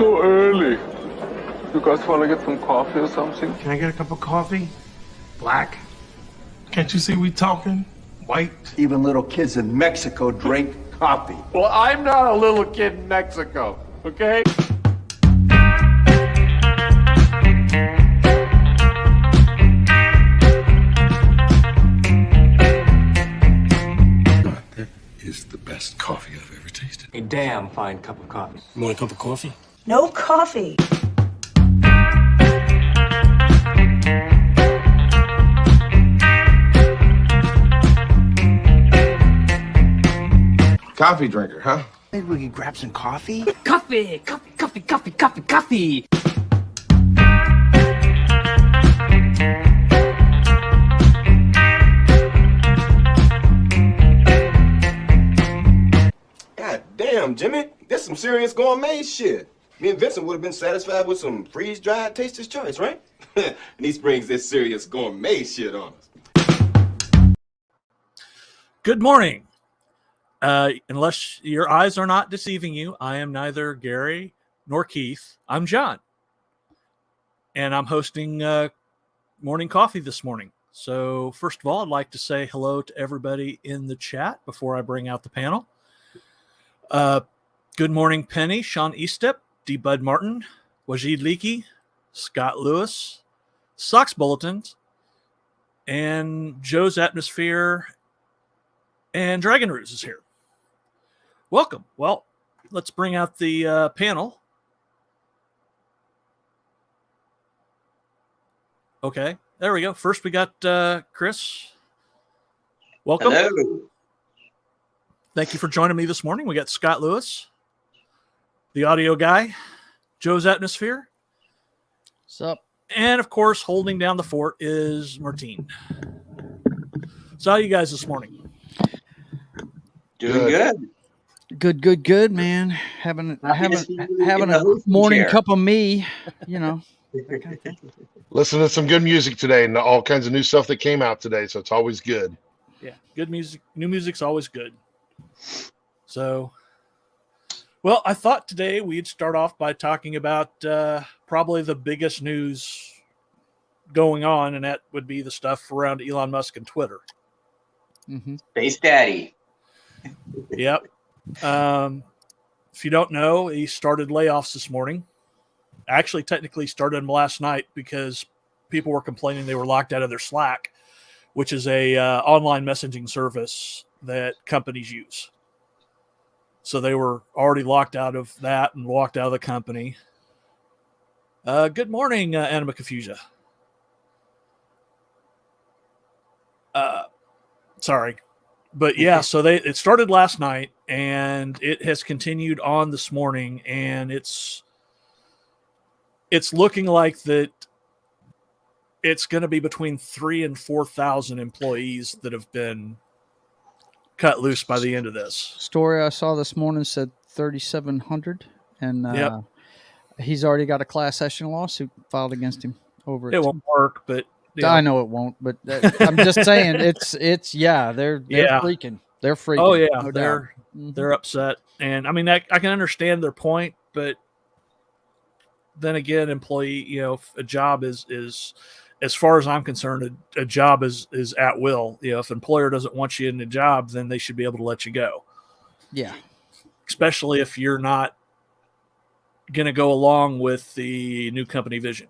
so early. You guys want to get some coffee or something? Can I get a cup of coffee? Black? Can't you see we talking? White? Even little kids in Mexico drink coffee. Well, I'm not a little kid in Mexico, okay? That is the best coffee I've ever tasted. A damn fine cup of coffee. You want a cup of coffee? No coffee. Coffee drinker, huh? Maybe we could grab some coffee? Coffee, coffee, coffee, coffee, coffee, coffee. God damn, Jimmy. That's some serious gourmet shit. Me and Vincent would have been satisfied with some freeze-dried Taster's Choice, right? And he springs this serious gourmet shit on us. Good morning. Unless your eyes are not deceiving you, I am neither Gary nor Keith. I'm John. And I'm hosting Morning Coffee this morning. So first of all, I'd like to say hello to everybody in the chat before I bring out the panel. Good morning, Penny, Sean Eastep, D. Bud Martin, Wajid Leakey, Scott Lewis, Sox Bulletins, and Joe's Atmosphere, and Dragon Roots is here. Welcome. Well, let's bring out the panel. Okay, there we go. First, we got Chris. Welcome. Hello. Thank you for joining me this morning. We got Scott Lewis, the audio guy, Joe's Atmosphere. What's up? And, of course, holding down the fort is Martine. So how are you guys this morning? Doing good. Good, man. Having a morning chair. cup of me, you know. Listen to some good music today and all kinds of new stuff that came out today, so it's always good. Yeah, good music. New music's always good. So, well, I thought today we'd start off by talking about probably the biggest news going on, and that would be the stuff around Elon Musk and Twitter. Mm-hmm. Space Daddy. Yep. If you don't know, he started layoffs this morning. Actually, technically started them last night because people were complaining they were locked out of their Slack, which is a online messaging service that companies use. So they were already locked out of that and walked out of the company. Good morning, Anima Confusia. Sorry. But yeah, so it started last night and it has continued on this morning, and it's looking like that it's going to be between 3,000 and 4,000 employees that have been cut loose by the end of this. Story I saw this morning said 3,700, and Yep. He's already got a class action lawsuit filed against him over it. It won't work, but I know it won't, but I'm just saying they're freaking. They're freaking. Oh yeah, no doubt. they're upset, and I mean I can understand their point, but then again, employee, a job is as far as I'm concerned, a job is at will. If an employer doesn't want you in a job, then they should be able to let you go. Yeah, especially if you're not going to go along with the new company vision.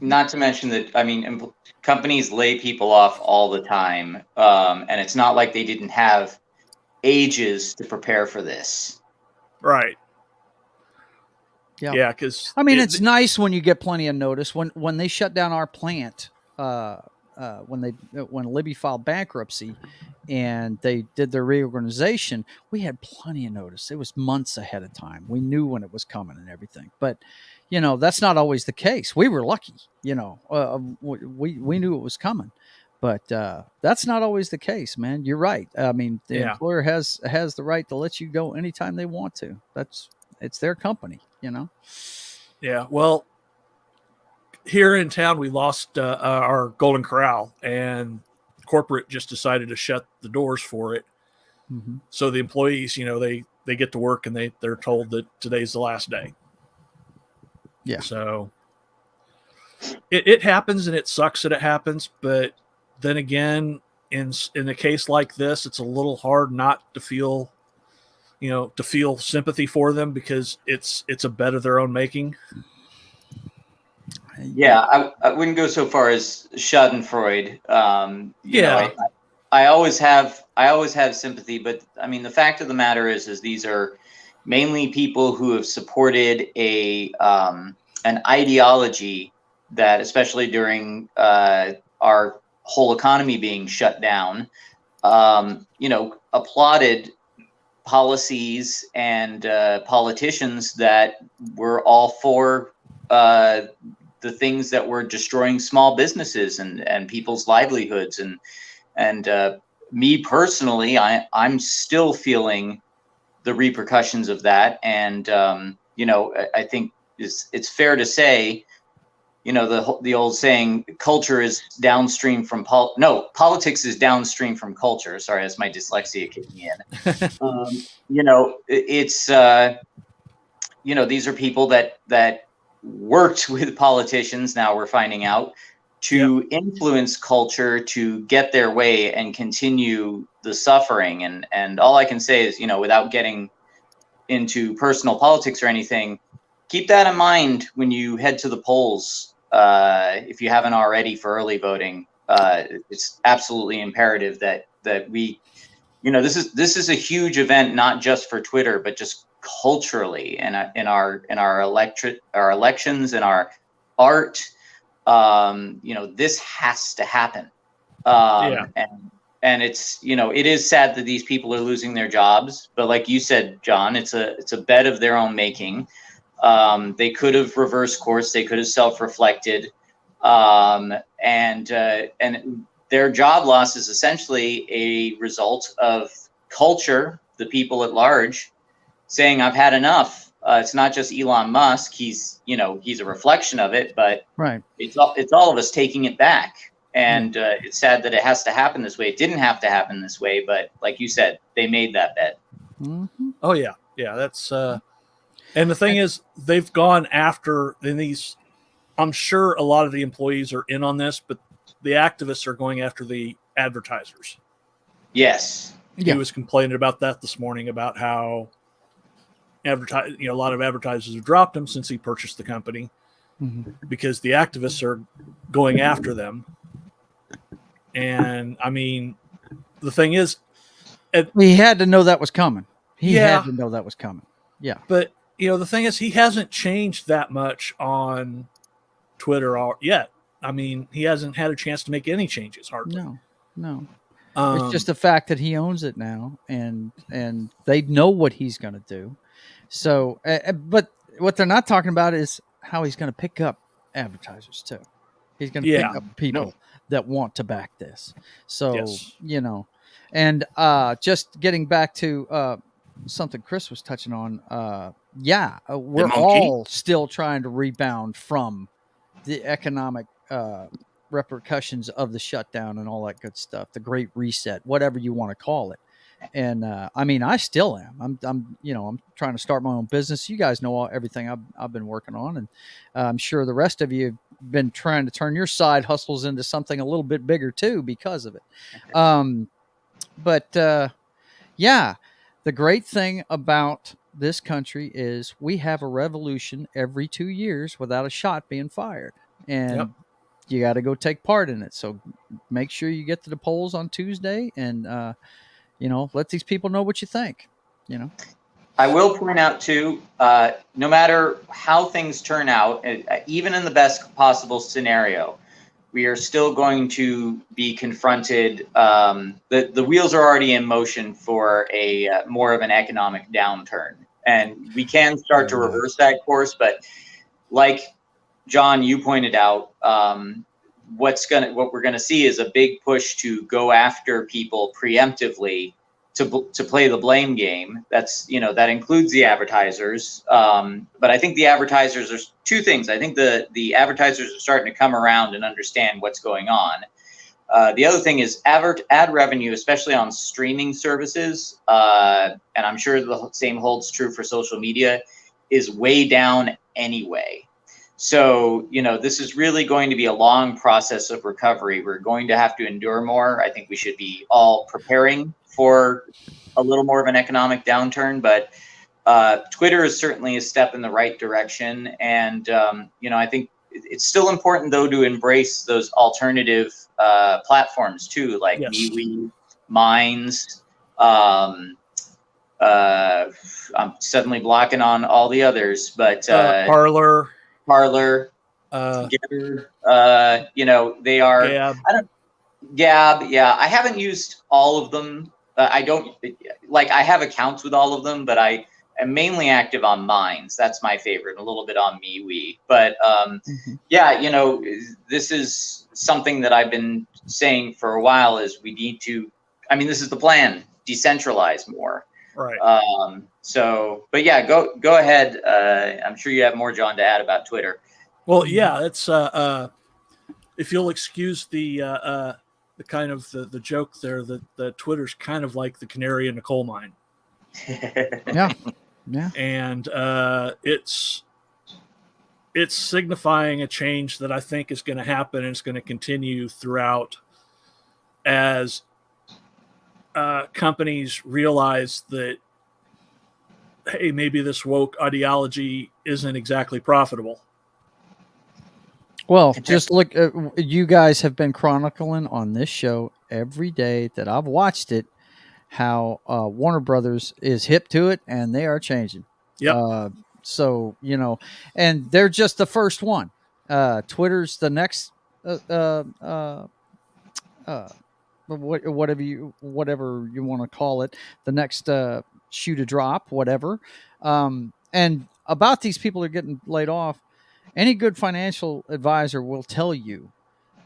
Not to mention that, I mean, companies lay people off all the time. And it's not like they didn't have ages to prepare for this. Right. Yeah. Yeah. Because I mean, it's nice when you get plenty of notice. When they shut down our plant, when Libby filed bankruptcy and they did their reorganization, we had plenty of notice. It was months ahead of time. We knew when it was coming and everything. But that's not always the case. We were lucky, we knew it was coming, but that's not always the case, man. You're right. I mean, the employer has the right to let you go anytime they want to. It's their company, Yeah. Well, here in town, we lost our Golden Corral, and corporate just decided to shut the doors for it. Mm-hmm. So the employees, they they get to work and they're told that today's the last day. Yeah. So it happens, and it sucks that it happens. But then again, in a case like this, it's a little hard not to feel, to feel sympathy for them, because it's a bet of their own making. Yeah, I wouldn't go so far as Schadenfreude. Yeah. I always have sympathy, but I mean, the fact of the matter is these are mainly people who have supported an ideology that, especially during our whole economy being shut down, applauded policies and politicians that were all for the things that were destroying small businesses and people's livelihoods. And me personally, I'm still feeling the repercussions of that. And, I think it's fair to say, the old saying, culture is downstream from politics is downstream from culture. Sorry, that's my dyslexia kicking in. These are people that worked with politicians, now we're finding out, to influence culture to get their way and continue the suffering. And all I can say is, without getting into personal politics or anything, keep that in mind when you head to the polls. If you haven't already, for early voting, it's absolutely imperative that we, this is a huge event, not just for Twitter, but just culturally, and in our elections, in our art. This has to happen. And it's, it is sad that these people are losing their jobs, but like you said, John, it's a bet of their own making. They could have reversed course. They could have self-reflected. And their job loss is essentially a result of culture, the people at large, saying, I've had enough. It's not just Elon Musk. He's a reflection of it, but right. It's all of us taking it back. And it's sad that it has to happen this way. It didn't have to happen this way, but like you said, they made that bet. Mm-hmm. Oh yeah. Yeah. That's, and the thing is, they've gone after these. I'm sure a lot of the employees are in on this, but the activists are going after the advertisers. Yes. He was complaining about that this morning, about how a lot of advertisers have dropped him since he purchased the company, because the activists are going after them. And I mean, the thing is, he had to know that was coming. He had to know that was coming. Yeah. But the thing is, he hasn't changed that much on Twitter yet. I mean, he hasn't had a chance to make any changes, hardly. No. It's just the fact that he owns it now, and they know what he's going to do. So, but what they're not talking about is how he's going to pick up advertisers too. He's going to pick up people that want to back this. So, and just getting back to something Chris was touching on, we're all still trying to rebound from the economic repercussions of the shutdown and all that good stuff, the Great Reset, whatever you want to call it. And I mean, I still am. I'm trying to start my own business. You guys know everything I've been working on, and I'm sure the rest of you have been trying to turn your side hustles into something a little bit bigger too because of it. But the great thing about this country is we have a revolution every 2 years without a shot being fired, and you got to go take part in it. So make sure you get to the polls on Tuesday, and let these people know what you think. I will point out too, no matter how things turn out, even in the best possible scenario, we are still going to be confronted. The wheels are already in motion for a more of an economic downturn, and we can start to reverse that course. But like John, you pointed out, what we're gonna see is a big push to go after people preemptively to play the blame game. That's that includes the advertisers. But I think the advertisers are two things. I think the advertisers are starting to come around and understand what's going on. The other thing is ad revenue, especially on streaming services, and I'm sure the same holds true for social media, is way down anyway. So, this is really going to be a long process of recovery. We're going to have to endure more. I think we should be all preparing for a little more of an economic downturn, but Twitter is certainly a step in the right direction. And, I think it's still important, though, to embrace those alternative platforms, too, like MeWe, Minds. I'm suddenly blocking on all the others, but Parlor, Getter, they are. Gab. Gab, yeah. I haven't used all of them. I don't I have accounts with all of them, but I am mainly active on Minds. That's my favorite. A little bit on MeWe, but this is something that I've been saying for a while. Is we need to. I mean, this is the plan. Decentralize more. Right. But yeah, go ahead. I'm sure you have more, John, to add about Twitter. Well, yeah, it's if you'll excuse the kind of the joke there, that Twitter's kind of like the canary in the coal mine. Yeah. And it's signifying a change that I think is going to happen, and it's going to continue throughout as companies realize that, hey, maybe this woke ideology isn't exactly profitable. Well, just look, you guys have been chronicling on this show every day that I've watched it, how Warner Brothers is hip to it and they are changing. Yep. So, and they're just the first one. Twitter's the next, whatever you want to call it, the next shoe to drop, whatever. And about these people are getting laid off, any good financial advisor will tell you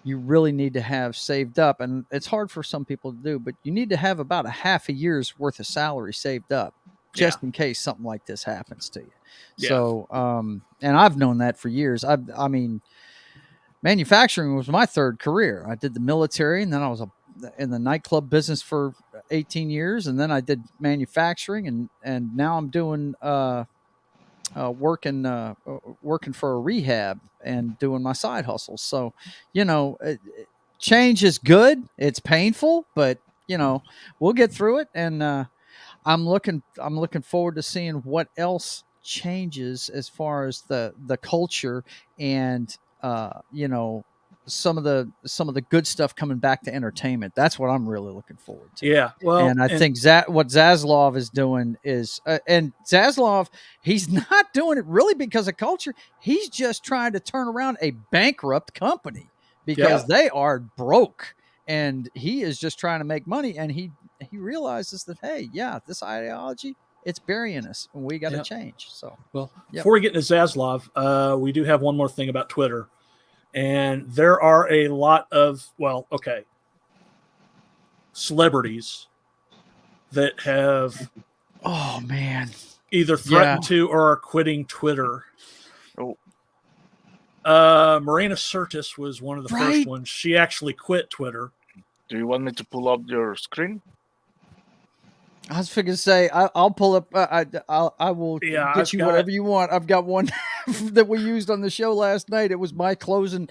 really need to have saved up, and it's hard for some people to do, but you need to have about a half a year's worth of salary saved up just in case something like this happens to you. Yeah. So, and I've known that for years. I mean, manufacturing was my third career. I did the military, and then I was in the nightclub business for 18 years, and then I did manufacturing, and now I'm doing working for a rehab and doing my side hustles. So, change is good. It's painful, but we'll get through it. And I'm looking forward to seeing what else changes as far as the culture and some of the good stuff coming back to entertainment. That's what I'm really looking forward to. Yeah. Well, and I think what Zaslav is doing is, and Zaslav, he's not doing it really because of culture. He's just trying to turn around a bankrupt company because they are broke, and he is just trying to make money. And he realizes that, hey, this ideology, it's burying us, and we got to change. So, before we get into Zaslav, we do have one more thing about Twitter. And there are a lot of, celebrities that have, either threatened to or are quitting Twitter. Oh. Marina Sirtis was one of the first ones. She actually quit Twitter. Do you want me to pull up your screen? I was figuring to say I'll pull up. I will get you whatever you want. I've got one that we used on the show last night. It was my closing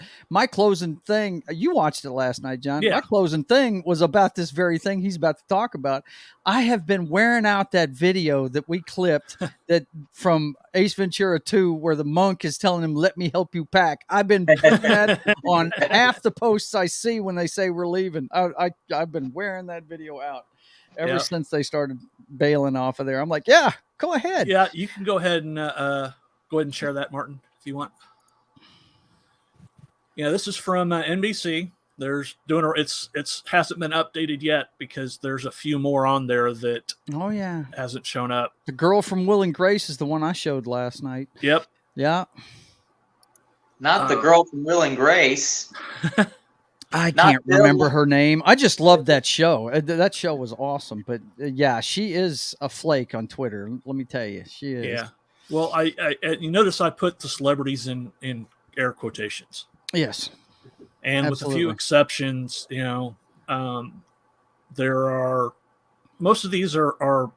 thing. You watched it last night, John. Yeah. My closing thing was about this very thing he's about to talk about. I have been wearing out that video that we clipped that from Ace Ventura 2, where the monk is telling him, "Let me help you pack." I've been putting that on half the posts I see when they say we're leaving. I've been wearing that video out. Ever since they started bailing off of there, I'm like, go ahead. Yeah, you can go ahead and share that, Martin, if you want. This is from NBC. There's it hasn't been updated yet because there's a few more on there that hasn't shown up. The girl from Will and Grace is the one I showed last night. Yep. Yeah. Not the girl from Will and Grace. I can't remember her name. I just loved that show. That show was awesome. But she is a flake on Twitter. Let me tell you, she is. Yeah. Well, I you notice I put the celebrities in air quotations. Yes. And with a few Absolutely. exceptions, there are most of these are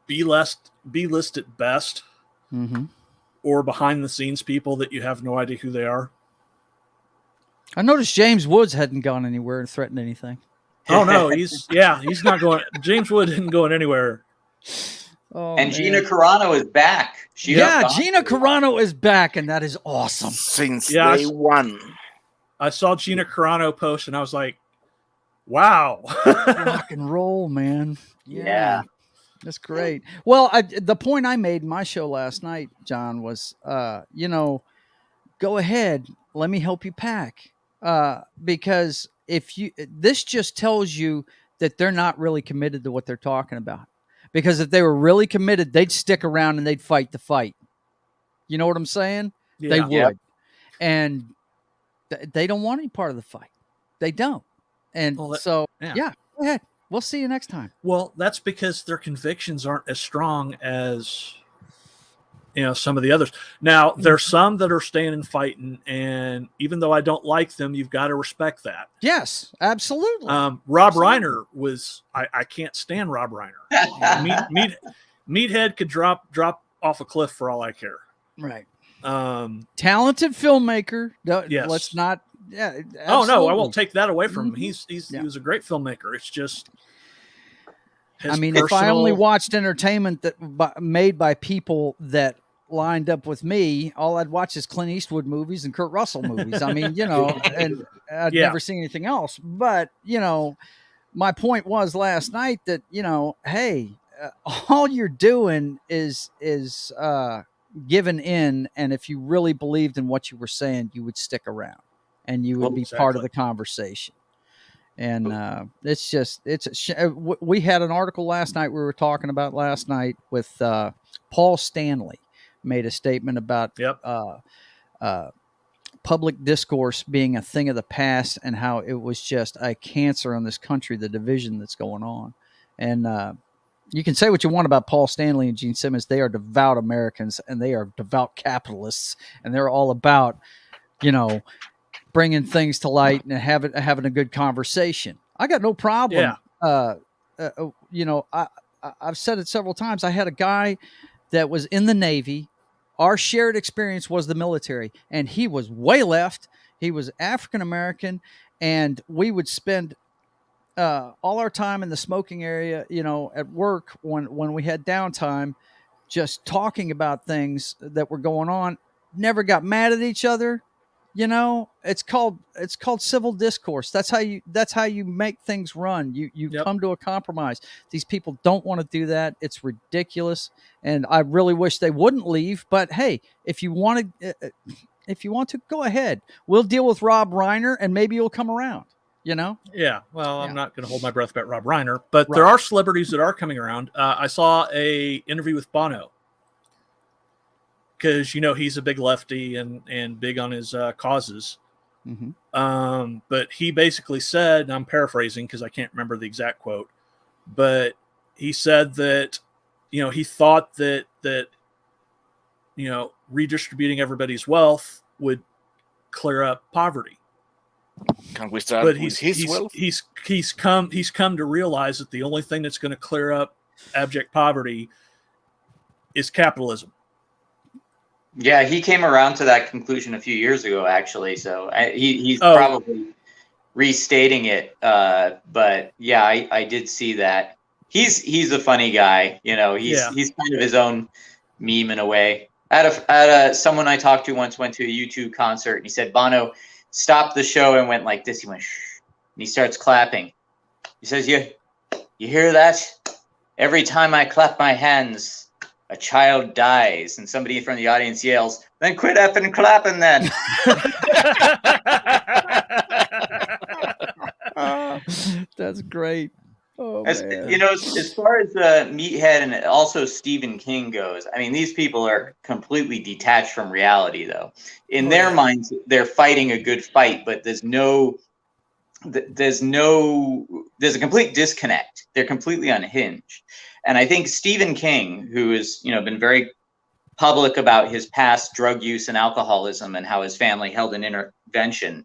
B-list at best, or behind the scenes people that you have no idea who they are. I noticed James Woods hadn't gone anywhere and threatened anything. Oh no, he's not going. James Wood isn't going anywhere. Oh, And man. Gina Carano is back. Gina Carano is back, and that is awesome. Since Yeah, day one. I saw Gina Carano post, and I was like, "Wow, Rock and roll, man." Yeah. That's great. Well, the point I made in my show last night, John, was, go ahead, let me help you pack, because this just tells you that they're not really committed to what they're talking about. Because if they were really committed, they'd stick around and they'd fight the fight. You know what I'm saying? Yeah. They would, Yep. and they don't want any part of the fight. They don't, and Well, so yeah. Go ahead. We'll see you next time. Well, that's because their convictions aren't as strong as some of the others. Now, there's some that are staying and fighting, and even though I don't like them, you've got to respect that. Yes, absolutely. Rob Reiner was I can't stand Rob Reiner. Meathead could drop off a cliff for all I care. Right. Talented filmmaker. Yes. Let's not. Yeah. Oh no, I absolutely. won't take that away from him. He Yeah. was a great filmmaker. It's just I mean, if I only watched entertainment made by people that lined up with me, all I'd watch is Clint Eastwood movies and Kurt Russell movies. I mean, and I'd never seen anything else. But my point was last night that hey, all you're doing is giving in, and if you really believed in what you were saying, you would stick around and you would be part of the conversation. And we had an article last night we were talking about last night with Paul Stanley made a statement about public discourse being a thing of the past and how it was just a cancer on this country, the division that's going on. And you can say what you want about Paul Stanley and Gene Simmons. They are devout Americans and they are devout capitalists, and they're all about, bringing things to light and having a good conversation. I got no problem. I've said it several times. I had a guy that was in the Navy. Our shared experience was the military, and he was way left. He was African-American, and we would spend all our time in the smoking area, at work when we had downtime, just talking about things that were going on. Never got mad at each other. It's called civil discourse. That's how you make things run. You come to a compromise. These people don't want to do that. It's ridiculous, and I really wish they wouldn't leave. But hey, if you want to, go ahead. We'll deal with Rob Reiner, and maybe you'll come around. Yeah. Well, I'm not going to hold my breath about Rob Reiner, but there are celebrities that are coming around. I saw a interview with Bono. Because he's a big lefty and big on his causes, but he basically said, and I'm paraphrasing because I can't remember the exact quote, but he said that he thought that redistributing everybody's wealth would clear up poverty. Can we start but with his wealth? He's come to realize that the only thing that's going to clear up abject poverty is capitalism. Yeah, he came around to that conclusion a few years ago, actually. So he's probably restating it. But yeah, I did see that. He's a funny guy. He's kind of his own meme in a way. Someone I talked to once went to a U2 concert, and he said Bono stopped the show and went like this. He went, shh, and he starts clapping. He says, "You hear that? Every time I clap my hands, a child dies," and somebody from the audience yells, "Then quit effing clapping then." That's great. Oh, as far as Meathead and also Stephen King goes, I mean, these people are completely detached from reality, though. In their minds, they're fighting a good fight, but there's a complete disconnect. They're completely unhinged. And I think Stephen King, who has been very public about his past drug use and alcoholism and how his family held an intervention,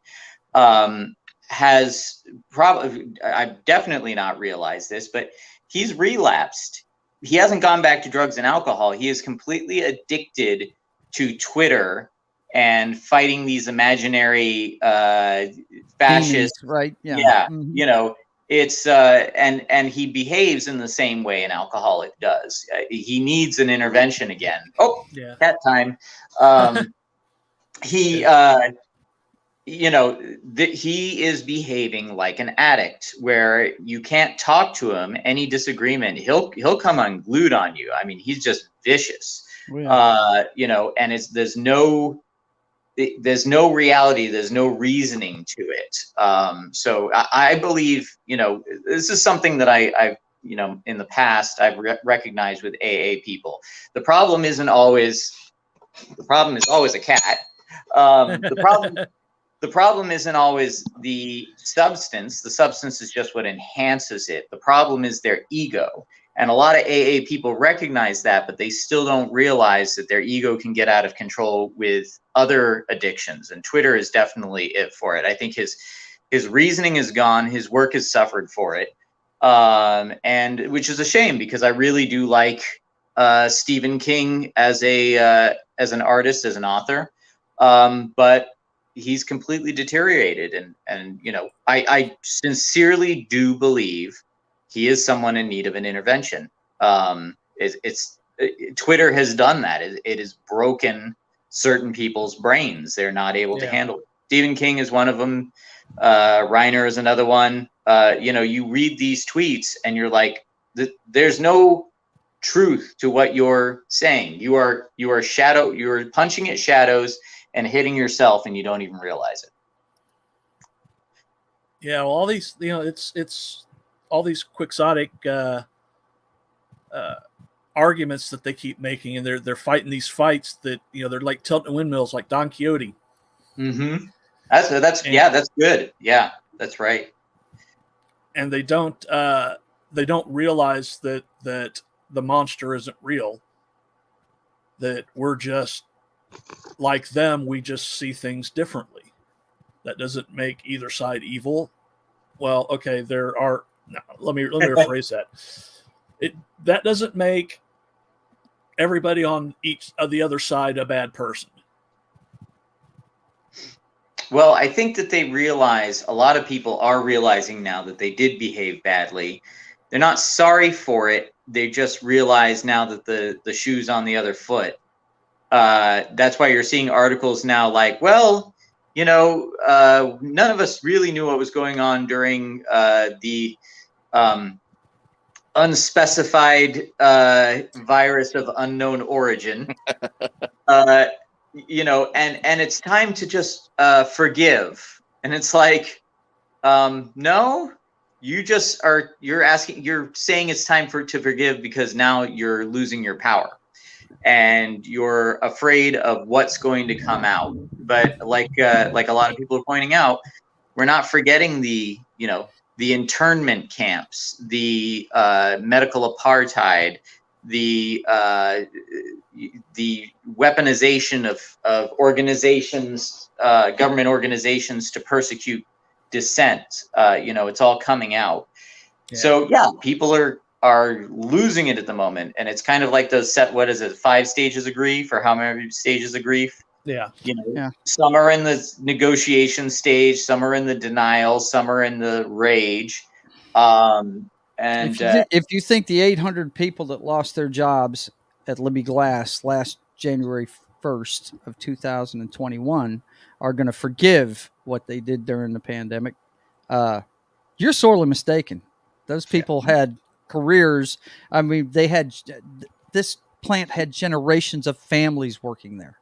has probably, I've definitely not realized this, but he's relapsed. He hasn't gone back to drugs and alcohol. He is completely addicted to Twitter and fighting these imaginary fascists, right? Yeah, yeah. You know, it's and he behaves in the same way an alcoholic does. He needs an intervention again. Oh, Yeah. that time. He you know, he is behaving like an addict, where you can't talk to him. Any disagreement, he'll come unglued on you. I mean, he's just vicious. Yeah. You know, and there's no reality, there's no reasoning to it. So I believe, you know, this is something that I've you know, in the past I've recognized with AA people. The problem is always a cat. The problem isn't always the substance. The substance is just what enhances it. The problem is their ego. And a lot of AA people recognize that, but they still don't realize that their ego can get out of control with other addictions. And Twitter is definitely it for it. I think his reasoning is gone. His work has suffered for it. And which is a shame, because I really do like Stephen King as an artist, as an author. But he's completely deteriorated, and you know, I sincerely do believe he is someone in need of an intervention. Twitter has done that. It has broken certain people's brains. They're not able to handle it. Stephen King is one of them. Reiner is another one. You know, you read these tweets and you're like, there's no truth to what you're saying. You're punching at shadows and hitting yourself, and you don't even realize it. Yeah, well, all these, you know, it's all these quixotic arguments that they keep making, and they're fighting these fights that, you know, they're like tilting windmills, like Don Quixote. Mm-hmm. That's good. Yeah, that's right. And they don't realize that the monster isn't real. That we're just like them. We just see things differently. That doesn't make either side evil. Well, okay, let me rephrase that. That doesn't make everybody on each of the other side a bad person. Well, I think that they realize, a lot of people are realizing now that they did behave badly. They're not sorry for it. They just realize now that the shoe's on the other foot. That's why you're seeing articles now like, well, you know, none of us really knew what was going on during the unspecified virus of unknown origin. You know, and it's time to just forgive. And it's like, no, you're saying it's time to forgive because now you're losing your power and you're afraid of what's going to come out. But like a lot of people are pointing out, we're not forgetting the internment camps, the medical apartheid, the weaponization of organizations, government organizations to persecute dissent. You know, it's all coming out. Yeah. So yeah, people are losing it at the moment, and it's kind of like those 5 stages of grief, or how many stages of grief? Yeah. You know, some are in the negotiation stage, some are in the denial, some are in the rage. And if you think the 800 people that lost their jobs at Libby Glass last January 1st of 2021 are going to forgive what they did during the pandemic, you're sorely mistaken. Those people had careers. I mean, this plant had generations of families working there.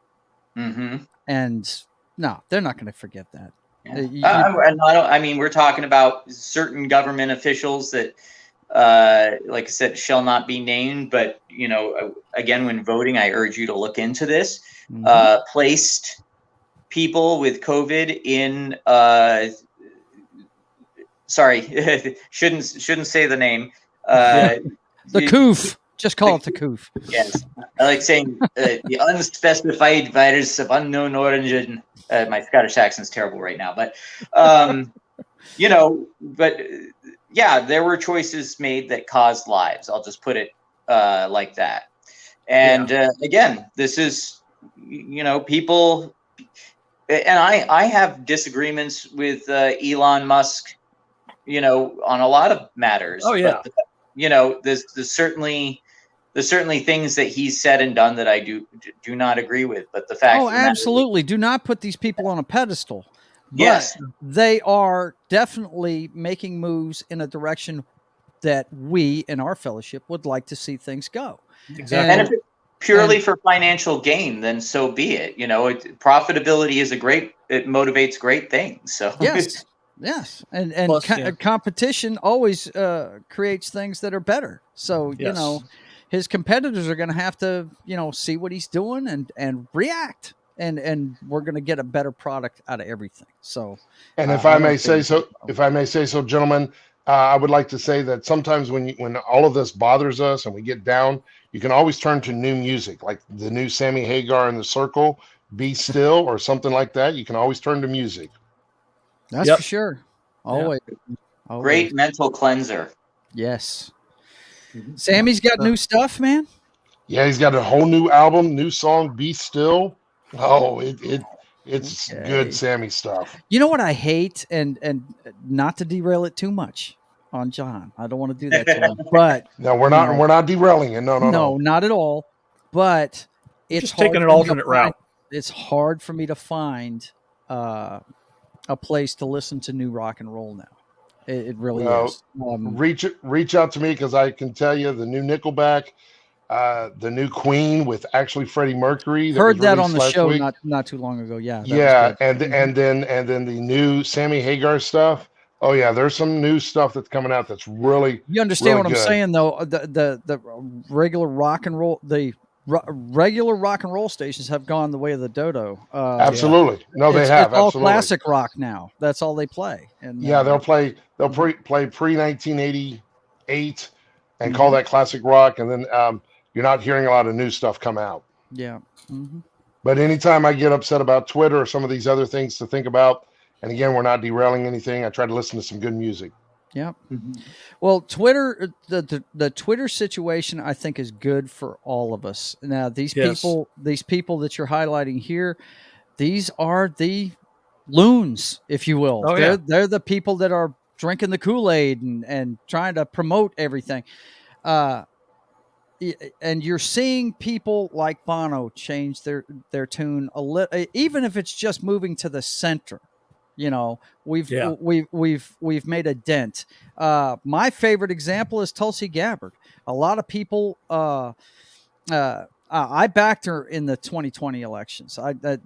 Mm-hmm. And no, they're not going to forget that. Yeah. I mean, we're talking about certain government officials that, like I said, shall not be named. But, you know, again, when voting, I urge you to look into this. Mm-hmm. Placed people with COVID in, sorry, shouldn't say the name. The COOF. Just call it the coof. Yes, I like saying the unspecified virus of unknown origin. My Scottish accent's terrible right now, but yeah, there were choices made that caused lives. I'll just put it like that. And again, this is people, and I have disagreements with Elon Musk, on a lot of matters. Oh yeah. But, there's certainly things that he's said and done that I do not agree with. But the fact, absolutely, do not put these people on a pedestal. But yes, they are definitely making moves in a direction that we in our fellowship would like to see things go. Exactly. And if it's purely for financial gain, then so be it. Profitability is it motivates great things. So yes, and Plus, competition always creates things that are better. So Yes. his competitors are going to have to see what he's doing and react, and we're going to get a better product out of everything. So, And if I may say so, gentlemen, I would like to say that sometimes when all of this bothers us and we get down, you can always turn to new music, like the new Sammy Hagar and the Circle, "Be Still" or something like that. You can always turn to music. that's for sure. Always. great mental cleanser. Yes. Sammy's got new stuff, man. Yeah, he's got a whole new album, new song, "Be Still." Oh, it's good Sammy stuff. You know what I hate, and not to derail it too much on John. I don't want to do that to him, but No, we're not derailing it. No. not at all. But it's Just taking hard an for me to alternate route. It's hard for me to find a place to listen to new rock and roll now. It really is. Reach out to me, because I can tell you the new Nickelback, the new Queen with actually Freddie Mercury. Heard that on the last show week. not too long ago. Yeah. And then the new Sammy Hagar stuff. Oh yeah, there's some new stuff that's coming out that's really. You understand really what I'm good. saying, though? The regular rock and roll, regular rock and roll stations have gone the way of the dodo. Absolutely, no, they have. It's all absolutely. classic rock now. That's all they play. And They'll play pre 1988 and call that classic rock, and then you're not hearing a lot of new stuff come out. Yeah. Mm-hmm. But anytime I get upset about Twitter or some of these other things to think about, and again, we're not derailing anything, I try to listen to some good music. Yeah. Well, Twitter, the Twitter situation, I think, is good for all of us. Now, these people that you're highlighting here, these are the loons, if you will. Oh, they're the people that are drinking the Kool-Aid and trying to promote everything. And you're seeing people like Bono change their tune a little, even if it's just moving to the center. We've made a dent. My favorite example is Tulsi Gabbard. A lot of people, I backed her in the 2020 elections.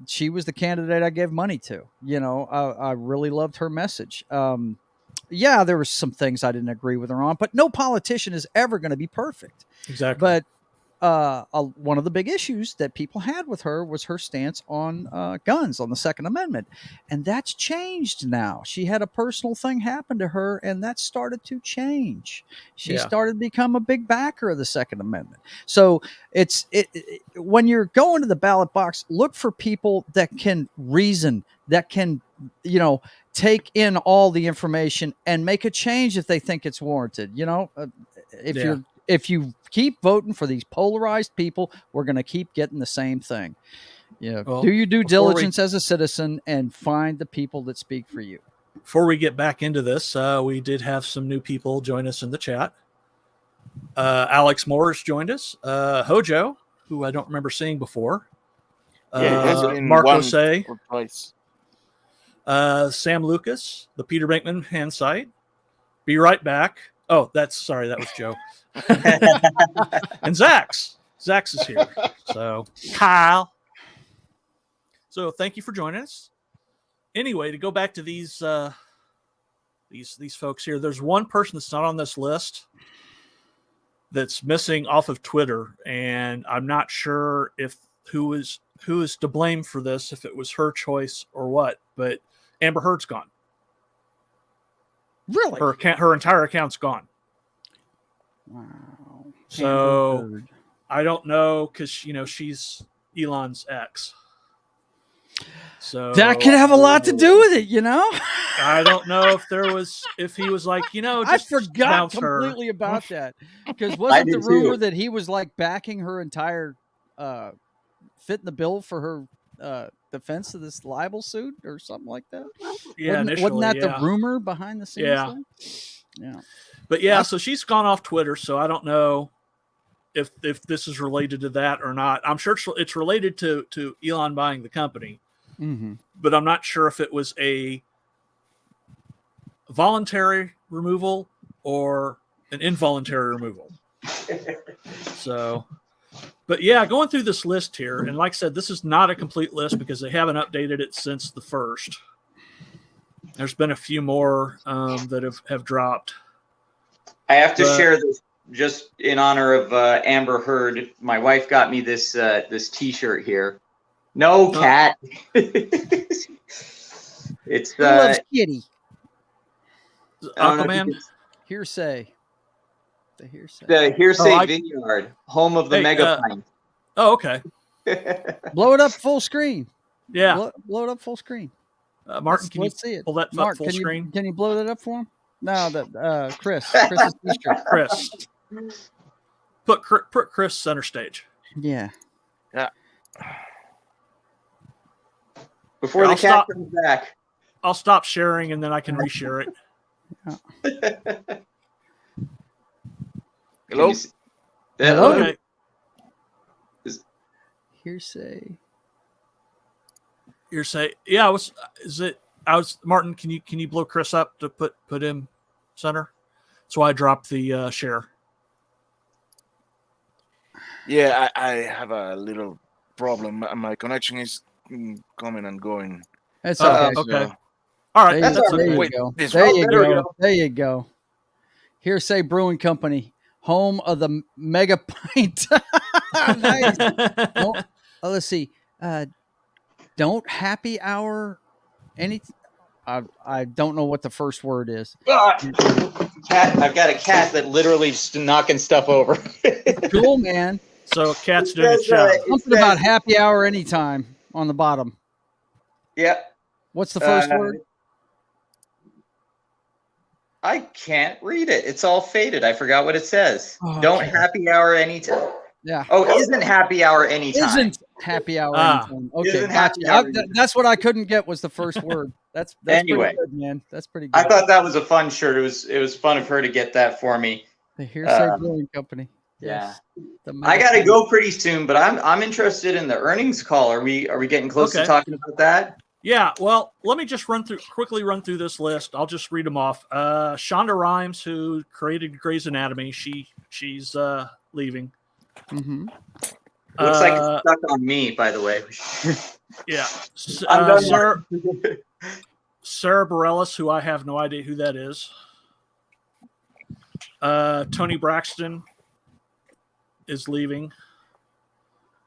She was the candidate I gave money to. I really loved her message. There were some things I didn't agree with her on, but no politician is ever going to be perfect. Exactly. But one of the big issues that people had with her was her stance on guns, on the Second Amendment. And that's changed now. She had a personal thing happen to her, and that started to change. She started to become a big backer of the Second Amendment. So when you're going to the ballot box, look for people that can reason, that can, take in all the information and make a change if they think it's warranted. If you keep voting for these polarized people, we're going to keep getting the same thing. Do your due diligence as a citizen and find the people that speak for you. Before we get back into this, we did have some new people join us in the chat. Alex Morris joined us. Hojo, who I don't remember seeing before. Mark Osei. Twice. Sam Lucas, the Peter Bankman hand site. Be right back. Oh, that was Joe. And Zax is here. So Kyle. So thank you for joining us. Anyway, to go back to these folks here, there's one person that's not on this list that's missing off of Twitter, and I'm not sure if who is to blame for this, if it was her choice or what, but Amber Heard's gone. Really? Her entire account's gone. Wow. So Amber Heard. I don't know because she's Elon's ex. So That could have a lot to do with it, I don't know if he was like, I just forgot bounce her. completely about that. Because wasn't the rumor that he was like backing her entire fitting the bill for her defense of this libel suit or something like that? Yeah, wasn't that yeah. the rumor behind the scenes? Yeah. Thing? Yeah. But yeah, so she's gone off Twitter, so I don't know if this is related to that or not. I'm sure it's related to Elon buying the company, but I'm not sure if it was a voluntary removal or an involuntary removal. So, but yeah, going through this list here, and like I said, this is not a complete list because they haven't updated it since the first. There's been a few more that have dropped. I have to share this just in honor of Amber Heard. My wife got me this T-shirt here. No, cat. It's Who loves Kitty? Aquaman. Hearsay. The Hearsay. The Hearsay Vineyard, home of the Mega Pint. Oh, okay. Blow it up full screen. Yeah. Blow it up full screen. Martin, can you see it. pull that Mark, full screen? Can you blow that up for him? No, that Chris's T-shirt. Chris. Put Chris center stage. Yeah. Yeah. Before the cat comes back. I'll stop sharing and then I can reshare it. Hello? Hello? Okay. Hearsay. Yeah, Martin, can you blow Chris up to put him center? So I dropped the share. Yeah, I have a little problem. My connection is coming and going. That's okay. Okay. All right. There you go. Hearsay Brewing Company, home of the Mega Pint. Nice. Let's see. Don't happy hour any. I don't know what the first word is. Cat. I've got a cat that literally just knocking stuff over. Cool, man. So cat's doing its job. Something about happy hour anytime on the bottom. Yep. What's the first word? I can't read it. It's all faded. I forgot what it says. Oh, Don't happy hour anytime. Yeah. Oh, isn't happy hour anytime? Isn't happy hour anytime. Okay, Isn't gotcha. happy hour That's what I couldn't get was the first word. That's Anyway. pretty good, man. That's pretty good. I thought that was a fun shirt. It was fun of her to get that for me. The Hearsay Brewing Company. Yes. Yeah. I got to go pretty soon, but I'm interested in the earnings call. Are we getting close to talking about that? Yeah, well, let me just quickly run through this list. I'll just read them off. Shonda Rhimes, who created Grey's Anatomy, she's leaving. Mm-hmm. Looks like it's stuck on me, by the way. Yeah. I'm Sarah Bareilles, who I have no idea who that is. Tony Braxton is leaving.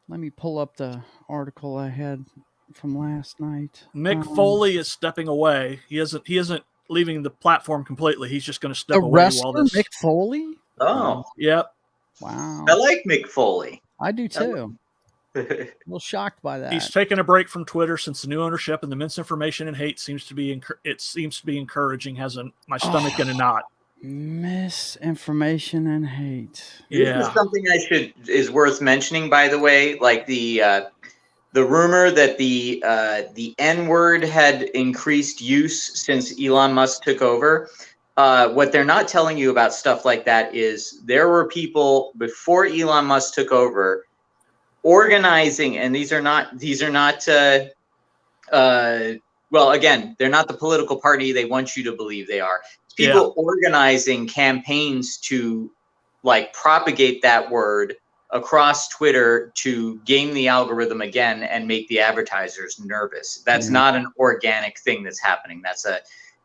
Let me pull up the article I had from last night. Mick Foley is stepping away. He isn't leaving the platform completely. He's just going to step the away wrestler, while this. Mick Foley? Oh. Yep. Wow. I like Mick Foley. I do too. A little shocked by that. He's taken a break from Twitter since the new ownership and the misinformation and hate seems to be encouraging. My stomach in a knot. Misinformation and hate. Yeah. This is something is worth mentioning, by the way. Like the rumor that the N-word had increased use since Elon Musk took over. What they're not telling you about stuff like that is there were people before Elon Musk took over organizing, and these are not well, again, they're not the political party they want you to believe they are. It's people organizing campaigns to like propagate that word across Twitter to game the algorithm again and make the advertisers nervous. That's not an organic thing that's happening. That's an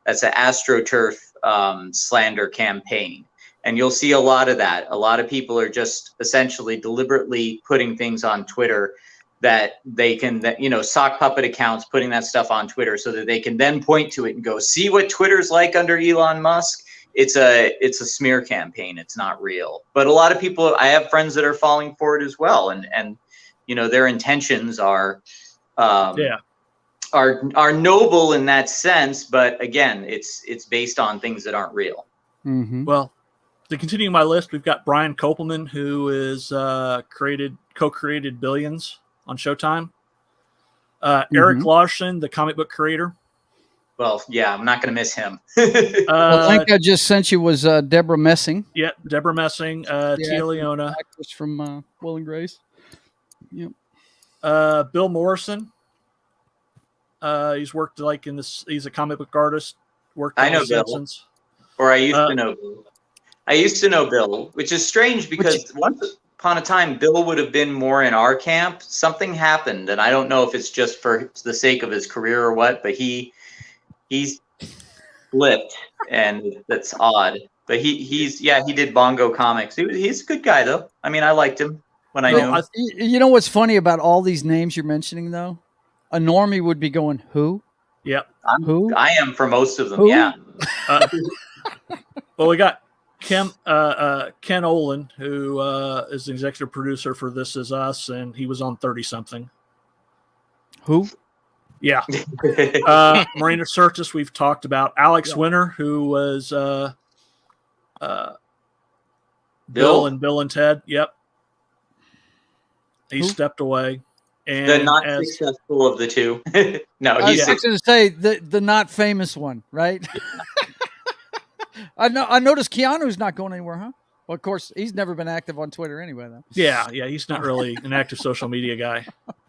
AstroTurf slander campaign. And you'll see a lot of that. A lot of people are just essentially deliberately putting things on Twitter that they can, sock puppet accounts, putting that stuff on Twitter so that they can then point to it and go, see what Twitter's like under Elon Musk? it's a smear campaign. It's not real. But a lot of people, I have friends that are falling for it as well, and their intentions are noble in that sense. But again, it's based on things that aren't real. Mm-hmm. Well, to continue my list, we've got Brian Kopelman, who is co-created Billions on Showtime. Eric Larson, the comic book creator. Well, yeah, I'm not going to miss him. The link I just sent you was Deborah Messing. Yeah, Deborah Messing, Tia Leona, actress from Will and Grace. Yep. Bill Morrison. He's worked in this. He's a comic book artist. Worked on The Simpsons. Or I used to know Bill. I used to know Bill, which is strange because once upon a time, Bill would have been more in our camp. Something happened, and I don't know if it's just for the sake of his career or what, but he's flipped, and that's odd. But he did Bongo Comics. He's a good guy, though. I mean, I liked him when I knew him. You know what's funny about all these names you're mentioning, though? A normie would be going, who? Yep. Who? I am for most of them, Who? yeah. Well, we got Ken Olin, who is the executive producer for This Is Us, and he was on 30-something. Who? Yeah. Marina Sirtis, we've talked about. Alex Winter, who was Bill and Ted. Yep. He stepped away. And the not successful of the two. No, he's going to say the not famous one, right? I noticed Keanu's not going anywhere, huh? Well, of course, he's never been active on Twitter anyway, though. Yeah, he's not really an active social media guy.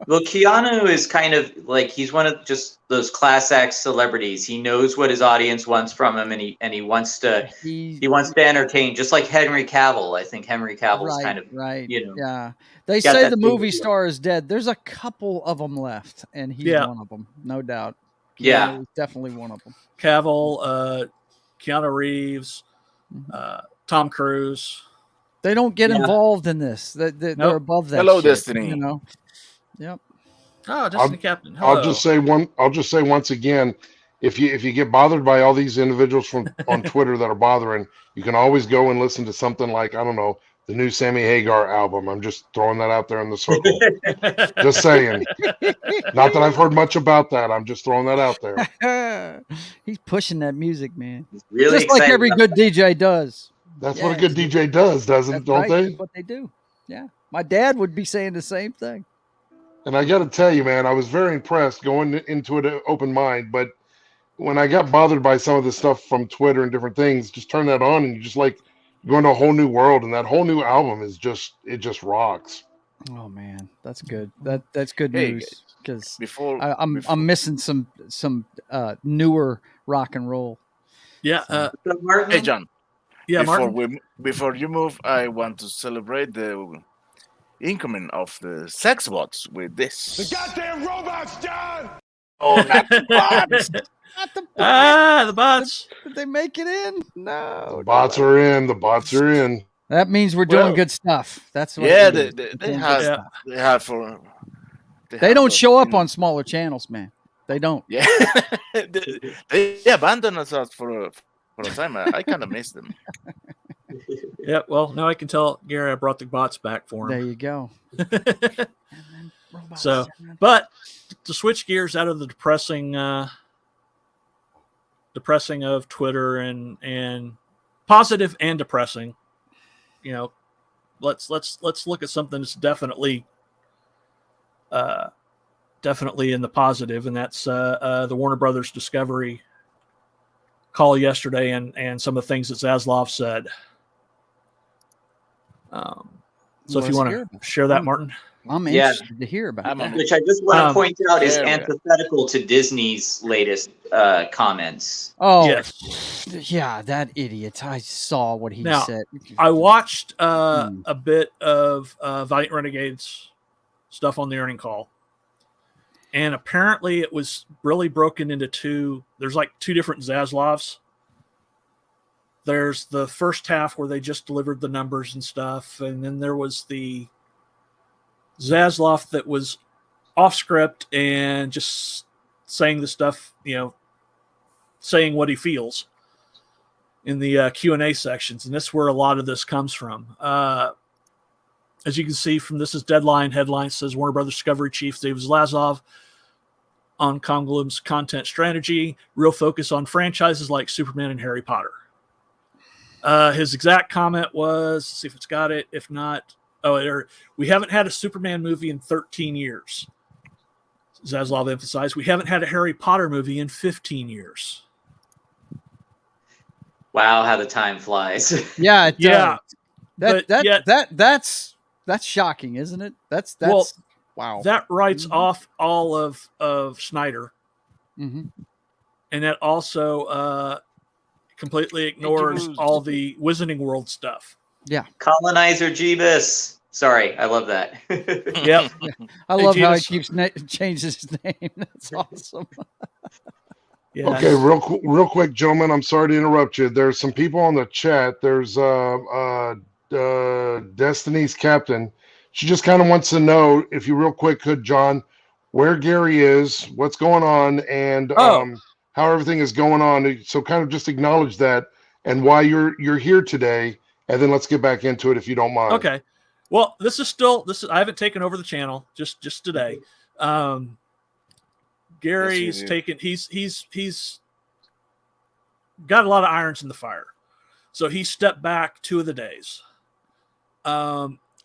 Well, Keanu is kind of like he's one of just those class act celebrities. He knows what his audience wants from him, and he wants to entertain, just like Henry Cavill. I think Henry Cavill's kind of Yeah, they say the movie star is dead. There's a couple of them left, and he's one of them, no doubt. Yeah, he's definitely one of them. Cavill, Keanu Reeves, Tom Cruise. They don't get involved in this. They're above that. Hello, shit, Destiny. Yep. Oh, Destiny Captain. Hello. I'll just say once again, if you get bothered by all these individuals on Twitter that are bothering, you can always go and listen to something like, I don't know, the new Sammy Hagar album. I'm just throwing that out there in the circle. Just saying. Not that I've heard much about that. I'm just throwing that out there. He's pushing that music, man. Really just like every good DJ does. That's what a good DJ does, don't they? That's what they do. Yeah. My dad would be saying the same thing. And I got to tell you, man, I was very impressed going into it open mind. But when I got bothered by some of the stuff from Twitter and different things, just turn that on and you just like go into a whole new world. And that whole new album is just rocks. Oh man, that's good. That's good news because I'm missing some newer rock and roll. Yeah. Hey, John. Yeah, before you move, I want to celebrate the incoming of the sex bots with this. The goddamn robots, John! Oh, not the bots! Not the bots. The bots. Did they make it in? No. The bots are in. The bots are in. That means we're doing good stuff. That's what. Yeah, they have for. They don't show up on smaller channels, man. They don't. Yeah, they abandoned us for a time. I kind of miss them. Yeah, well, now I can tell Gary I brought the bots back for him. There you go. So, but to switch gears out of the depressing of Twitter and positive and depressing, let's look at something that's definitely in the positive, and that's the Warner Brothers Discovery call yesterday and some of the things that Zaslav said. So if you want to share that, Martin. I'm interested to hear about that. Which I just want to point out is antithetical to Disney's latest comments. Oh, yes. Yeah, that idiot. I saw what he said. I watched a bit of Valiant Renegades stuff on the earning call. And apparently it was really broken into two. There's like two different Zaslavs. There's the first half where they just delivered the numbers and stuff. And then there was the Zaslav that was off script and just saying the stuff, saying what he feels. in the Q&A sections, and this is where a lot of this comes from. As you can see from this is Deadline headline says Warner Brothers Discovery Chief David Zaslav on Congloom's content strategy, real focus on franchises like Superman and Harry Potter. His exact comment was, let's see if it's got it. If not, we haven't had a Superman movie in 13 years. Zaslav emphasized, we haven't had a Harry Potter movie in 15 years. Wow, how the time flies. Yeah, it Yeah. does. That's shocking, isn't it? That's Well, wow. That writes off all of Snyder. Mm-hmm. And that also completely ignores all the Wizarding World stuff. Yeah. Colonizer Jeebus. Sorry, I love that. Yep. I love how he keeps changes his name. That's awesome. Yeah. Okay, real quick, gentlemen. I'm sorry to interrupt you. There's some people on the chat. There's Destiny's Captain. She just kind of wants to know if you real quick could, John, where Gary is, what's going on, and how everything is going on. So kind of just acknowledge that and why you're here today, and then let's get back into it if you don't mind. Okay. Well, this is I haven't taken over the channel just today. Gary's taken he's got a lot of irons in the fire. So he stepped back 2 of the days.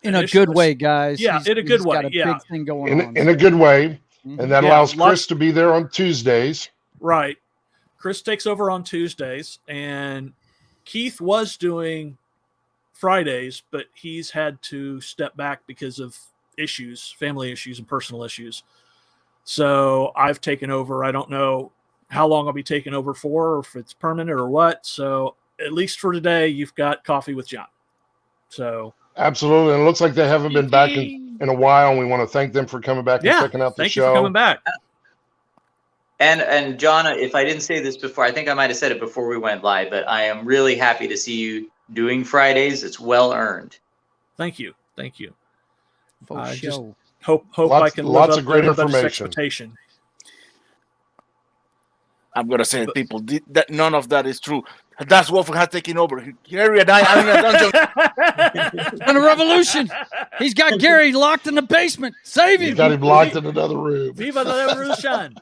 In a good way, guys. Yeah, in a good way. Got a big thing going on. In a good way. Mm-hmm. And that allows Chris to be there on Tuesdays. Right. Chris takes over on Tuesdays, and Keith was doing Fridays, but he's had to step back because of issues, family issues and personal issues. So I've taken over. I don't know how long I'll be taking over for, or if it's permanent or what. So at least for today, you've got Coffee with John. So absolutely. And it looks like they haven't been back in a while, and we want to thank them for coming back and checking out the thank show. you for coming back. And John, if I didn't say this before, I think I might have said it before we went live, but I am really happy to see you doing Fridays. It's well earned. Thank you. Thank you. I just hope I can live up of great to everybody's information. expectation. I'm gonna say, people, that none of that is true. That's Wolf has taken over. Gary and I are in a dungeon. It's been a revolution. He's got Gary locked in the basement. Save him. He's got him locked in another room. Viva la revolution.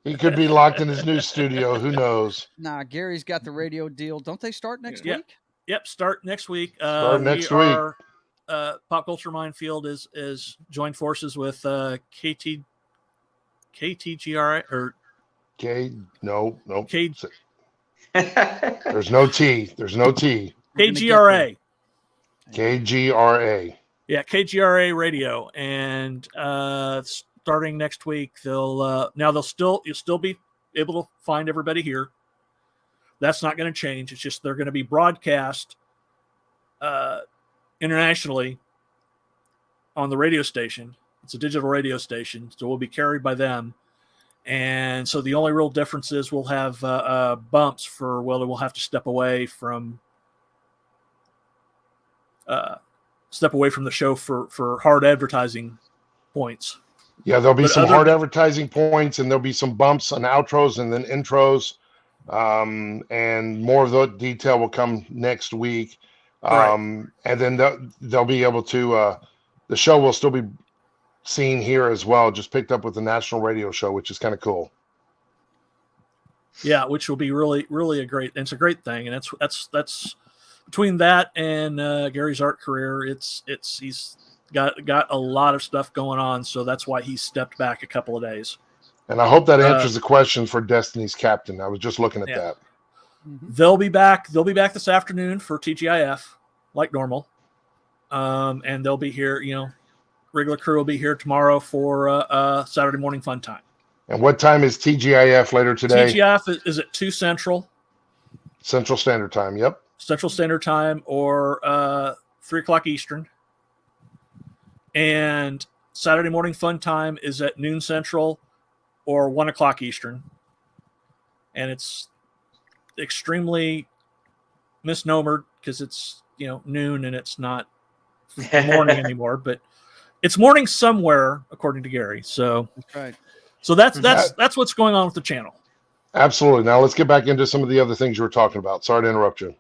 He could be locked in his new studio. Who knows? Nah, Gary's got the radio deal. Don't they start next week? Yep, start next week. Start next week. Pop Culture Minefield is joined forces with KTGRA or K. No. K. There's no T. There's no T. KGRA. KGRA. Yeah, KGRA Radio, and starting next week, you'll still be able to find everybody here. That's not going to change. It's just they're going to be broadcast internationally on the radio station. It's a digital radio station, so we'll be carried by them. And so the only real difference is we'll have bumps for we'll have to step away from the show for hard advertising points. Yeah, there'll be some hard advertising points, and there'll be some bumps and outros and then intros. And more of the detail will come next week. And then they'll be able to, the show will still be seen here as well, just picked up with the national radio show, which is kind of cool. Yeah, which will be really, really it's a great thing. And that's between that and Gary's art career, he's got a lot of stuff going on. So that's why he stepped back a couple of days. And I hope that answers the question for Destiny's Captain. I was just looking at that. They'll be back this afternoon for TGIF, like normal. And they'll be here, regular crew will be here tomorrow for Saturday morning fun time. And what time is TGIF later today? TGIF is at 2 Central. Central Standard Time, yep. Central Standard Time, or 3 o'clock Eastern. And Saturday morning fun time is at noon Central or 1 o'clock Eastern. And it's extremely misnomered because it's, noon and it's not morning anymore, but it's morning somewhere according to Gary. So that's right. So that's what's going on with the channel. Absolutely. Now let's get back into some of the other things you were talking about. Sorry to interrupt you.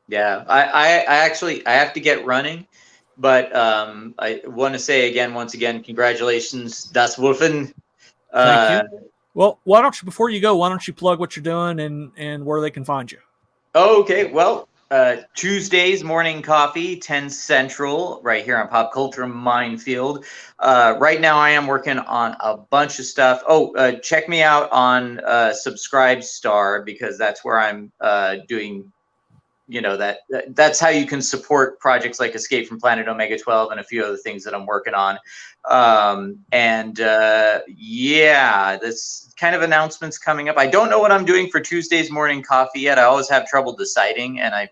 Yeah, I actually I have to get running, but I want to say once again, congratulations, Das Wolfen. Thank you. Well, why don't you, before you go, why don't you plug what you're doing and where they can find you? Okay, well, Tuesdays morning coffee, 10 Central, right here on Pop Culture Minefield. Right now, I am working on a bunch of stuff. Check me out on Subscribe Star, because that's where I'm doing. That's how you can support projects like Escape from Planet Omega 12 and a few other things that I'm working on. This kind of announcements coming up. I don't know what I'm doing for Tuesday's morning coffee yet. I always have trouble deciding, and I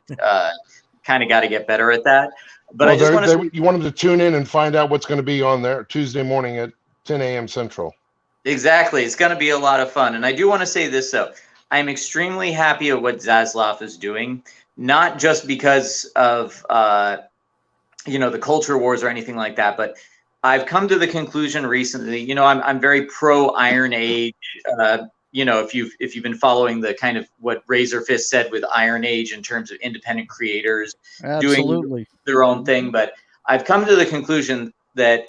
kind of got to get better at that. But I just want to. You want them to tune in and find out what's going to be on there Tuesday morning at 10 a.m. Central. Exactly. It's going to be a lot of fun. And I do want to say this, though. I'm extremely happy at what Zaslav is doing. Not just because of the culture wars or anything like that, but I've come to the conclusion recently. I'm very pro Iron Age. If you've been following the kind of what Razorfist said with Iron Age in terms of independent creators doing their own thing, but I've come to the conclusion that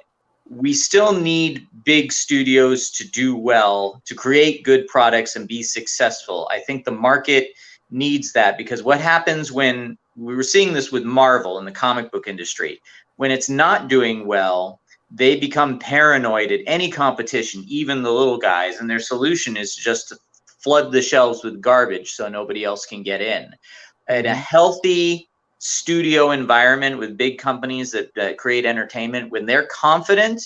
we still need big studios to do well, to create good products and be successful. I think the market needs that, because what happens when we were seeing this with Marvel in the comic book industry, when it's not doing well, they become paranoid at any competition, even the little guys, and their solution is just to flood the shelves with garbage so nobody else can get in. In a healthy studio environment with big companies that create entertainment, when they're confident,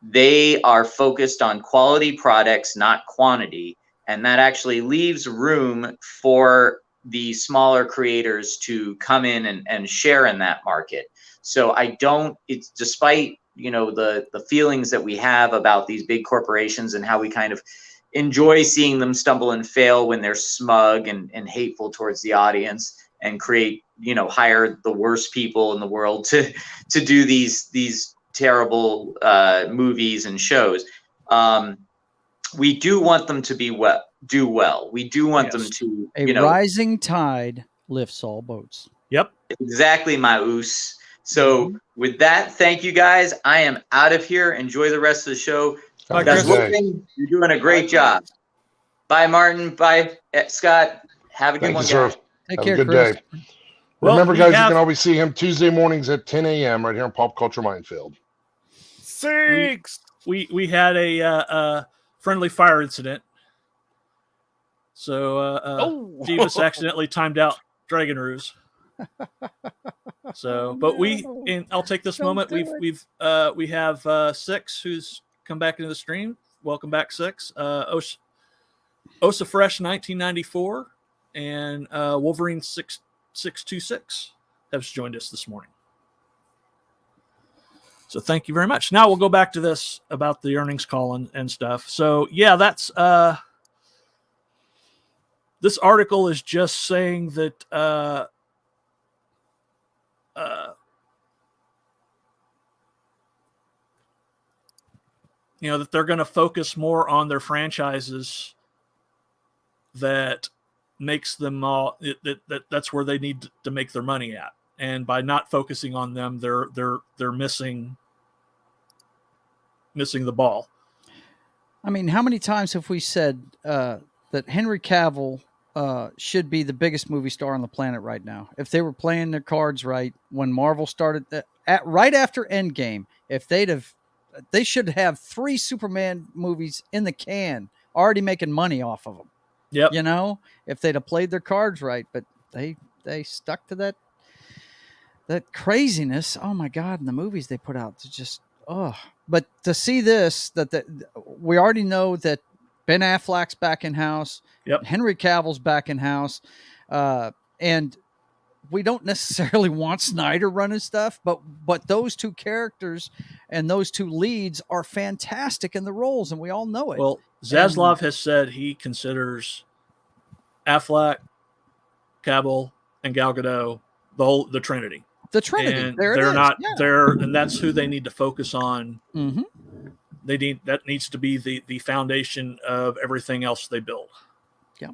they are focused on quality products, not quantity. And that actually leaves room for the smaller creators to come in and share in that market. So it's despite, the feelings that we have about these big corporations and how we kind of enjoy seeing them stumble and fail when they're smug and hateful towards the audience and hire the worst people in the world to do these terrible movies and shows. We do want them to do well. We do want them to, rising tide lifts all boats. Yep. Exactly, my oos. So with that, thank you guys. I am out of here. Enjoy the rest of the show. That's Wolfing. You're doing a great job. Bye, Martin. Bye, Scott. Have a good one, guys. Take care, Good Chris. day. Remember, guys, you can always see him Tuesday mornings at 10 a.m. right here on Pop Culture Minefield. We had a friendly fire incident. So Jeebus accidentally timed out Dragon Ruse. So, but I'll take this moment. We have Six who's come back into the stream. Welcome back, Six. Osa Fresh 1994 and Wolverine 626 has joined us this morning. So thank you very much. Now we'll go back to this about the earnings call and stuff. So yeah, that's this article is just saying that that they're going to focus more on their franchises that makes them all that's where they need to make their money at. And by not focusing on them, they're missing the ball. I mean, how many times have we said that Henry Cavill should be the biggest movie star on the planet right now? If they were playing their cards right when Marvel started right after Endgame, they should have 3 Superman movies in the can already making money off of them. Yep. If they'd have played their cards right, but they stuck to that craziness. Oh my God. And the movies they put out, just, but to see this, we already know that Ben Affleck's back in house. Yep. Henry Cavill's back in house. And we don't necessarily want Snyder running stuff, but those 2 characters and those 2 leads are fantastic in the roles, and we all know it. Well, Zaslav has said he considers Affleck, Cavill, and Gal Gadot the Trinity. The Trinity. And they're not there, and that's who they need to focus on. Mm-hmm. That needs to be the foundation of everything else they build. Yeah.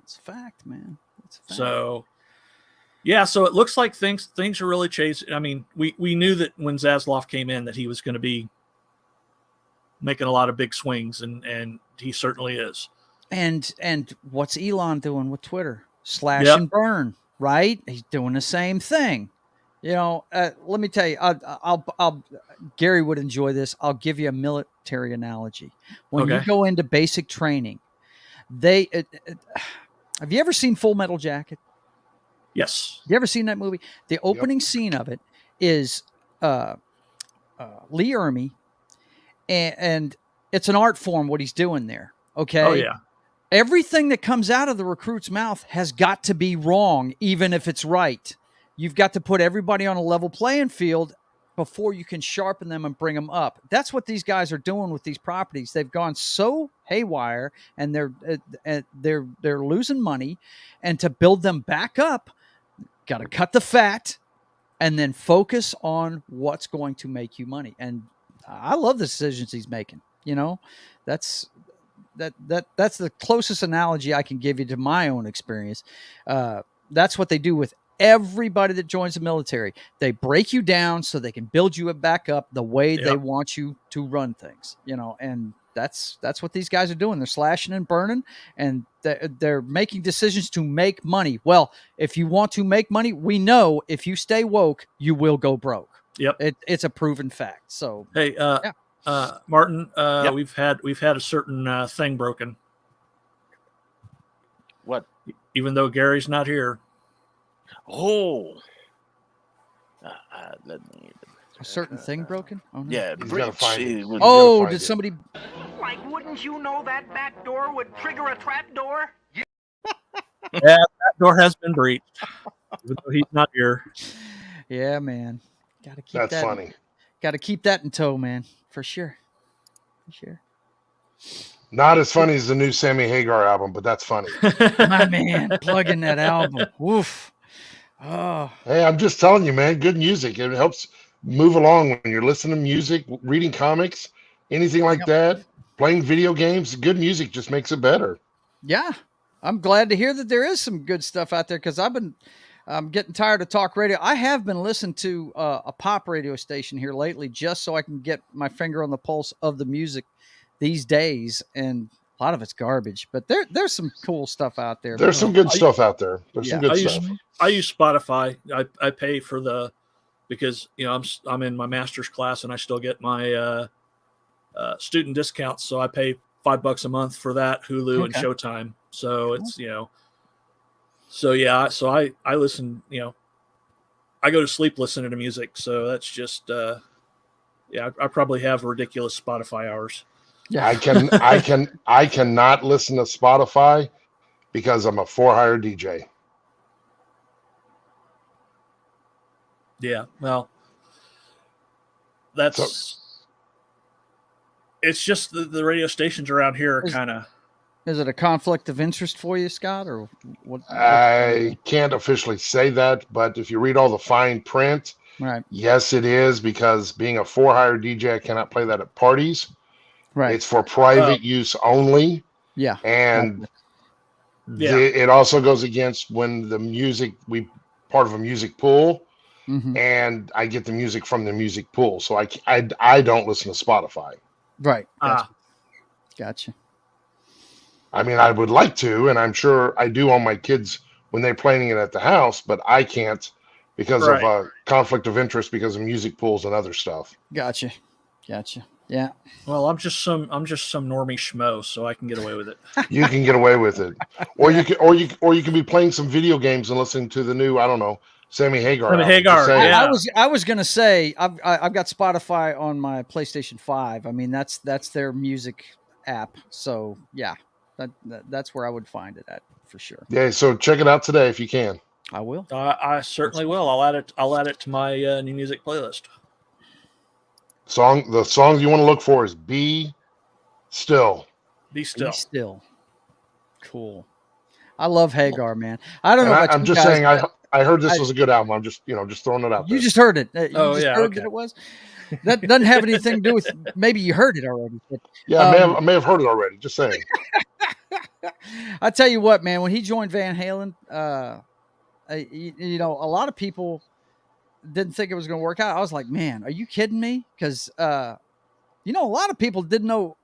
It's a fact, man. It's a fact. So, yeah, so it looks like things are really chasing. I mean, we knew that when Zaslav came in that he was going to be making a lot of big swings, and he certainly is. And what's Elon doing with Twitter? Slash Yep. and burn, right? He's doing the same thing. You know, let me tell you, I'll Gary would enjoy this. I'll give you a military analogy. When you go into basic training, have you ever seen Full Metal Jacket? Yes. You ever seen that movie? The opening scene of it is Lee Ermey, and it's an art form what he's doing there. Okay. Oh yeah. Everything that comes out of the recruit's mouth has got to be wrong, even if it's right. You've got to put everybody on a level playing field before you can sharpen them and bring them up. That's what these guys are doing with these properties. They've gone so haywire, and they're losing money. And to build them back up, got to cut the fat, and then focus on what's going to make you money. And I love the decisions he's making. You know, that's the closest analogy I can give you to my own experience. That's what they do with everybody that joins the military. They break you down so they can build you back up the way they want you to run things, you know, and that's what these guys are doing. They're slashing and burning, and they're making decisions to make money. Well, if you want to make money, we know if you stay woke, you will go broke. Yep. It's a proven fact. So, hey, Martin, we've had a certain thing broken. What? Even though Gary's not here. Oh, let me. A certain thing broken? Oh, no. Yeah, did somebody? Like, wouldn't you know that back door would trigger a trap door? Yeah, that door has been breached. Even though he's not here. Yeah, man. Got to keep That's funny. Got to keep that in tow, man. For sure. For sure. Not as funny as the new Sammy Hagar album, but that's funny. My man, plugging that album. Woof. Oh. Hey, I'm just telling you, man, good music. It helps move along when you're listening to music, reading comics, anything like that, playing video games. Good music just makes it better. Yeah. I'm glad to hear that there is some good stuff out there, because I'm getting tired of talk radio. I have been listening to a pop radio station here lately just so I can get my finger on the pulse of the music these days, and a lot of it's garbage, but there's some cool stuff out there. There's some good stuff out there. There's some good stuff. I use Spotify. I pay for because you know I'm in my master's class and I still get my student discounts, so I pay $5 a month for that, Hulu and Showtime. So it's so I listen. You know, I go to sleep listening to music. So that's just I probably have ridiculous Spotify hours. Yeah. I cannot listen to Spotify because I'm a for-hire DJ. Yeah, well, it's just the radio stations around here are kind of. Is it a conflict of interest for you, Scott, or what? I can't officially say that, but if you read all the fine print, right? Yes, it is, because being a for-hire DJ, I cannot play that at parties. Right. It's for private use only. Yeah. And it also goes against when the music, part of a music pool, and I get the music from the music pool. So I don't listen to Spotify. Right. Gotcha. I mean, I would like to, and I'm sure I do on my kids when they're playing it at the house, but I can't because of a conflict of interest because of music pools and other stuff. Gotcha. Yeah. Well, I'm just some normie schmo, so I can get away with it. You can get away with it, or you can be playing some video games and listening to the new, I don't know, Sammy Hagar. I was gonna say I've got Spotify on my PlayStation 5. I mean that's their music app. So yeah, that's where I would find it at for sure. Yeah. So check it out today if you can. I will. I certainly will. I'll add it to my new music playlist. The song you want to look for is Be Still. Be Still. Be Still. Cool. I love Hagar, man. I don't know about I'm you just guys, saying I heard this was a good album. I'm just throwing it out there. You just heard it. You Oh, just yeah, heard okay. that it was. That doesn't have anything to do with. Maybe you heard it already. But, Yeah, I may have heard it already. Just saying. I tell you what, man. When he joined Van Halen, a lot of people didn't think it was going to work out. I was like, man, are you kidding me? Because a lot of people didn't know,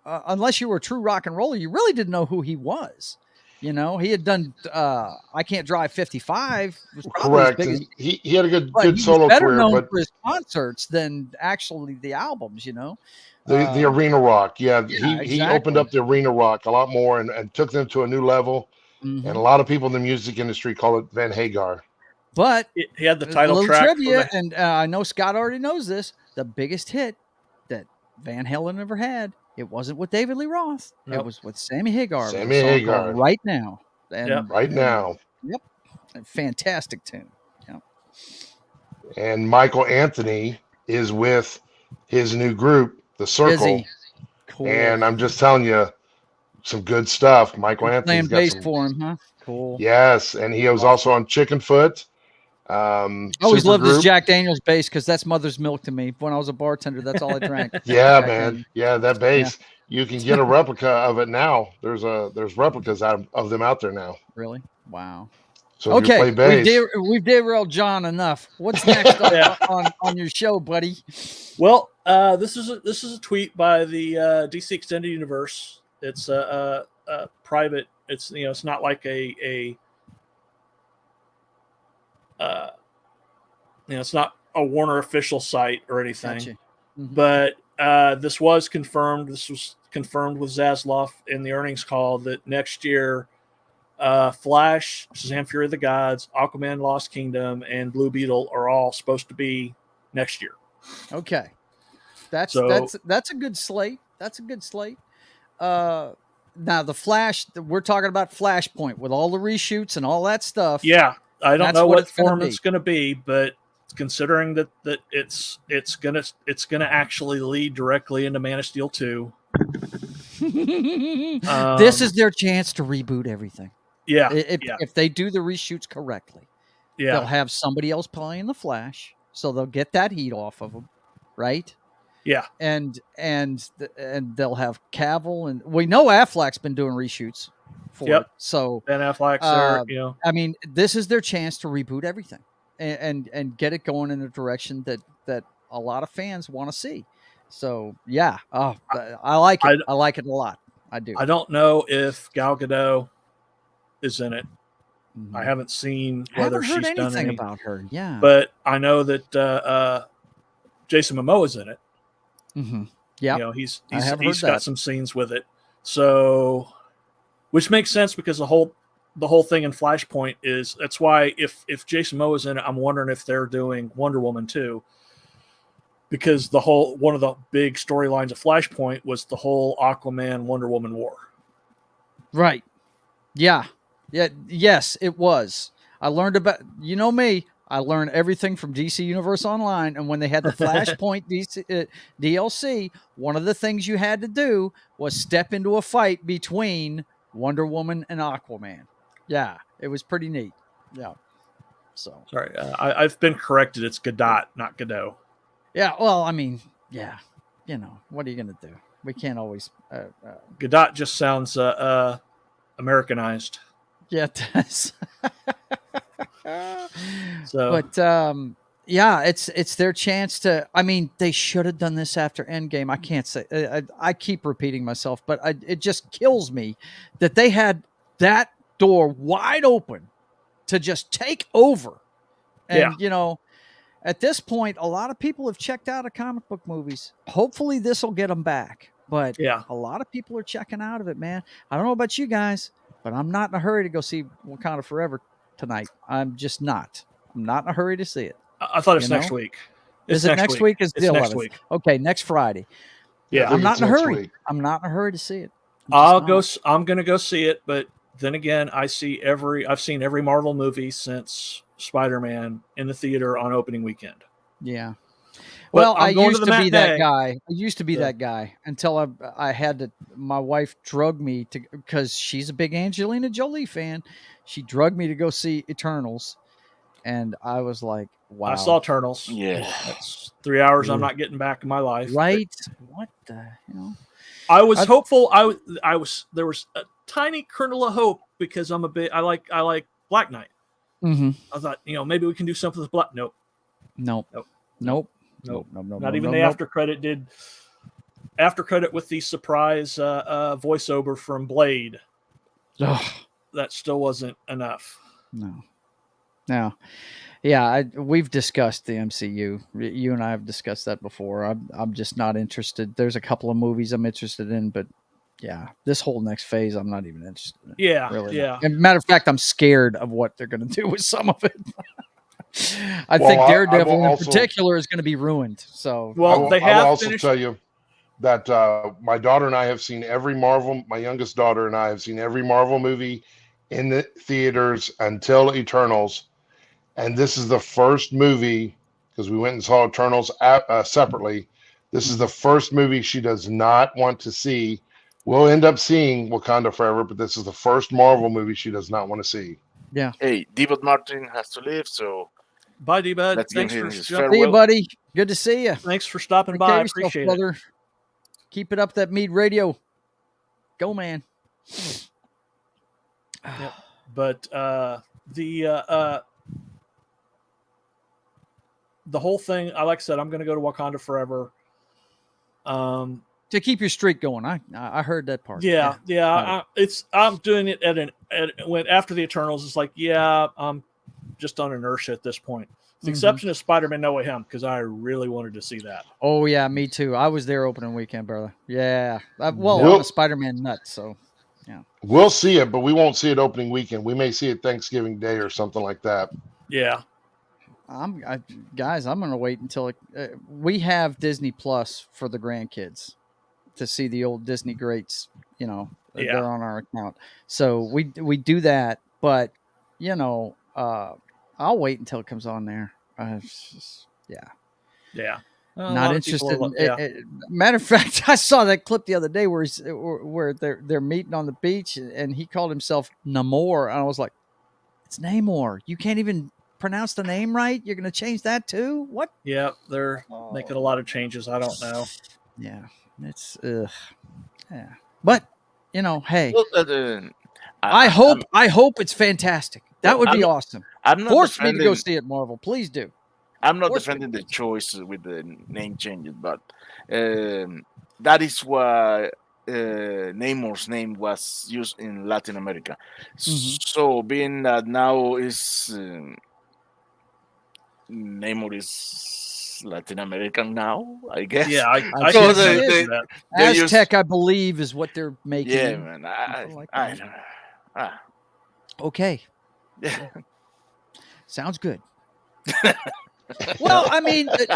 unless you were a true rock and roller, you really didn't know who he was. He had done I Can't Drive 55. Was Correct. his biggest, He had a good he solo was better career, known but for his concerts than actually the albums. the arena rock, he exactly. opened up the arena rock a lot more and took them to a new level. Mhm. And a lot of people in the music industry call it Van Hagar. But He had the a title little track. trivia, and I know Scott already knows this. The biggest hit that Van Halen ever had, it wasn't with David Lee Roth. Nope. It was with Sammy Hagar. Sammy with a song Hagar. called Right Now. And, Right Now. Yep. A fantastic tune. Yep. And Michael Anthony is with his new group, The Circle. Busy. Cool. And I'm just telling you, some good stuff. Michael Anthony's Playing got bass some. for him, huh? Cool. Yes, and he was also on Chickenfoot. I always loved Supergroup. this Jack Daniels bass because that's mother's milk to me. When I was a bartender, that's all I drank. Yeah, Jack man. Daniels. Yeah, that bass. You can get a replica of it now. There's replicas of them out there now. Really? Wow. So if you play bass, we've derailed John enough. What's next on your show, buddy? Well, this is a tweet by the DC Extended Universe. It's a private. It's it's not like it's not a Warner official site or anything. Gotcha. Mm-hmm. But this was confirmed. This was confirmed with Zaslav in the earnings call that next year, Flash, Shazam: Fury of the Gods, Aquaman: Lost Kingdom, and Blue Beetle are all supposed to be next year. Okay, that's a good slate. That's a good slate. Now the Flash, we're talking about Flashpoint with all the reshoots and all that stuff. Yeah, I don't know what form it's it's going to be, but considering that it's gonna actually lead directly into Man of Steel 2. This is their chance to reboot everything. Yeah, if they do the reshoots correctly, they'll have somebody else playing the Flash, so they'll get that heat off of them, right? Yeah, and they'll have Cavill, and we know Affleck's been doing reshoots for it. So Ben Affleck's there. I mean, this is their chance to reboot everything and get it going in a direction that a lot of fans want to see. So yeah, I like it. I like it a lot. I do. I don't know if Gal Gadot is in it. Mm-hmm. I haven't seen I whether haven't heard she's done anything any, about her. Yeah, but I know that Jason Momoa is in it. Mm-hmm. Yeah, he's got some scenes with it. So, which makes sense because the whole thing in Flashpoint is that's why if Jason Momoa is in it, I'm wondering if they're doing Wonder Woman too. Because one of the big storylines of Flashpoint was the whole Aquaman Wonder Woman war. Right. Yeah. Yeah. Yes, it was. I learned about me. I learned everything from DC Universe Online, and when they had the Flashpoint DLC, one of the things you had to do was step into a fight between Wonder Woman and Aquaman. Yeah, it was pretty neat. Yeah. So sorry, I've been corrected. It's Gadot, not Godot. Yeah. Well, I mean, yeah. What are you gonna do? We can't always. Gadot just sounds Americanized. Yeah, it does. So, but yeah, it's their chance to. I mean, they should have done this after Endgame. I can't say. I keep repeating myself, but it just kills me that they had that door wide open to just take over. And at this point, a lot of people have checked out of comic book movies. Hopefully, this will get them back. But a lot of people are checking out of it, man. I don't know about you guys, but I'm not in a hurry to go see Wakanda Forever tonight. I'm just not. I'm not in a hurry to see it. I thought it's next week. Is it next week? It's the 11th. Next week. Okay, next Friday. Yeah, I'm not in a hurry. I'm not in a hurry to see it. I'm going to go see it, but then again, I've seen every Marvel movie since Spider-Man in the theater on opening weekend. Yeah. Well, I used to be that guy. I used to be Yeah. that guy until I had to. My wife drugged me to, because she's a big Angelina Jolie fan. She drugged me to go see Eternals, and I was like, wow. I saw Eternals. Yeah. That's 3 hours I'm not getting back in my life. Right? What the hell? I was hopeful. I was there was a tiny kernel of hope because I like Black Knight. Mm-hmm. I thought, maybe we can do something with Black. Nope. Not even the after credit did. After credit with the surprise voiceover from Blade. Ugh. That still wasn't enough. No. Yeah, we've discussed the MCU. You and I have discussed that before. I'm just not interested. There's a couple of movies I'm interested in, but yeah, this whole next phase I'm not even interested in. Yeah, really. yeah. And matter of fact, I'm scared of what they're going to do with some of it. I think Daredevil in particular is going to be ruined. So, well, I will also tell you that my daughter and I have seen every Marvel. My youngest daughter and I have seen every Marvel movie in the theaters until Eternals. And this is the first movie, because we went and saw Eternals separately. This is the first movie she does not want to see. We'll end up seeing Wakanda Forever, but this is the first Marvel movie she does not want to see. Yeah. Hey, D-Bud Martin has to leave, so bye, D-Bud. let's give Thanks him for his See farewell. you, buddy. Good to see you. Thanks for stopping Take by. care I of yourself, appreciate it. brother. Keep it up, that Mead Radio. Go, man. Yep. But the whole thing, like I said, I'm going to go to Wakanda Forever. To keep your streak going. I heard that part. Yeah. I'm doing it after the Eternals. It's like, I'm just on inertia at this point. With the exception of Spider-Man No Way Home, because I really wanted to see that. Oh yeah, me too. I was there opening weekend, brother. Yeah. I'm a Spider-Man nut, so yeah. We'll see it, but we won't see it opening weekend. We may see it Thanksgiving Day or something like that. Yeah. Guys, I'm going to wait until we have Disney Plus for the grandkids to see the old Disney greats. They're on our account, so we do that. But I'll wait until it comes on there. Yeah. Not interested. Matter of fact, I saw that clip the other day where they're meeting on the beach, and he called himself Namor, and I was like, "It's Namor. You can't even pronounce the name right. You're going to change that too? What?" Yeah, they're making a lot of changes. I don't know. Yeah, it's yeah. But hey, I hope it's fantastic. That would be awesome. Force me to go see it, Marvel. Please do. I'm not defending the choice with the name changes, but that is why Namor's name was used in Latin America. So being that now is Namor is Latin American now, I guess. Yeah, I Aztec, I believe, is what they're making. Yeah, man. I don't know. Okay. Yeah. Sounds good. Well, I mean, it's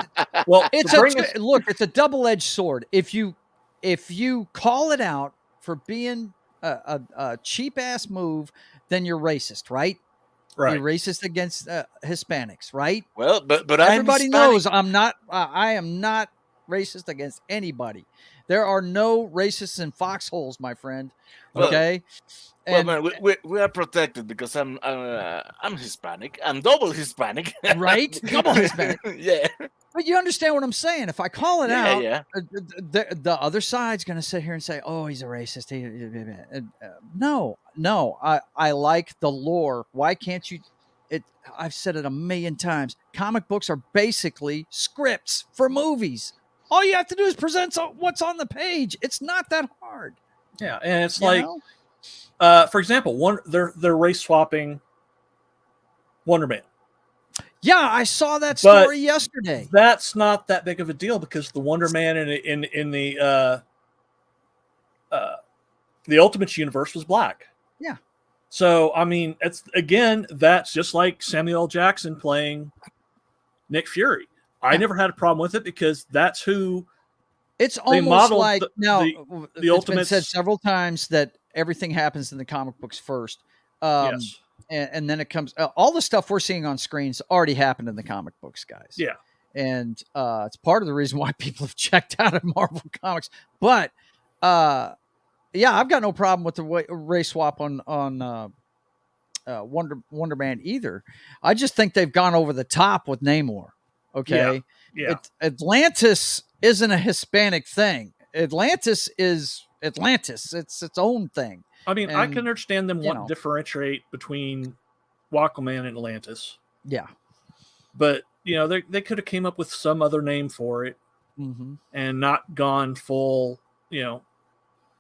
a double-edged sword. If you call it out for being a cheap-ass move, then you're racist, right? Right. You're racist against Hispanics, right? Well, but everybody knows I'm not. I am not racist against anybody. There are no racists in foxholes, my friend. Okay. Well, man, we are protected because I'm Hispanic. I'm double Hispanic. Right? Double Hispanic. Yeah. But you understand what I'm saying. If I call it out, the other side's going to sit here and say, "Oh, he's a racist." No. I like the lore. Why can't you? I've said it a million times. Comic books are basically scripts for movies. All you have to do is present what's on the page. It's not that hard. Yeah, and it's for example, they're race swapping Wonder Man. Yeah, I saw that story yesterday. That's not that big of a deal because the Wonder Man in the Ultimate universe was black. Yeah. So I mean, that's just like Samuel L. Jackson playing Nick Fury. I never had a problem with it because that's who. It's almost like the Ultimate been said several times that everything happens in the comic books first. Yes. And then it comes, all the stuff we're seeing on screens already happened in the comic books, guys. Yeah. And it's part of the reason why people have checked out of Marvel Comics. But I've got no problem with the race swap on Wonder Man either. I just think they've gone over the top with Namor. Okay, Yeah. Atlantis isn't a Hispanic thing. Atlantis is Atlantis. It's its own thing. I mean, I And, can understand them you wanting know. to differentiate between Aquaman and Atlantis, Yeah. but they could have came up with some other name for it Mm-hmm. and not gone full,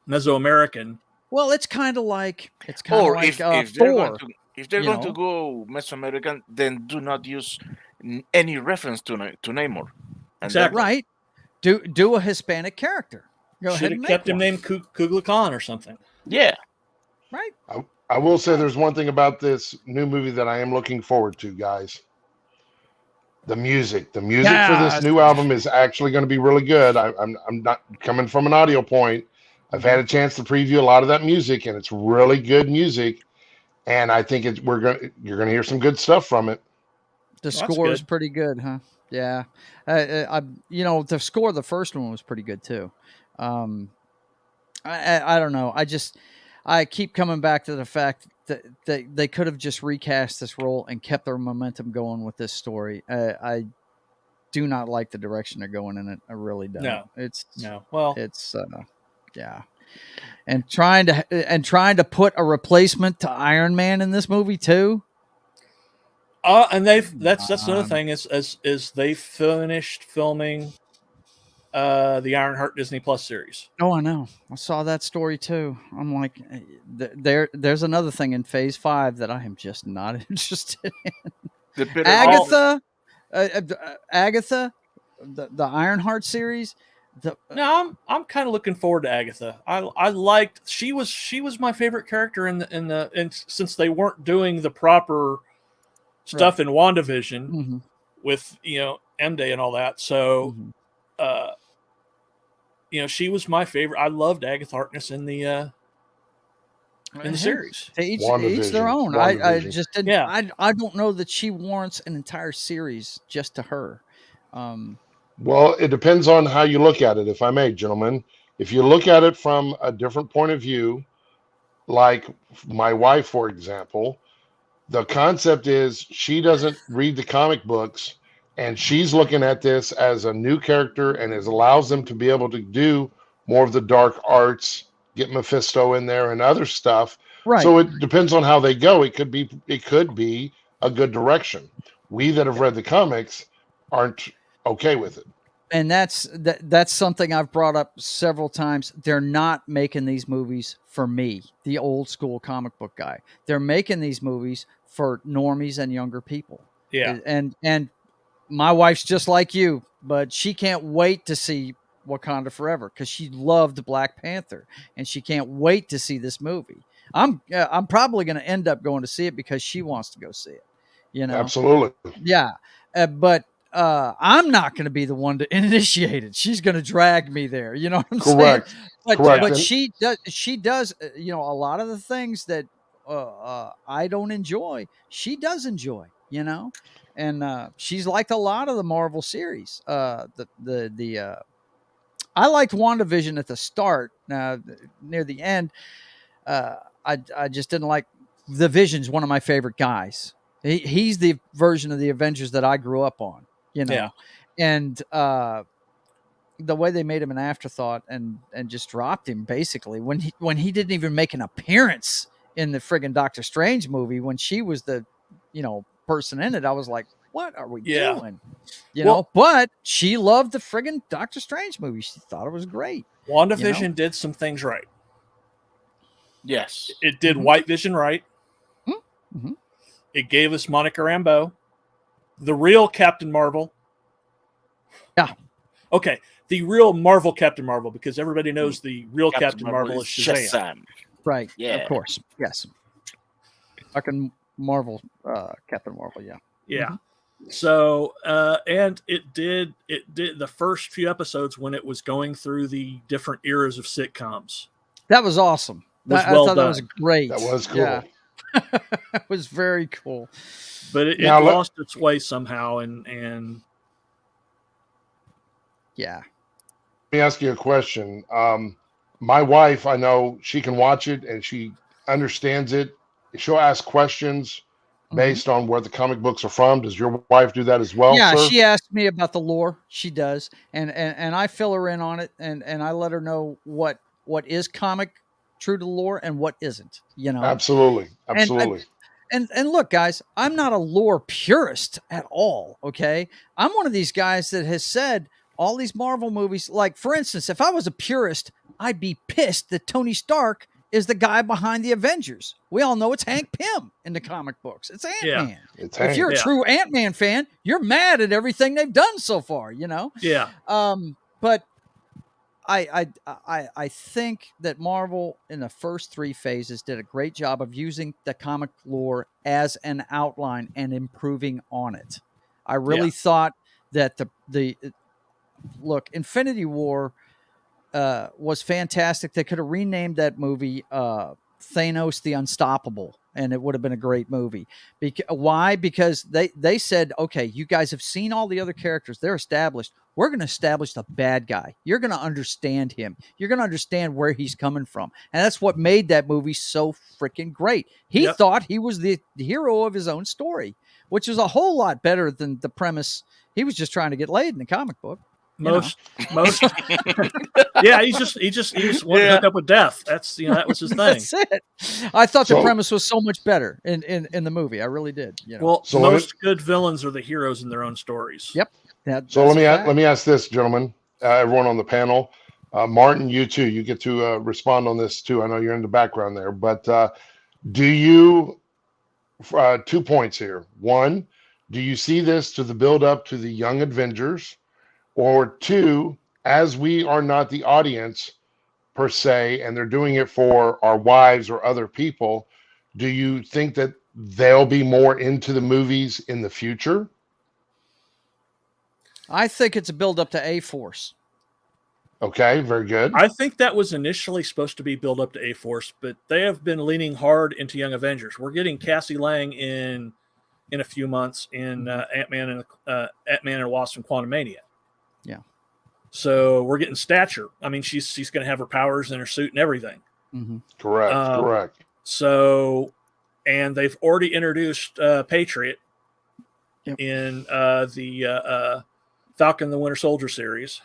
Mesoamerican. Well, it's kind of like Or like if they're going Thor. to if they're you going know? to go Mesoamerican, then do not use any reference to Namor. And Exactly. Right. Do a Hispanic character. Go ahead Should and have make kept him one. named Kublai Khan or something. Yeah. Right. I will say there's one thing about this new movie that I am looking forward to, guys. The music for this new album is actually going to be really good. I'm not coming from an audio point. I've had a chance to preview a lot of that music, and it's really good music. And I think you're going to hear some good stuff from it. The Well, that's score is good. pretty good, huh? Yeah. The score of the first one was pretty good too. I don't know. I keep coming back to the fact that they could have just recast this role and kept their momentum going with this story. I do not like the direction they're going in it. I really don't. No. Well, It's yeah. And trying to put a replacement to Iron Man in this movie too. and that's another thing is they finished filming the Ironheart Disney Plus series. Oh, I know. I saw that story too. I'm like, there's another thing in Phase 5 that I am just not interested in. Agatha, the Ironheart series. No, I'm kind of looking forward to Agatha. I liked she was my favorite character in since they weren't doing the proper stuff in WandaVision with M Day and all that. So she was my favorite. I loved Agatha Harkness in the series. To each their own. I just didn't. Yeah. I don't know that she warrants an entire series just to her. Well, it depends on how you look at it, if I may, gentlemen. If you look at it from a different point of view, like my wife, for example, the concept is she doesn't read the comic books, and she's looking at this as a new character, and it allows them to be able to do more of the dark arts, get Mephisto in there and other stuff. Right. So it depends on how they go. It could be a good direction. We that have read the comics aren't okay with it. And that's something I've brought up several times. They're not making these movies for me, the old school comic book guy. They're making these movies for normies and younger people. Yeah. And my wife's just like you, but she can't wait to see Wakanda Forever because she loved Black Panther and she can't wait to see this movie. I'm probably going to end up going to see it because she wants to go see it. Absolutely. Yeah. But I'm not going to be the one to initiate it. She's going to drag me there. You know what I'm saying? But she does, a lot of the things that I don't enjoy, she does enjoy, and she's liked a lot of the Marvel series. I liked WandaVision at the start. Near the end, I just didn't like the Vision's one of my favorite guys. He's the version of the Avengers that I grew up on. Yeah. And the way they made him an afterthought and just dropped him basically when he didn't even make an appearance in the friggin' Doctor Strange movie when she was the person in it, I was like, what are we doing? But she loved the friggin' Doctor Strange movie. She thought it was great. WandaVision did some things right. Yes. It did White Vision right. Mm-hmm. It gave us Monica Rambeau, the real Captain Marvel. Yeah. Okay. The real Marvel Captain Marvel, because everybody knows the real Captain Marvel is Shazam. Right. Yeah. Of course. Yes. Fucking Marvel, Captain Marvel. Yeah. Yeah. Mm-hmm. So, and it did the first few episodes when it was going through the different eras of sitcoms. That was awesome. I thought that was great. That was cool. Yeah. It was very cool. But it lost its way somehow. And yeah. Let me ask you a question. My wife, I know she can watch it and she understands it she'll ask questions based on where the comic books are from. Does your wife do that as well? Yeah, sir? she asked me about the lore. She does, and I fill her in on it, and I let her know what is comic true to lore and what isn't. You know, Absolutely. And look, guys, I'm not a lore purist at all. Okay, I'm one of these guys that has said all these Marvel movies. Like, for instance, if I was a purist, I'd be pissed that Tony Stark is the guy behind the Avengers. We all know it's Hank Pym in the comic books. It's Ant-Man. It's If you're a true Ant-Man fan, you're mad at everything they've done so far, you know? Yeah. But I think that Marvel in the first 3 phases did a great job of using the comic lore as an outline and improving on it. I really thought that the look, Infinity War was fantastic. They could have renamed that movie Thanos the Unstoppable, and it would have been a great movie. Why? Because they said, okay, you guys have seen all the other characters. They're established. We're going to establish the bad guy. You're going to understand him. You're going to understand where he's coming from. And that's what made that movie so freaking great. He thought he was the hero of his own story, which was a whole lot better than the premise. He was just trying to get laid in the comic book. Most yeah, he just wanted to hook up with death. That's that was his thing. That's it. I thought the premise was so much better in the movie. I really did. You know? Well, most good villains are the heroes in their own stories. Yep. So let me ask this, gentlemen, everyone on the panel, Martin, you too. You get to respond on this too. I know you're in the background there, but do you 2 points here? One, do you see this to the build up to the Young Avengers? Or 2, as we are not the audience per se, and they're doing it for our wives or other people, do you think that they'll be more into the movies in the future? I think it's a build up to A-Force. Okay, very good. I think that was initially supposed to be build up to A-Force, but they have been leaning hard into Young Avengers. We're getting Cassie Lang in a few months in Ant-Man and Wasp and Quantumania. Yeah. So we're getting Stature. I mean, she's going to have her powers in her suit and everything. Mm-hmm. Correct. So, and they've already introduced Patriot in the Falcon and the Winter Soldier series.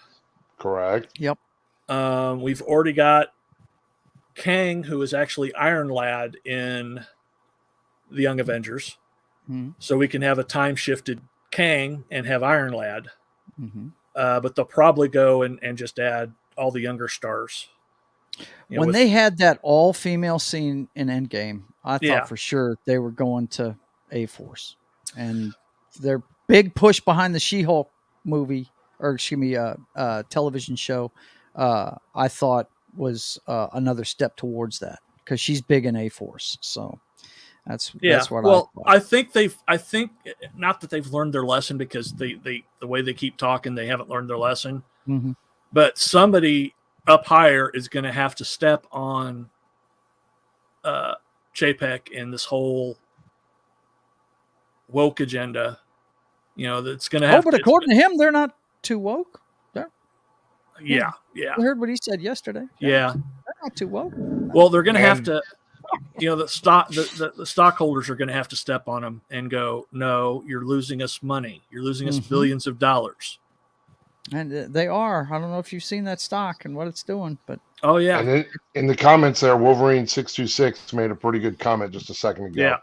Correct. Yep. We've already got Kang, who is actually Iron Lad in the Young Avengers. Mm-hmm. So we can have a time-shifted Kang and have Iron Lad. Mm-hmm. But they'll probably go and just add all the younger stars. When they had that all-female scene in Endgame, I thought for sure they were going to A-Force. And their big push behind the She-Hulk movie, or excuse me, television show, I thought was another step towards that, because she's big in A-Force. So that's what I think I think not that they've learned their lesson, because the way they keep talking, they haven't learned their lesson. Mm-hmm. But somebody up higher is going to have to step on Chapek in this whole woke agenda. That's going to have. But according to him, they're not too woke. Yeah. I heard what he said yesterday. Yeah. They're not too woke. Well, they're going to have to. The stockholders are going to have to step on them and go, no, you're losing us money. You're losing us billions of dollars. And they are. I don't know if you've seen that stock and what it's doing, but oh yeah. And in the comments there, Wolverine 626 made a pretty good comment just a second ago.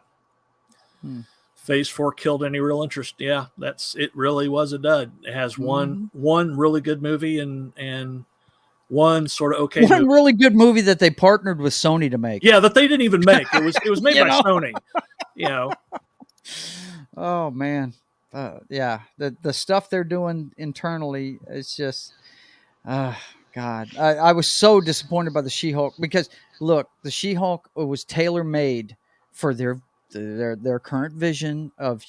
Yeah. Phase 4 killed any real interest. Yeah, it really was a dud. It has one really good movie and one sort of okay. One really good movie that they partnered with Sony to make. Yeah, that they didn't even make. It was made by Sony. Oh man, the stuff they're doing internally is just, God. I was so disappointed by the She-Hulk, because look, the She-Hulk was tailor made for their current vision of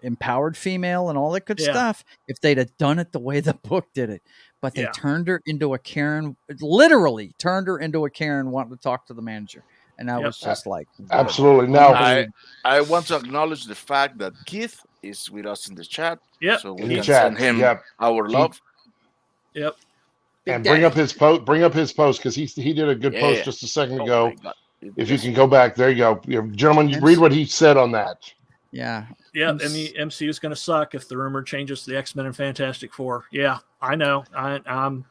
empowered female and all that good stuff. If they'd have done it the way the book did it. But they turned her into a Karen, literally turned her into a Karen wanting to talk to the manager. And I was just like, absolutely. Now, I want to acknowledge the fact that Keith is with us in the chat. Yep. So we can send him our love. Yep. And bring up his post because he did a good post just a second ago. If you can go back, there you go. Gentlemen, you read what he said on that. Yeah. Yeah, and the MCU is going to suck if the rumor changes to the X-Men and Fantastic Four. Yeah, I know. I'm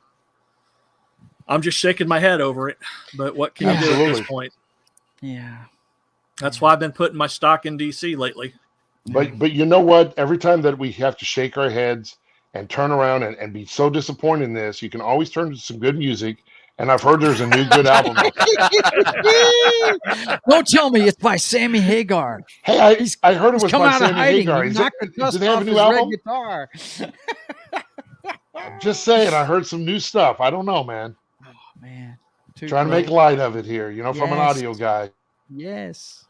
just shaking my head over it. But what can you do at this point? Yeah. That's why I've been putting my stock in DC lately. But you know what? Every time that we have to shake our heads and turn around and be so disappointed in this, you can always turn to some good music. And I've heard there's a new good album. Don't tell me it's by Sammy Hagar. Hey, I heard it was come by out of Sammy hiding. Hagar. He knocked the Do dust they have a off new his red album? guitar. I'm just saying, I heard some new stuff. I don't know, man. Oh man, Trying to make light of it here, from an Yes. audio guy. Yes.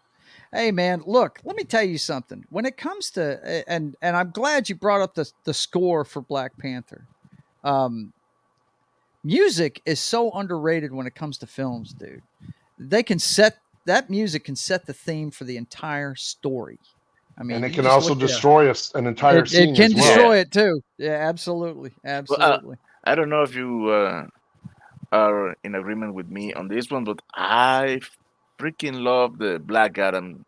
Hey man, look, let me tell you something. When it comes to and I'm glad you brought up the score for Black Panther. Music is so underrated when it comes to films, dude. That music can set the theme for the entire story. I mean, And it you can just also look at- destroy an entire scene. It can as well. destroy it too. Yeah, absolutely. Absolutely. I don't know if you are in agreement with me on this one, but I freaking love the Black Adam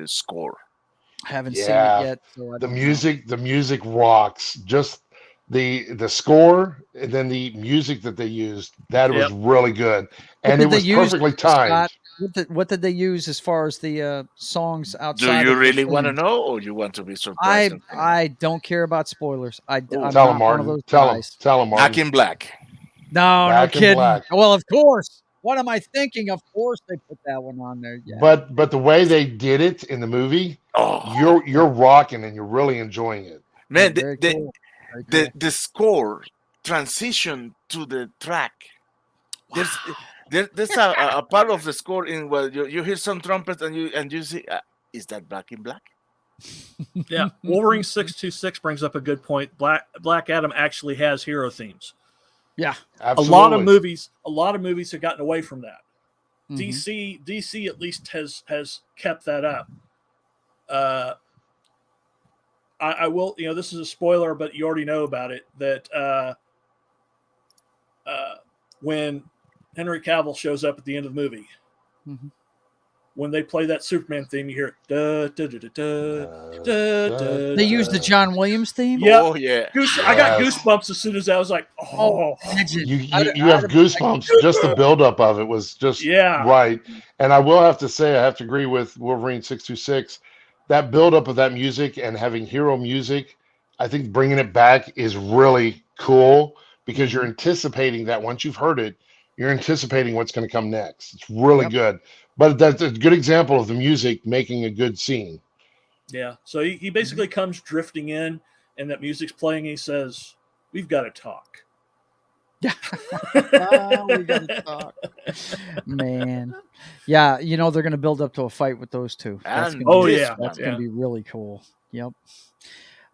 score. Haven't seen it yet. So I the don't music rocks. Just the score and then the music that they used, that was really good. And it was perfectly timed. Scott, what did they use as far as the songs outside? Do you of the really want to themes? know, or you want to be surprised? I don't care about spoilers. I'm Tell not him, one of Martin. those Tell him. guys. Tell him, Martin. Back in Black. No, Back no in kidding. Black. Well, of course. What am I thinking? Of course they put that one on there. Yeah. But the way they did it in the movie, you're rocking and you're really enjoying it. Man, Very cool. the score transition to the track. There's a part of the score in where you hear some trumpets and you see is that Back in Black? Yeah, Wolverine 626 brings up a good point. Black Adam actually has hero themes. Yeah, absolutely. A lot of movies have gotten away from that. Mm-hmm. DC at least has kept that up. I will, this is a spoiler, but you already know about it. That when Henry Cavill shows up at the end of the movie, when they play that Superman theme, you hear da da da da da da da. They used the John Williams theme. Yep. Oh yeah, I got goosebumps as soon as I was like, oh. You have goosebumps. Just the buildup of it was just right. And I will have to say, I have to agree with Wolverine 626. That buildup of that music and having hero music, I think bringing it back is really cool because you're anticipating that once you've heard it, you're anticipating what's going to come next. It's really good. But that's a good example of the music making a good scene. Yeah. So he basically comes drifting in, and that music's playing. And he says, "We've got to talk." Yeah, we got to talk, man. Yeah, they're going to build up to a fight with those two. That's gonna be really cool. Yep.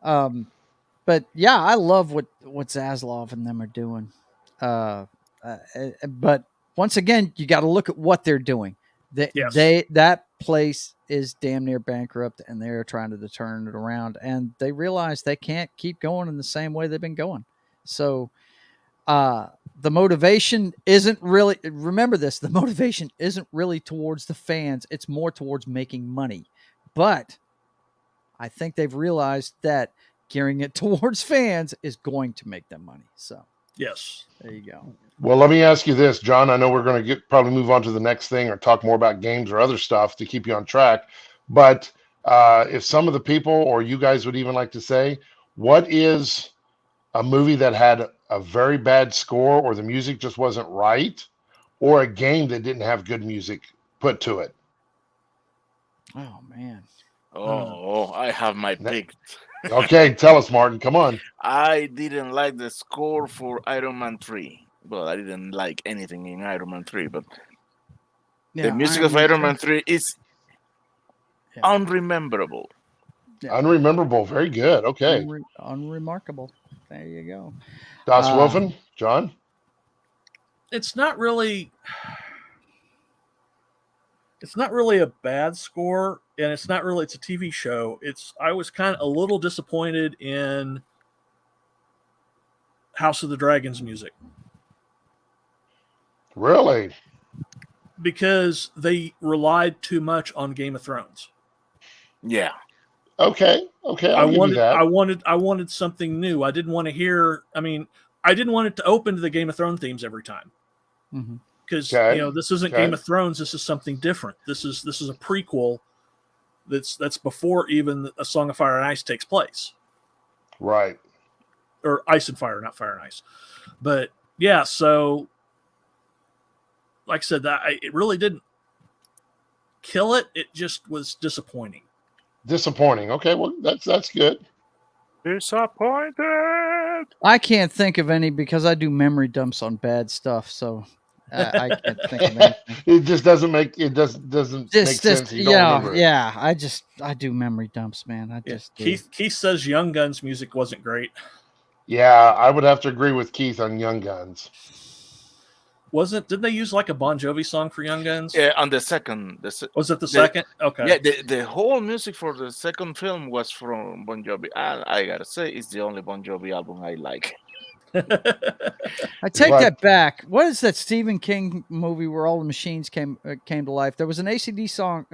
But yeah, I love what Zaslav and them are doing. But once again, you got to look at what they're doing. That place is damn near bankrupt, and they're trying to turn it around, and they realize they can't keep going in the same way they've been going. So the motivation isn't really, remember this, the motivation isn't really towards the fans. It's more towards making money. But I think they've realized that gearing it towards fans is going to make them money. So yes, there you go. Well, let me ask you this, John. I know we're going to probably move on to the next thing or talk more about games or other stuff to keep you on track. But if some of the people or you guys would even like to say, what is a movie that had a very bad score or the music just wasn't right, or a game that didn't have good music put to it? Oh, man. Oh, I have my pick. Okay, tell us, Martin. Come on. I didn't like the score for Iron Man 3. Well, I didn't like anything in Iron Man 3, but the music of Iron Man 3 is unrememberable. Yeah. Unrememberable. Very good. Okay. Unremarkable. There you go. Das Wolfen, John? It's not really a bad score, and it's a TV show. I was kind of a little disappointed in House of the Dragons music. Really? because they relied too much on Game of Thrones. Yeah. Okay. I'll give you that. I wanted something new. I didn't want to hear. I mean, I didn't want it to open to the Game of Thrones themes every time. Because this isn't Game of Thrones. This is something different. This is a prequel. That's before even A Song of Fire and Ice takes place. Right. Or Ice and Fire, not Fire and Ice. But yeah, so like I said, it really didn't kill it. It just was disappointing. Disappointing. Okay, well that's good. Disappointed. I can't think of any because I do memory dumps on bad stuff, so I can't think of anything. It just doesn't make sense. You don't remember it. I do memory dumps, man. Keith says Young Guns music wasn't great. Yeah, I would have to agree with Keith on Young Guns. Didn't they use like a Bon Jovi song for Young Guns? Yeah, on the second. Was it the second? Okay. Yeah, the whole music for the second film was from Bon Jovi. I gotta say, it's the only Bon Jovi album I like. I take that back. What is that Stephen King movie where all the machines came to life? There was an ACD song,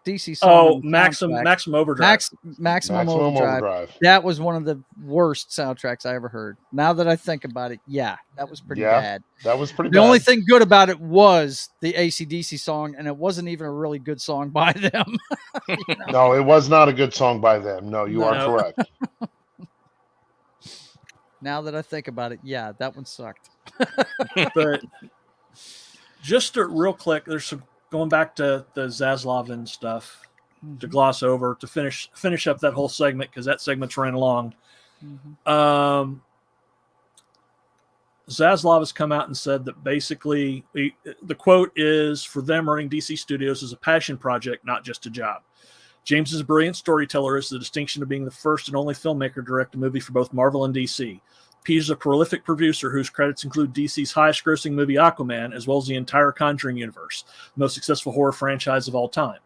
DC song. Oh, Maximum Overdrive. Maximum Overdrive. That was one of the worst soundtracks I ever heard. Now that I think about it, that was pretty bad. That was pretty bad. The only thing good about it was the AC/DC song, and it wasn't even a really good song by them. No, it was not a good song by them. No, you are correct. Now that I think about it, that one sucked. But just real quick, there's some going back to the Zaslav and stuff to gloss over to finish up that whole segment because that segment's ran long. Zaslav has come out and said that basically the quote is, "For them, running DC Studios is a passion project, not just a job. James is a brilliant storyteller, is the distinction of being the first and only filmmaker to direct a movie for both Marvel and DC. Peter's a prolific producer whose credits include DC's highest-grossing movie Aquaman, as well as the entire Conjuring universe, the most successful horror franchise of all time.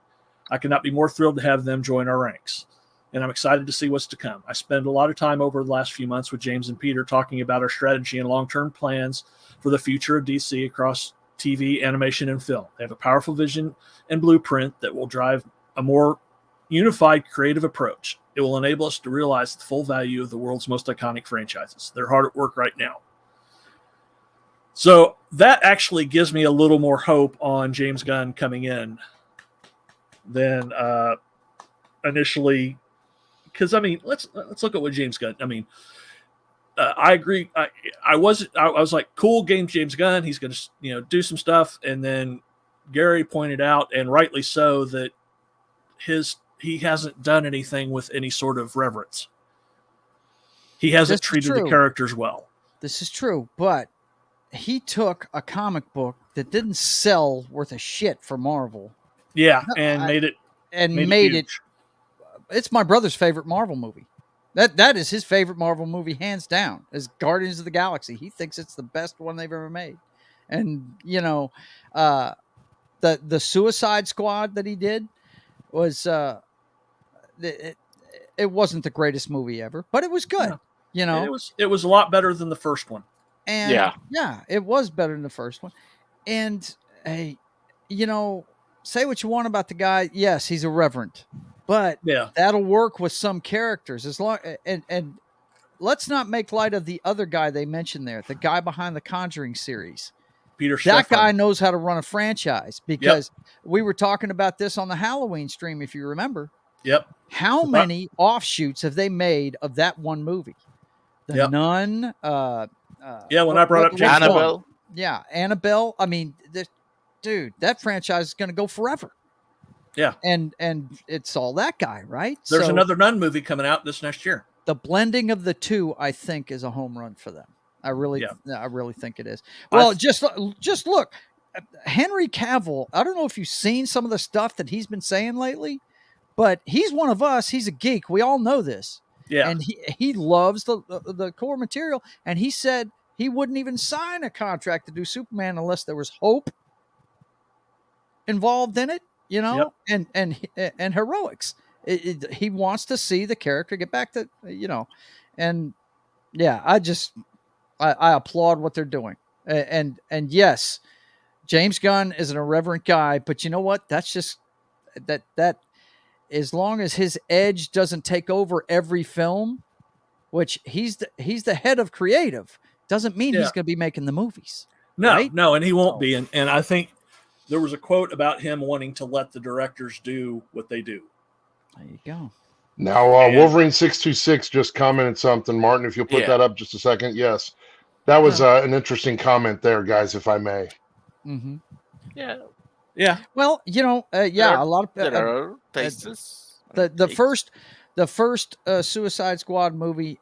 I could not be more thrilled to have them join our ranks, and I'm excited to see what's to come. I spent a lot of time over the last few months with James and Peter talking about our strategy and long-term plans for the future of DC across TV, animation, and film. They have a powerful vision and blueprint that will drive a more unified creative approach. It will enable us to realize the full value of the world's most iconic franchises. They're hard at work right now." So that actually gives me a little more hope on James Gunn coming in than initially. Because I mean, let's look at what James Gunn. I mean, I agree. I was like, cool, James Gunn. He's going to do some stuff, and then Gary pointed out, and rightly so, that he hasn't done anything with any sort of reverence. He hasn't treated the characters well. This is true, but he took a comic book that didn't sell worth a shit for Marvel. Yeah, and made it huge. It's my brother's favorite Marvel movie. That is his favorite Marvel movie, hands down, is Guardians of the Galaxy. He thinks it's the best one they've ever made. And the Suicide Squad that he did was it wasn't the greatest movie ever, but it was good. It was a lot better than the first one. And it was better than the first one. And hey, say what you want about the guy. Yes, he's irreverent, but that'll work with some characters as long. And let's not make light of the other guy they mentioned there, the guy behind the Conjuring series. Peter That guy knows how to run a franchise because we were talking about this on the Halloween stream, if you remember. Yep. How many offshoots have they made of that one movie? The Nun. When I brought up Annabelle. Yeah, Annabelle. I mean, dude, that franchise is going to go forever. Yeah. And it's all that guy, right? There's another Nun movie coming out this next year. The blending of the two, I think, is a home run for them. I really think it is. Well, just look, Henry Cavill. I don't know if you've seen some of the stuff that he's been saying lately, but he's one of us. He's a geek. We all know this. Yeah. And he loves the core material. And he said he wouldn't even sign a contract to do Superman unless there was hope involved in it, and heroics. He wants to see the character get back to, and I applaud what they're doing. And yes, James Gunn is an irreverent guy, but you know what? That's just that as long as his edge doesn't take over every film, which he's the head of creative, doesn't mean he's going to be making the movies. No, right? no, and he won't be. And I think there was a quote about him wanting to let the directors do what they do. There you go. Now, Wolverine 626 just commented something. Martin, if you'll put that up just a second. Yes. That was an interesting comment there, guys, if I may. Mm-hmm. Yeah. Yeah. Well, a lot of there are tastes. The first Suicide Squad movie,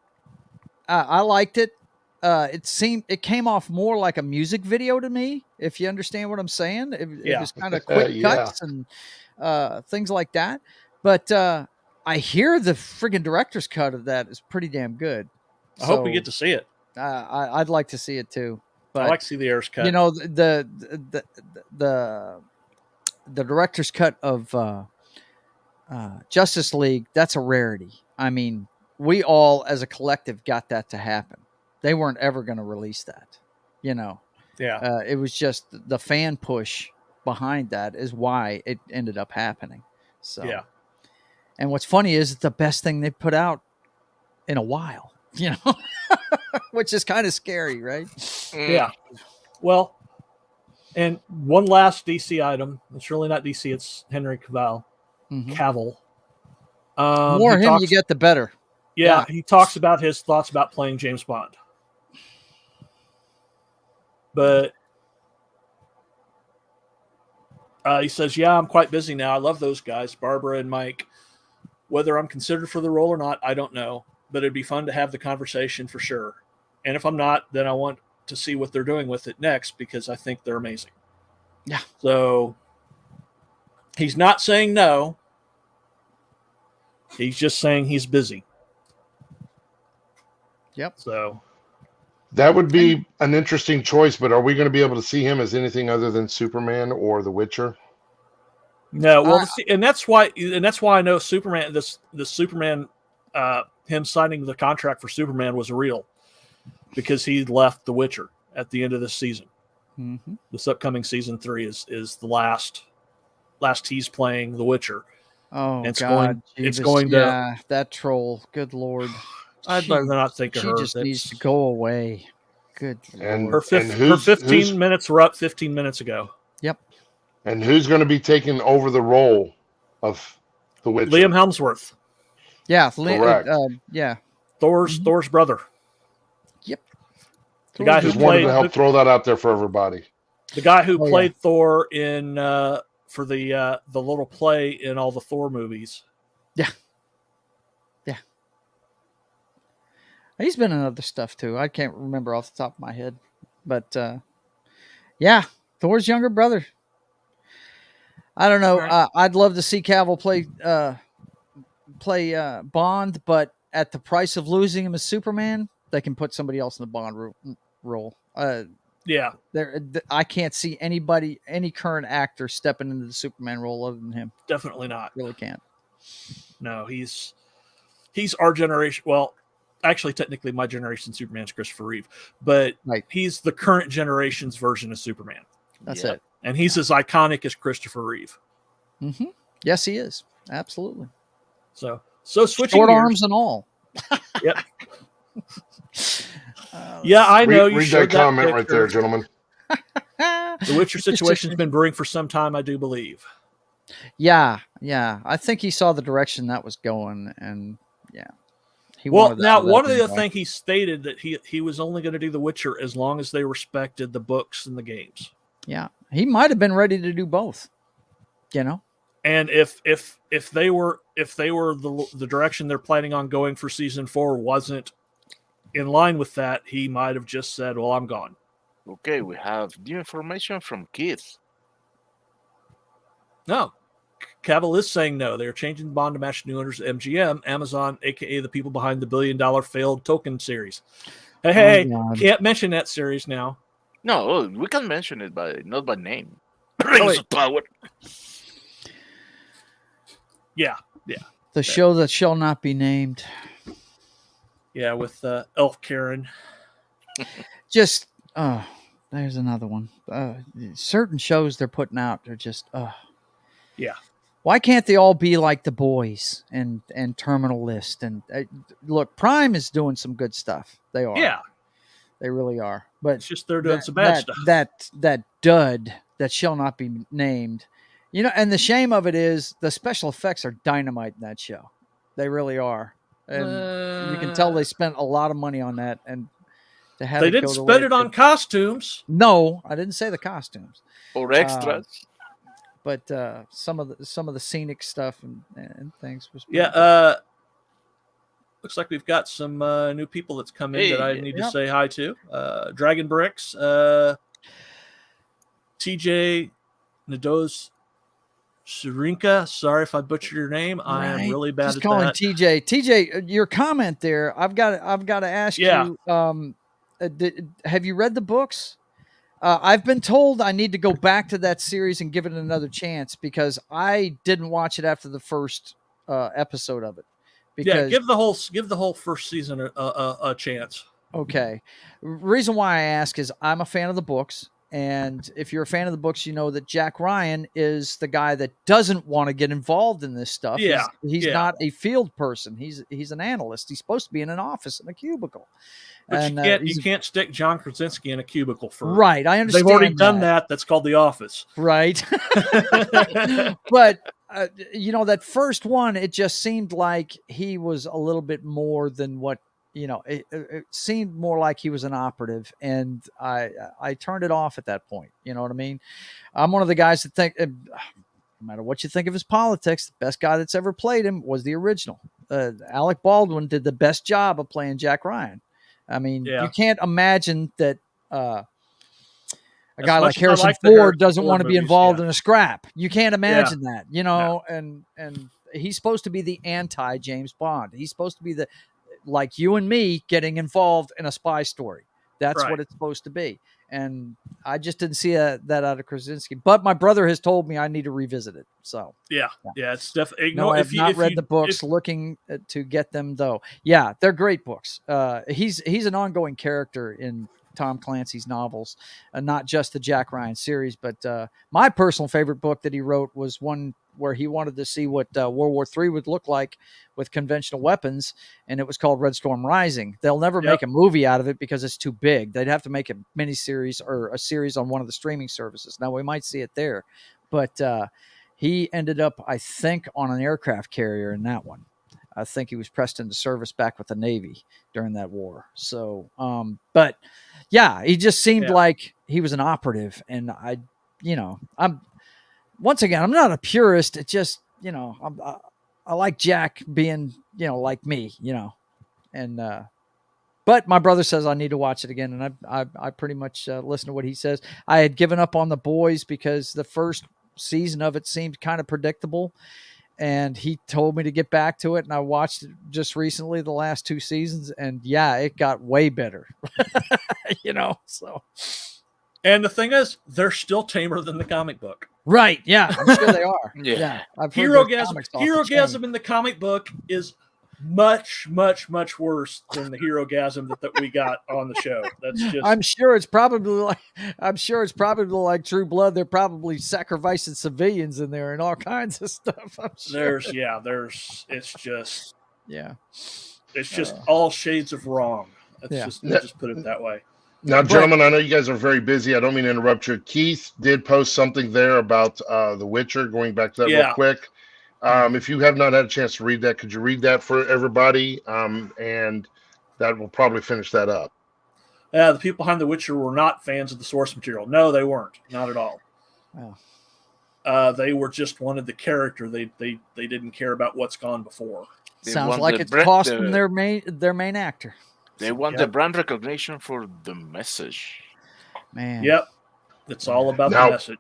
I liked it. It came off more like a music video to me, if you understand what I'm saying. It was kind of quick cuts and things like that. But I hear the friggin' director's cut of that is pretty damn good. I hope we get to see it. I'd like to see it too. But I like to see the air's cut. The director's cut of Justice League, that's a rarity. I mean, we all as a collective got that to happen. They weren't ever going to release that, Yeah. It was just the fan push behind that is why it ended up happening. So, yeah. And what's funny is it's the best thing they've put out in a while, which is kind of scary, right? Yeah. Well, and one last DC item. It's really not DC. It's Henry Cavill. Cavill. The more him you get, the better. Yeah, he talks about his thoughts about playing James Bond. But he says, yeah, I'm quite busy now. I love those guys, Barbara and Mike. Whether I'm considered for the role or not, I don't know. But it'd be fun to have the conversation for sure. And if I'm not, then I want to see what they're doing with it next because I think they're amazing. Yeah. So he's not saying no. He's just saying he's busy. Yep. So that would be an interesting choice, but are we going to be able to see him as anything other than Superman or The Witcher? No, well, and that's why I know Superman. The Superman, him signing the contract for Superman was real, because he left The Witcher at the end of this season. Mm-hmm. This upcoming season 3 is the last he's playing The Witcher. Oh, and God, it's going to that troll. Good Lord, I'd rather not think of her. She just needs to go away. Good and Lord. Her 15 minutes were up 15 minutes ago. Yep. And who's going to be taking over the role of The Witcher? Liam Hemsworth. Yeah, correct. Yeah, Thor's brother. Yep. The guy who just wanted to help throw that out there for everybody. The guy who played Thor in for the little play in all the Thor movies. Yeah. Yeah. He's been in other stuff too. I can't remember off the top of my head, but yeah, Thor's younger brother. I don't know. I'd love to see Cavill play Bond, but at the price of losing him as Superman, they can put somebody else in the Bond role. Yeah, I can't see any current actor stepping into the Superman role other than him. Definitely not. Really can't. No, he's our generation. Well, actually, technically, my generation's Superman's Christopher Reeve, but he's the current generation's version of Superman. That's it. And he's as iconic as Christopher Reeve. Mm-hmm. Yes, he is. Absolutely. So switching short gears. Arms and all. Yep. Yeah, I know. Read that comment right there, gentlemen. The Witcher situation's been brewing for some time, I do believe. Yeah. I think he saw the direction that was going, and yeah. One of the other things he stated that he was only going to do The Witcher as long as they respected the books and the games. Yeah, he might have been ready to do both. And if they were the direction they're planning on going for season 4 wasn't in line with that, he might have just said, "Well, I'm gone." Okay, we have new information from Keith. No, Cavill is saying no. They're changing Bond to match new owners of MGM, Amazon, aka the people behind the billion-dollar failed token series. Hey, can't mention that series now. No, we can mention it not by name. Rings of Power. Yeah. The show that shall not be named. Yeah, with Elf Karen. Just, that There's another one. Certain shows they're putting out are just. Yeah. Why can't they all be like The Boys and Terminal List? And look, Prime is doing some good stuff. They are. Yeah. They really are. But it's just they're doing some bad stuff. That dud that shall not be named. And the shame of it is the special effects are dynamite in that show. They really are. And you can tell they spent a lot of money on that. And to have they didn't spend it on costumes. No, I didn't say the costumes or extras. But some of the scenic stuff and things was looks like we've got some new people that's come in Hey, that I need to say hi to. Dragon Bricks, TJ Nados Surinka. Sorry if I butchered your name. I am really bad Just at calling that. TJ, your comment there. I've got to ask you. Have you read the books? I've been told I need to go back to that series and give it another chance because I didn't watch it after the first episode of it. Because, give the whole first season a chance. Okay. Reason why I ask is I'm a fan of the books. And if you're a fan of the books, you know that Jack Ryan is the guy that doesn't want to get involved in this stuff. Yeah. He's not a field person. He's an analyst. He's supposed to be in an office in a cubicle. But you can't stick John Krasinski in a cubicle for right. I understand. They've already done that. That's called The Office. Right. But that first one, it just seemed like he was a little bit more than what. It seemed more like he was an operative, and I turned it off at that point. You know what I mean? I'm one of the guys that think, no matter what you think of his politics, the best guy that's ever played him was the original. Alec Baldwin did the best job of playing Jack Ryan. I mean, you can't imagine that a guy like Harrison Ford doesn't want to be involved in a scrap. You can't imagine that, and he's supposed to be the anti-James Bond. He's supposed to be like you and me getting involved in a spy story. That's what it's supposed to be. And I just didn't see that out of Krasinski. But my brother has told me I need to revisit it. So it's definitely. No, I have not read the books. Looking to get them though. Yeah, they're great books. He's an ongoing character in Tom Clancy's novels, not just the Jack Ryan series. But my personal favorite book that he wrote was one where he wanted to see what World War III would look like with conventional weapons, and it was called Red Storm Rising. They'll never make a movie out of it because it's too big. They'd have to make a miniseries or a series on one of the streaming services. Now, we might see it there, but he ended up, I think, on an aircraft carrier in that one. I think he was pressed into service back with the Navy during that war. So, but yeah, he just seemed like he was an operative, and once again, I'm not a purist. It's just, I like Jack being, like me, and, but my brother says I need to watch it again. And I pretty much listen to what he says. I had given up on The Boys because the first season of it seemed kind of predictable, and he told me to get back to it. And I watched it just recently, the last 2 seasons, and it got way better, so. And the thing is, they're still tamer than the comic book. Right. Yeah. I'm sure they are. I've heard Hero-gasm in the comic book is much, much, much worse than the hero-gasm that we got on the show. That's just. I'm sure it's probably like True Blood. They're probably sacrificing civilians in there and all kinds of stuff. I'm sure. It's just all shades of wrong. Let's just put it that way. Now, gentlemen, I know you guys are very busy. I don't mean to interrupt you. Keith did post something there about The Witcher, going back to that real quick. If you have not had a chance to read that, could you read that for everybody? And that will probably finish that up. The people behind The Witcher were not fans of the source material. No, they weren't. Not at all. They were just wanted the character. They didn't care about what's gone before. Sounds like it's cost them their main actor. They want the brand recognition for the message. Man. Yep. It's all about the message.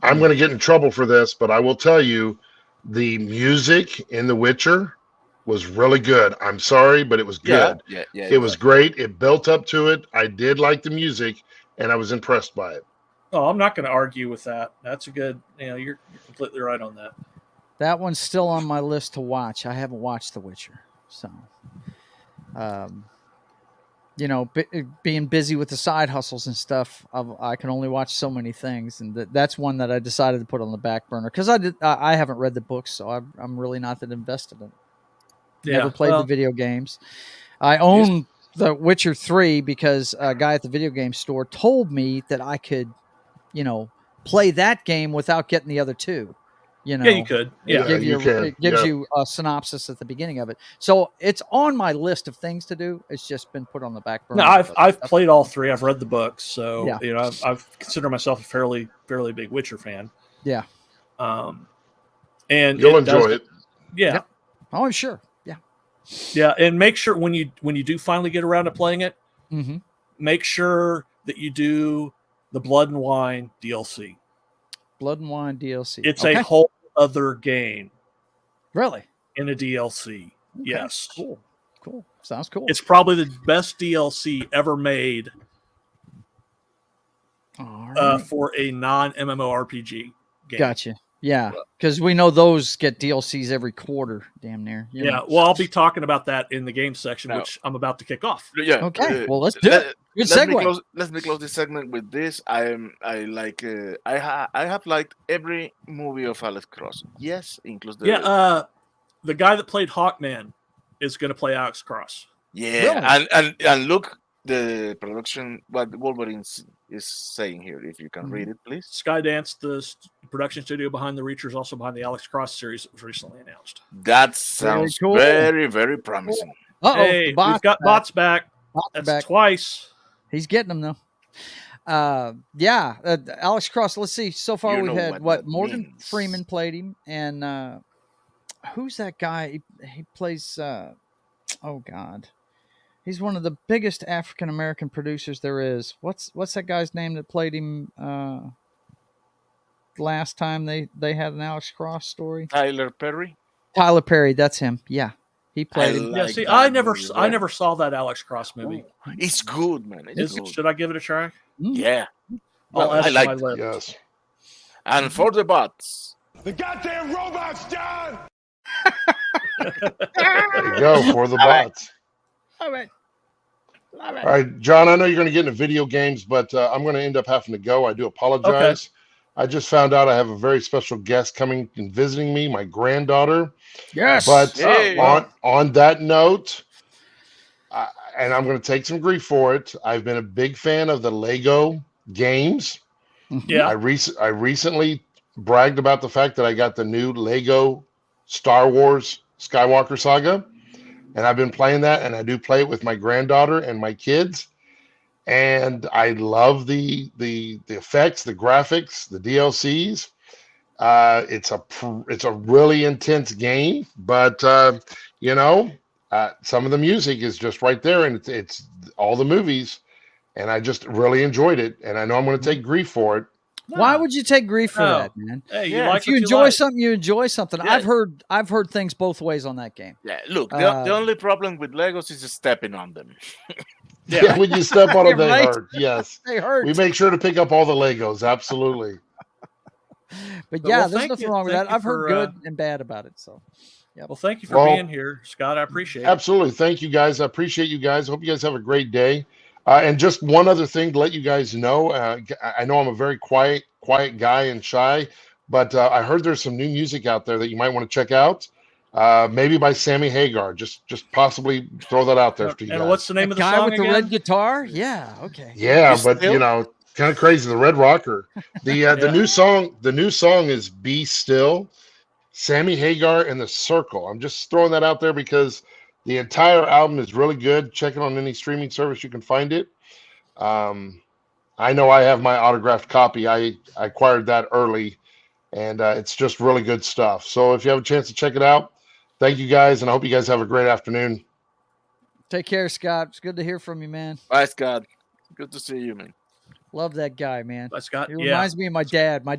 I'm going to get in trouble for this, but I will tell you, the music in The Witcher was really good. I'm sorry, but it was good. It was great. It built up to it. I did like the music, and I was impressed by it. Oh, I'm not going to argue with that. That's a good, you're completely right on that. That one's still on my list to watch. I haven't watched The Witcher. So, you know, being busy with the side hustles and stuff, I can only watch so many things, and that's one that I decided to put on the back burner because I haven't read the books, so I'm really not that invested in it. Never played the video games. I own The Witcher 3 because a guy at the video game store told me that I could, you know, play that game without getting the other two. You know, Yeah, you could. Yeah, it gives you a synopsis at the beginning of it. So it's on my list of things to do. It's just been put on the back burner. No, I've played all three. I've read the books, so Yeah. you know, I've considered myself a fairly big Witcher fan. Yeah. And you'll enjoy it. Yeah. Yep. Oh, I'm sure. Yeah. Yeah, and make sure when you do finally get around to playing it, Mm-hmm. make sure that you do the Blood and Wine DLC. Blood and Wine DLC. It's a whole other game. Really? In a DLC. Okay. Yes. Cool. Sounds cool. It's probably the best DLC ever made for a non-MMORPG game. Gotcha. Yeah, because we know those get DLCs every quarter, damn near. You know? Well, I'll be talking about that in the game section, which I'm about to kick off. Yeah. Okay. Well, let's do it. Good segue. Let me close this segment with this. I have liked every movie of Alex Cross. Yes, includes the the guy that played Hawkman is going to play Alex Cross. Yeah, really? and look the production what Wolverine is saying here. If you can read it, please. Skydance, the production studio behind the Reacher, is also behind the Alex Cross series that was recently announced. That sounds very, very promising. Hey, we've got bots back. That's back. Twice. He's getting them though. Alex Cross. Let's see. So far, we've had Morgan Freeman played him, and who's that guy? He plays. Oh God, he's one of the biggest African American producers there is. What's that guy's name that played him? Last time they had an Alex Cross story. Tyler Perry. Tyler Perry. That's him. Yeah. He played him. Yeah, see, I never saw that Alex Cross movie. It's good, man. Should I give it a try? Yeah. I like it. Yes. And for the bots. The goddamn robots, John! There you go for the bots. All right. All right, John, I know you're going to get into video games, but I'm going to end up having to go. I do apologize. I just found out I have a very special guest coming and visiting me, my granddaughter. Yes. But on that note, and I'm going to take some grief for it, I've been a big fan of the Lego games. Yeah. I recently bragged about the fact that I got the new Lego Star Wars Skywalker Saga, and I've been playing that, and I do play it with my granddaughter and my kids. And I love the effects, the graphics, the DLCs. It's a really intense game, but some of the music is just right there, and it's all the movies, and I just really enjoyed it. And I know I'm going to take grief for it. Why would you take grief for that, man? Hey, if you enjoy something, you enjoy something. Yeah. I've heard things both ways on that game. Yeah, look, the only problem with Legos is stepping on them. Yeah, when you step on them, they hurt. Yes, they hurt. We make sure to pick up all the Legos. Absolutely. But there's nothing wrong with that. I've heard good and bad about it. So, yeah. Well, thank you for being here, Scott. I appreciate it. Absolutely. Thank you, guys. I appreciate you guys. Hope you guys have a great day. And just one other thing to let you guys know. I know I'm a very quiet guy and shy, but I heard there's some new music out there that you might want to check out. Maybe by Sammy Hagar. Just possibly throw that out there for you guys. And what's the name of the guy song with the red guitar? Yeah. Okay. Yeah, but kind of crazy. The Red Rocker. The new song is "Be Still." Sammy Hagar and the Circle. I'm just throwing that out there because the entire album is really good. Check it on any streaming service you can find it. I know I have my autographed copy. I acquired that early, and it's just really good stuff. So if you have a chance to check it out, thank you guys, and I hope you guys have a great afternoon. Take care, Scott. It's good to hear from you, man. Bye, Scott. Good to see you, man. Love that guy, man. Bye, Scott. He reminds me of my dad. My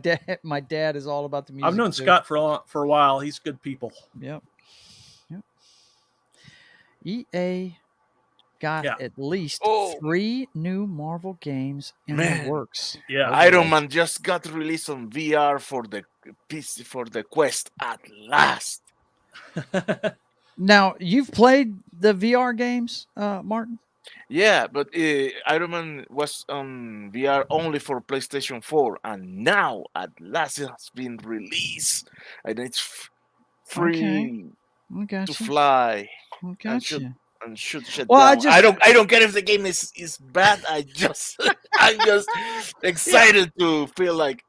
dad is all about the music. I've known Scott for a while. He's good people. Yep. EA got at least 3 new Marvel games in the works. Yeah, Iron Man just got released on VR for the PC for the Quest at last. Now, you've played the VR games, Martin? Yeah, but Iron Man was on VR only for PlayStation 4, and now at last it has been released, and it's Okay, free I to got you. fly I and got you. should shut Well, down. I don't care if the game is bad. I just I'm just excited to feel like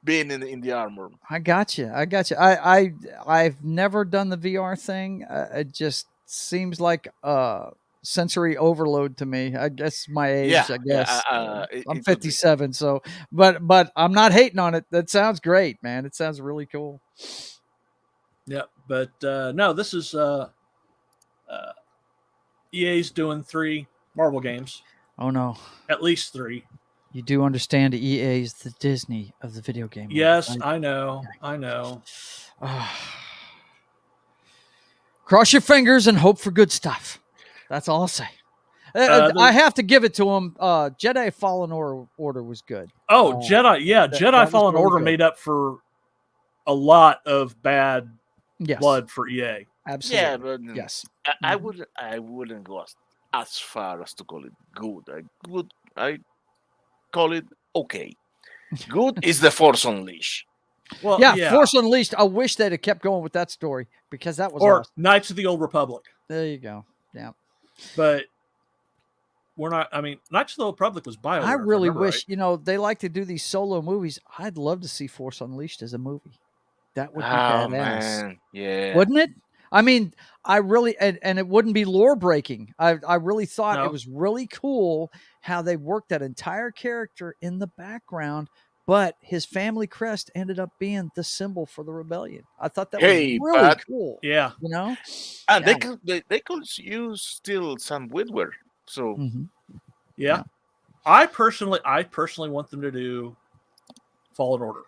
being in the armor. I got you. I got you. I've never done the VR thing. It just seems like sensory overload to me. I guess my age. Yeah, I yeah. guess I'm It could be. 57. So, but I'm not hating on it. That sounds great, man. It sounds really cool. Yeah, but no, this is EA's doing 3 Marvel games, Oh no, at least 3. you do understand EA is the Disney of the video game world, Yes, right? I know. I know. Cross your fingers and hope for good stuff. That's all I'll say. I have to give it to him. Jedi Fallen Order was good. Oh, Jedi, yeah, that Jedi was Fallen really Order good. made up for a lot of bad Yes, blood for EA. absolutely. Yeah, but Yes. I wouldn't go as far as to call it good. I call it okay. Good is the Force Unleashed. Well, Yeah, Force Unleashed. I wish they'd have kept going with that story because that was or awesome. Knights of the Old Republic. There you go. Yeah. But we're not. I mean, Knights of the Old Republic was BioWare. I really wish, right. they like to do these solo movies. I'd love to see Force Unleashed as a movie. That would be Oh badass. man, yeah. Wouldn't it? I mean, I really, and it wouldn't be lore breaking. I really thought No. it was really cool how they worked that entire character in the background, but his family crest ended up being the symbol for the rebellion. I thought that was really but cool. Yeah. And Yeah. they could use still Sam Witwer. So Yeah. I personally want them to do Fallen Order.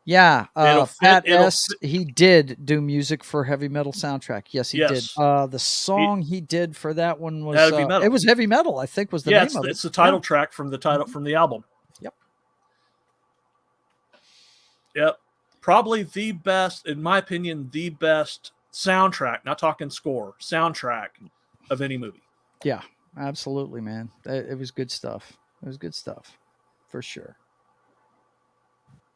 Yeah, It'll Pat fit- it'll S. He did do music for heavy metal soundtrack. Yes, he did. Yes. The song he did for that one was Heavy Metal. It was heavy metal. I think was the Yeah, name of it. it's the title track from the title from the album. Yep. Yep. Probably the best, in my opinion, the best soundtrack. Not talking score, soundtrack of any movie. Yeah, absolutely, man. It was good stuff. It was good stuff, for sure.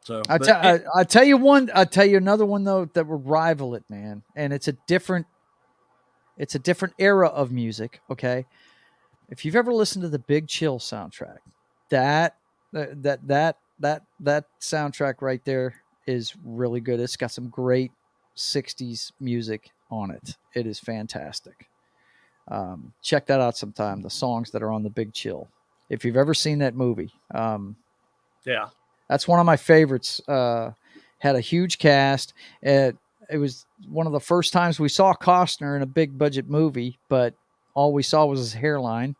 So I tell you one. I tell you another one though that would rival it, man. And it's a different era of music. Okay, if you've ever listened to the Big Chill soundtrack, that soundtrack right there is really good. It's got some great '60s music on it. It is fantastic. Check that out sometime. The songs that are on the Big Chill. If you've ever seen that movie, yeah. That's one of my favorites. Had a huge cast. It was one of the first times we saw Costner in a big budget movie, but all we saw was his hairline.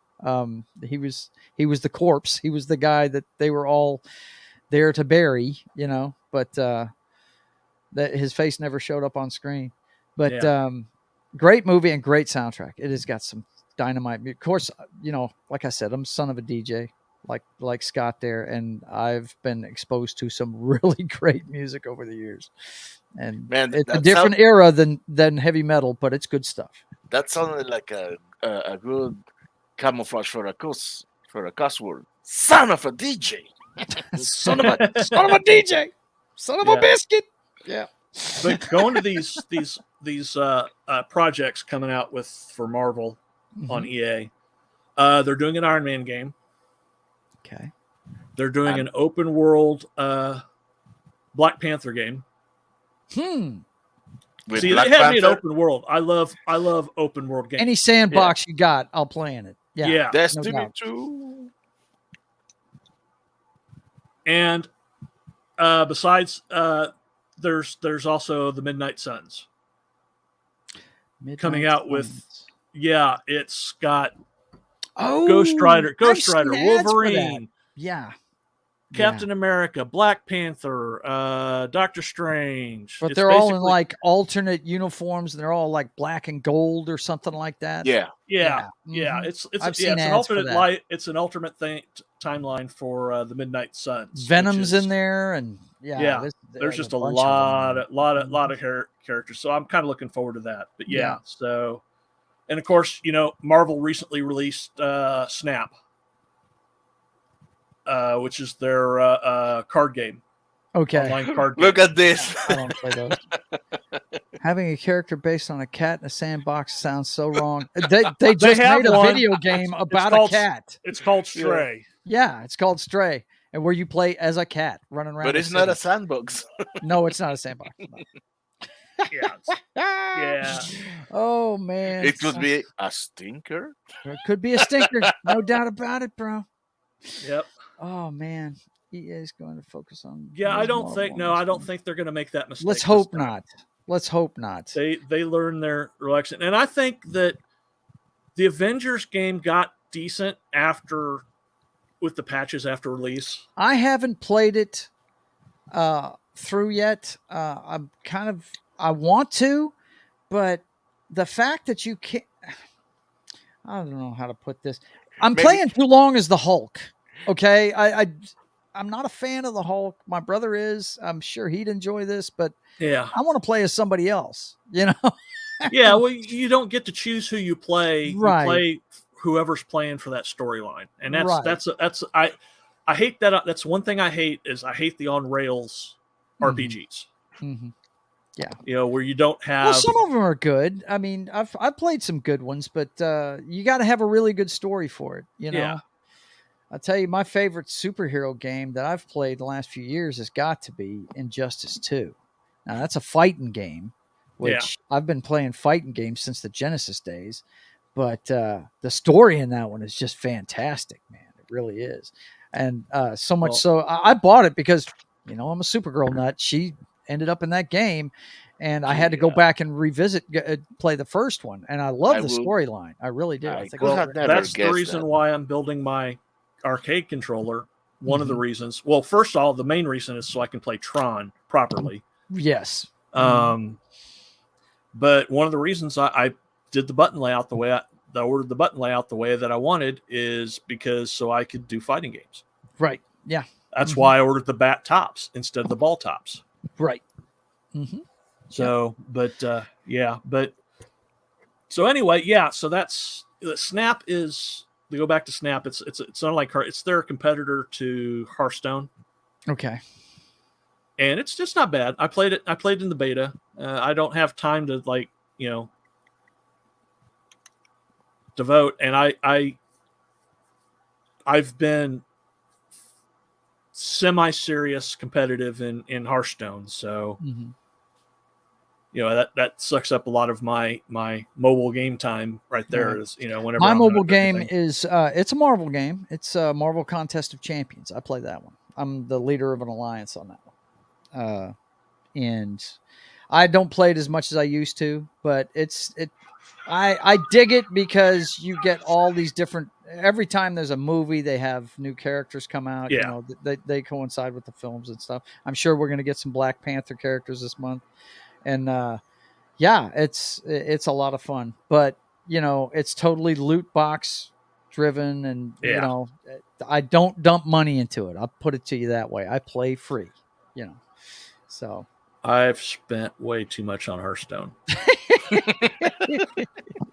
He was the corpse. He was the guy that they were all there to bury, but that his face never showed up on screen. But great movie and great soundtrack. It has got some dynamite. Of course, like I said, I'm son of a DJ. Like Scott there, and I've been exposed to some really great music over the years. And Man, it's a that different era than heavy metal, but it's good stuff. That sounded like a good camouflage for a cuss word. Son of a DJ. son of a DJ. Son of a biscuit. Yeah. But going to these projects coming out for Marvel on EA, they're doing an Iron Man game. Okay. They're doing an open world Black Panther game. With See, Black they have me an Panther? open world. I love open world games. Any sandbox you got, I'll play in it. Yeah. Destiny no doubt. 2. And besides, there's also the Midnight Suns coming out with. Yeah, it's got Ghost Rider, Wolverine, yeah, Captain America, Black Panther, Doctor Strange. But It's they're all in basically- like alternate uniforms, and they're all like black and gold or something like that. Yeah. Yeah. Mhm. It's I've seen it's an ads for alternate that. light. It's an alternate timeline for the Midnight Suns. Venom's which is- in there, and there's just a bunch lot of characters. So I'm kind of looking forward to that. But Yeah. so And of course, Marvel recently released Snap, which is their card game. Okay. Online card game. Look at this. I don't play those. Having a character based on a cat in a sandbox sounds so wrong. They just have made a one. video game It's about called- a cat. It's called Stray. Yeah, it's called Stray, and where you play as a cat running around. But the it's not a city. sandbox. No, it's not a sandbox. No. Yeah. Yeah. Oh man, It could be a stinker. It could be a stinker, no doubt about it, bro. Yep. Oh man, EA is going to focus on. Yeah, I those don't Marvel think. No, ones. I don't think they're going to make that mistake. Let's this hope time. not. Let's hope not. They learned their election, and I think that the Avengers game got decent with the patches after release. I haven't played it through yet. I want to, but the fact that you can't, I don't know how to put this. I'm playing too long as the Hulk. Okay. I'm not a fan of the Hulk. My brother is. I'm sure he'd enjoy this, but Yeah. I want to play as somebody else, Yeah. Well, you don't get to choose who you play. Right. You play whoever's playing for that storyline. And Right. I hate that. That's one thing I hate is I hate the on rails RPGs. Mm-hmm. Yeah. Where you don't have. Well, some of them are good. I mean, I've played some good ones, but you got to have a really good story for it. Yeah. I'll tell you, my favorite superhero game that I've played the last few years has got to be Injustice 2. Now, that's a fighting game, which I've been playing fighting games since the Genesis days. But the story in that one is just fantastic, man. It really is. And so much so, I bought it because, I'm a Supergirl nut. She ended up in that game, and I had to go back and revisit, play the first one. And I love the storyline. I really did. I think that's the reason why I'm building my arcade controller. One of the reasons. Well, first of all, the main reason is so I can play Tron properly. Yes. But one of the reasons I did the button layout the way I ordered the button layout the way that I wanted is because so I could do fighting games. Right. Yeah. That's why I ordered the bat tops instead of the ball tops. Right. Mm-hmm. So, so anyway, so that's Snap is. To go back to Snap, it's not like it's their competitor to Hearthstone. Okay. And it's just not bad. I played in the beta. I don't have time to devote, and I've been semi-serious competitive in Hearthstone, so that sucks up a lot of my mobile game time right there. Is whenever my I'm mobile game is it's a Marvel game. It's a Marvel Contest of Champions. I play that one. I'm the leader of an alliance on that one, and I don't play it as much as I used to, but I dig it because you get all these different. Every time there's a movie, they have new characters come out. Yeah. They coincide with the films and stuff. I'm sure we're going to get some Black Panther characters this month, and it's a lot of fun. But it's totally loot box driven, and I don't dump money into it. I'll put it to you that way. I play free. So I've spent way too much on Hearthstone.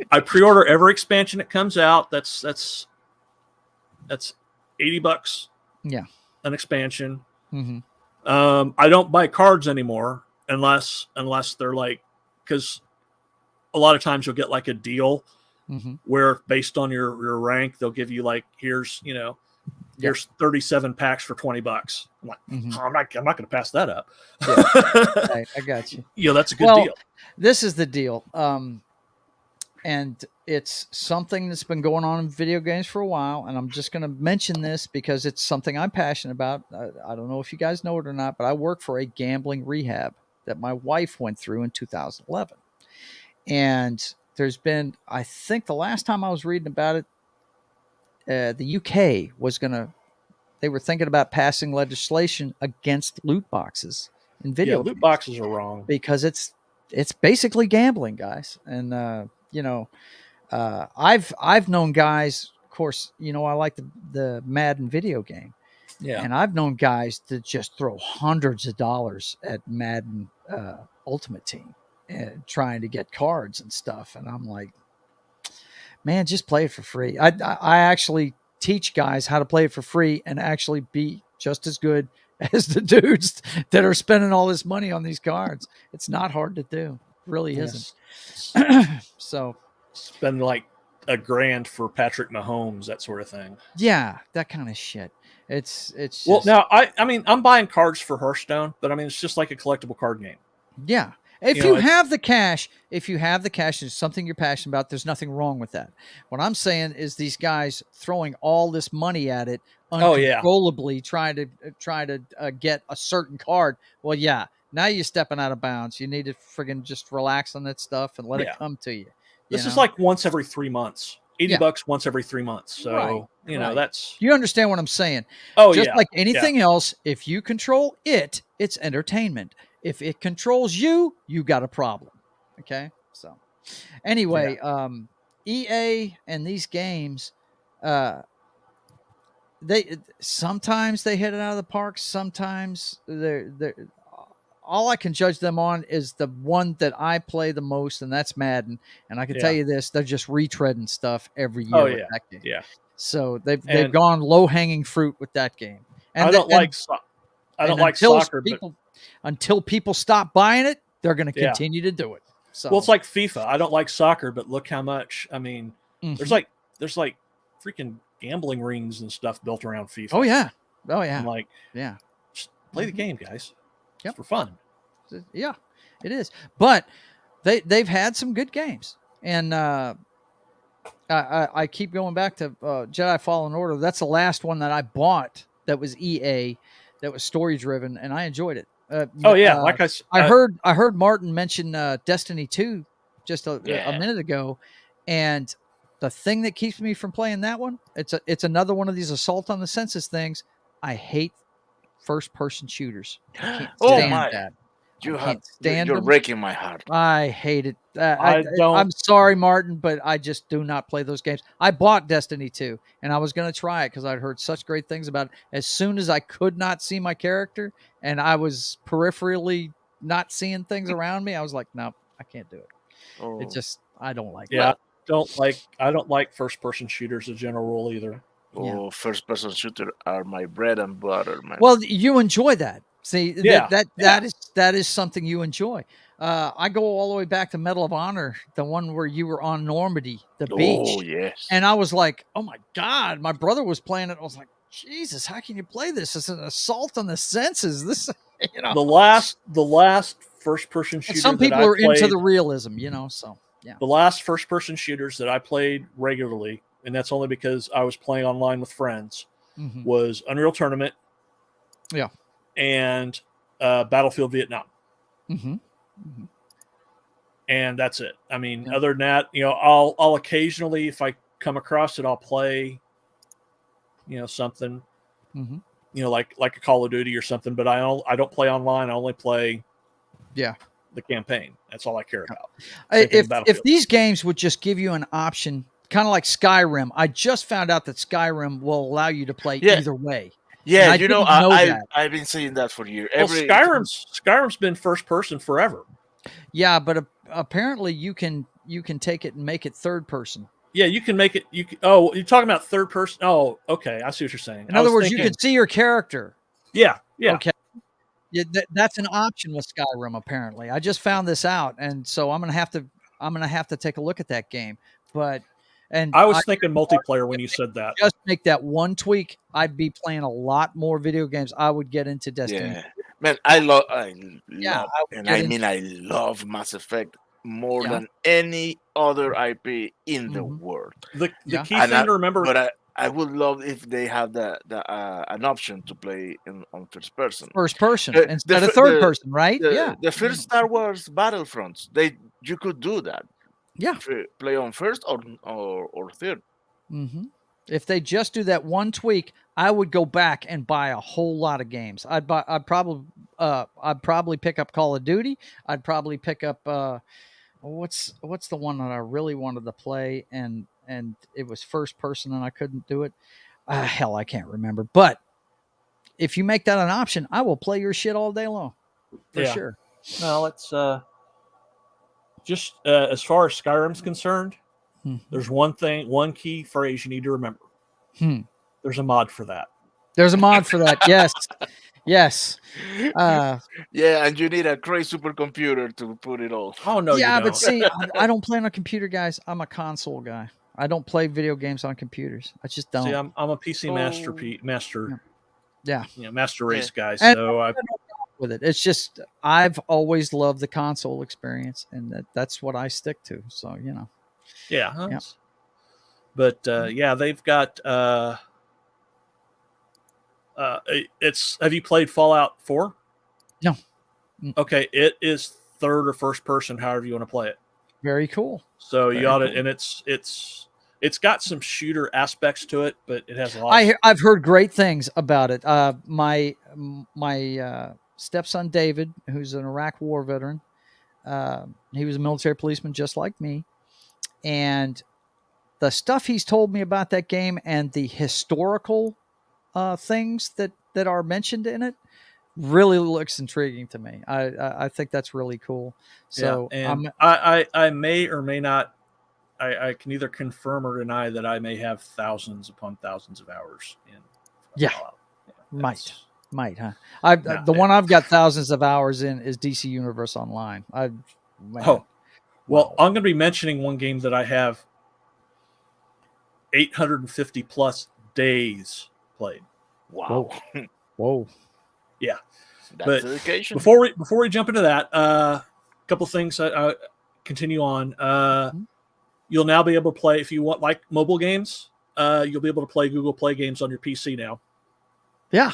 I pre-order every expansion that comes out. That's $80. Yeah, an expansion. Mm-hmm. I don't buy cards anymore unless they're because a lot of times you'll get like a deal where based on your rank they'll give you here's 37 packs for $20. I'm like, I'm not going to pass that up. Yeah. I got you. That's a good deal. This is the deal. And it's something that's been going on in video games for a while. And I'm just going to mention this because it's something I'm passionate about. I don't know if you guys know it or not, but I work for a gambling rehab that my wife went through in 2011. And there's been, I think the last time I was reading about it, the UK they were thinking about passing legislation against loot boxes in video games. Loot boxes are wrong because it's basically gambling, guys. And, I've known guys, of course, I like the Madden video game. Yeah. And I've known guys that just throw hundreds of dollars at Madden Ultimate Team trying to get cards and stuff. And I'm like, man, just play it for free. I actually teach guys how to play it for free and actually be just as good as the dudes that are spending all this money on these cards. It's not hard to do. It really isn't. So spend like $1,000 for Patrick Mahomes, that sort of thing. Yeah, that kind of shit. It's just, well, now I mean I'm buying cards for Hearthstone, but I mean it's just like a collectible card game. Yeah. If you have the cash, it's something you're passionate about, there's nothing wrong with that. What I'm saying is these guys throwing all this money at it uncontrollably, trying to get a certain card. Well, yeah, now you're stepping out of bounds. You need to friggin' just relax on that stuff and let it come to you. This is like once every 3 months. $80 once every 3 months. So, you know, that's... You understand what I'm saying? Oh, just like anything else, if you control it, it's entertainment. If it controls you, you got a problem. Okay? So, anyway, EA and these games, sometimes they hit it out of the park. Sometimes they're all I can judge them on is the one that I play the most, and that's Madden. And I can tell you this, they're just retreading stuff every year with that game. Yeah. So they've gone low-hanging fruit with that game. And I don't like soccer, until people stop buying it, they're going to continue to do it. So well, it's like FIFA. I don't like soccer, but look how much, I mean, there's like freaking gambling rings and stuff built around FIFA. Oh yeah. I'm like, just play the game, guys. It's for fun. Yeah, it is. But they've had some good games, and I keep going back to Jedi Fallen Order. That's the last one that I bought that was EA, that was story driven, and I enjoyed it. Like I heard Martin mention Destiny 2 just a minute ago, and the thing that keeps me from playing that one, it's another one of these assault on the senses things. I hate first-person shooters. I can't stand that. You're breaking my heart. I hate it. I'm sorry, Martin, but I just do not play those games. I bought Destiny 2, and I was going to try it because I'd heard such great things about it. As soon as I could not see my character, and I was peripherally not seeing things around me, I was like, no, I can't do it. It just, I don't like it. I don't like first-person shooters as a general rule either. First-person shooter are my bread and butter, man. Well, you enjoy that. See, that is something you enjoy. I go all the way back to Medal of Honor, the one where you were on Normandy, the beach. Oh, yes. And I was like, oh my God, my brother was playing it. I was like, Jesus, how can you play this? It's an assault on the senses. This, you know. The last first-person shooter. And some people are into the realism, you know. So yeah. The last first-person shooters that I played regularly, and that's only because I was playing online with friends, was Unreal Tournament. Yeah. And Battlefield Vietnam. And that's it. I mean, other than that, you know, I'll occasionally, if I come across it, I'll play, you know, something, you know, like a Call of Duty or something. But I don't play online. I only play, the campaign. That's all I care about. If these games would just give you an option, kind of like Skyrim. I just found out that Skyrim will allow you to play either way. Yeah, you know, I've been saying that for years. Skyrim's been first person forever. Yeah, but apparently you can take it and make it third person. Yeah, you can make it. Oh, you're talking about third person. Oh, okay, I see what you're saying. In other words, you can see your character. Yeah. Okay. Yeah, that's an option with Skyrim. Apparently, I just found this out, and so I'm gonna have to take a look at that game. And I was thinking multiplayer when you said that. Just make that one tweak, I'd be playing a lot more video games. I would get into Destiny. Yeah, man, I love Mass Effect more than any other IP in the world. The key thing to remember, but I would love if they have an option to play on first person. First person instead of third person, right? The first Star Wars Battlefronts, you could do that. Yeah, play on first or third. If they just do that one tweak, I would go back and buy a whole lot of games. I'd probably pick up Call of Duty. I'd probably pick up what's the one that I really wanted to play and it was first person and I couldn't do it. Hell, I can't remember. But if you make that an option, I will play your shit all day long for sure. No, let's. Just as far as Skyrim's concerned, There's one key phrase you need to remember. There's a mod for that. There's a mod for that. Yes. Yes. Yeah, and you need a crazy supercomputer to put it all. Oh no, yeah, you don't. but see, I don't play on a computer, guys. I'm a console guy. I don't play video games on computers. I just don't. See, I'm a PC master. Yeah. Master race guy. And So I with it. It's just I've always loved the console experience, and that's what I stick to. So yeah. But they've got. Have you played Fallout 4? No. Okay, it is third or first person, however you want to play it. Very cool. So Very you ought to, cool. and it's got some shooter aspects to it, but it has a lot. I've heard great things about it. My stepson David, who's an Iraq War veteran, he was a military policeman just like me, and the stuff he's told me about that game and the historical things that are mentioned in it really looks intriguing to me. I think that's really cool. So and I may or may not. I can either confirm or deny that I may have thousands upon thousands of hours in. Might, huh? The one I've got thousands of hours in is DC Universe Online. I'm going to be mentioning one game that I have 850 plus days played. Wow. Whoa. Yeah. That's dedication. Before we jump into that, a couple things I continue on. You'll now be able to play, if you want, like mobile games, you'll be able to play Google Play games on your PC now. Yeah.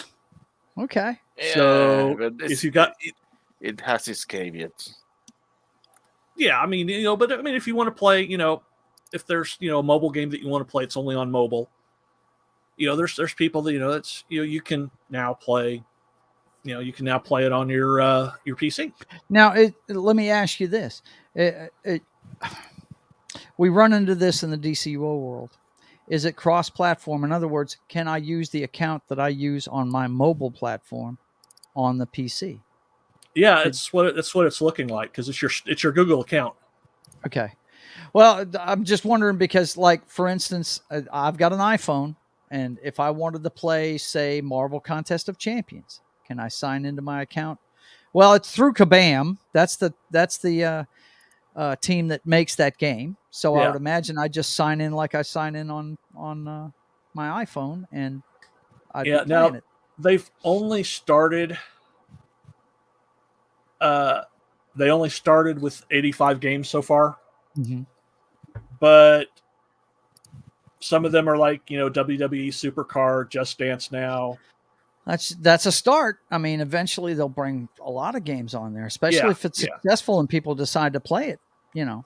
Okay. So if you got it has its caveats. Yeah, I mean, if you want to play, if there's, a mobile game that you want to play, it's only on mobile. There's people that, it's, you can now play, you can now play it on your PC. Now, let me ask you this. We run into this in the DCUO world. Is it cross-platform? In other words, can I use the account that I use on my mobile platform on the PC? Yeah, that's what it's looking like, because it's your Google account. Okay. Well, I'm just wondering because, like, for instance, I've got an iPhone, and if I wanted to play, say, Marvel Contest of Champions, can I sign into my account? Well, it's through Kabam. That's the team that makes that game. So I would imagine I just sign in like I sign in on my iPhone, and I'd be playing it. They've only started. They only started with 85 games so far, but some of them are like WWE Supercard, Just Dance Now. That's a start. I mean, eventually they'll bring a lot of games on there, especially if it's successful and people decide to play it. Yeah.